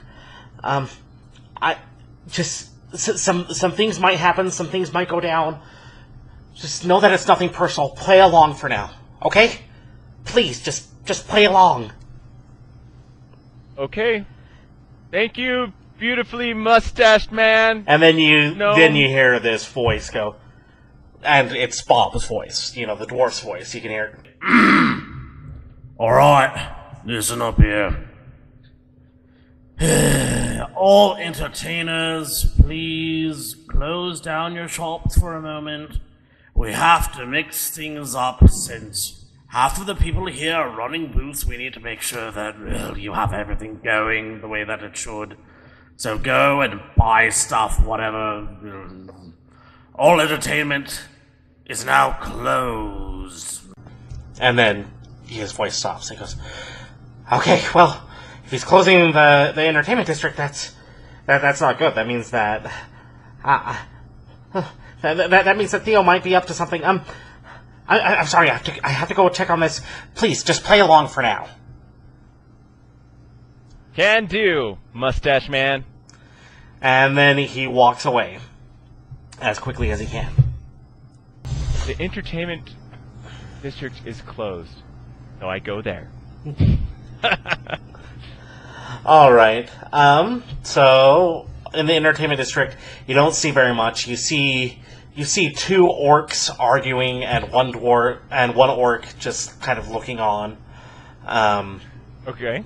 Some things might happen, some things might go down. Just know that it's nothing personal. Play along for now, okay? Please, just play along. Okay. Thank you, beautifully mustached man. And then you hear this voice go, and it's Bob's voice, the dwarf's voice. You can hear it. Alright, listen up here. All entertainers, please close down your shops for a moment. We have to mix things up, since half of the people here are running booths. We need to make sure that you have everything going the way that it should. So go and buy stuff, whatever. All entertainment is now closed. And then his voice stops. He goes, "Okay, well, if he's closing the entertainment district, that's not good. That means that that means that Theo might be up to something. I'm sorry. I have to go check on this. Please, just play along for now." Can do, mustache man. And then he walks away as quickly as he can. The entertainment district is closed, so I go there. All right. So in the entertainment district, you don't see very much. You see two orcs arguing, and one orc just kind of looking on. Okay.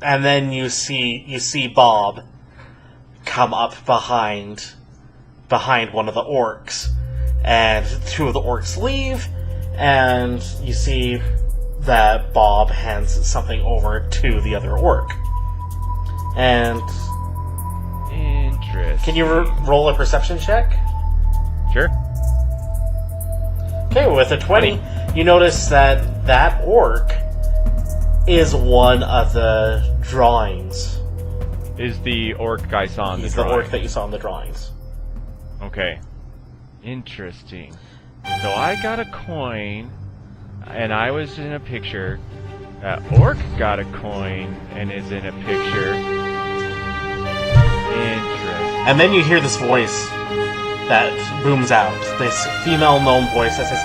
And then you see Bob come up behind one of the orcs, and two of the orcs leave, and you see that Bob hands something over to the other orc. And Interesting. can you roll a perception check? Sure. Okay, with a 20, you notice that orc is one of the drawings. Is the orc I saw in He's the the drawing. orc that you saw in the drawings. Okay. Interesting. So I got a coin, and I was in a picture. That orc got a coin and is in a picture. Interesting. And then you hear this voice that booms out. This female gnome voice that says,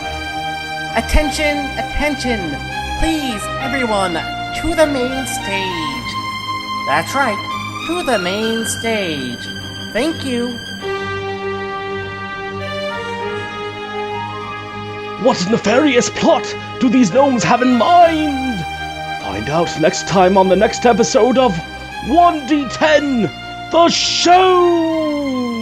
Attention, attention! Please, everyone, to the main stage. That's right, to the main stage. Thank you. "What nefarious plot do these gnomes have in mind?" Find out next time on the next episode of 1D10, the show!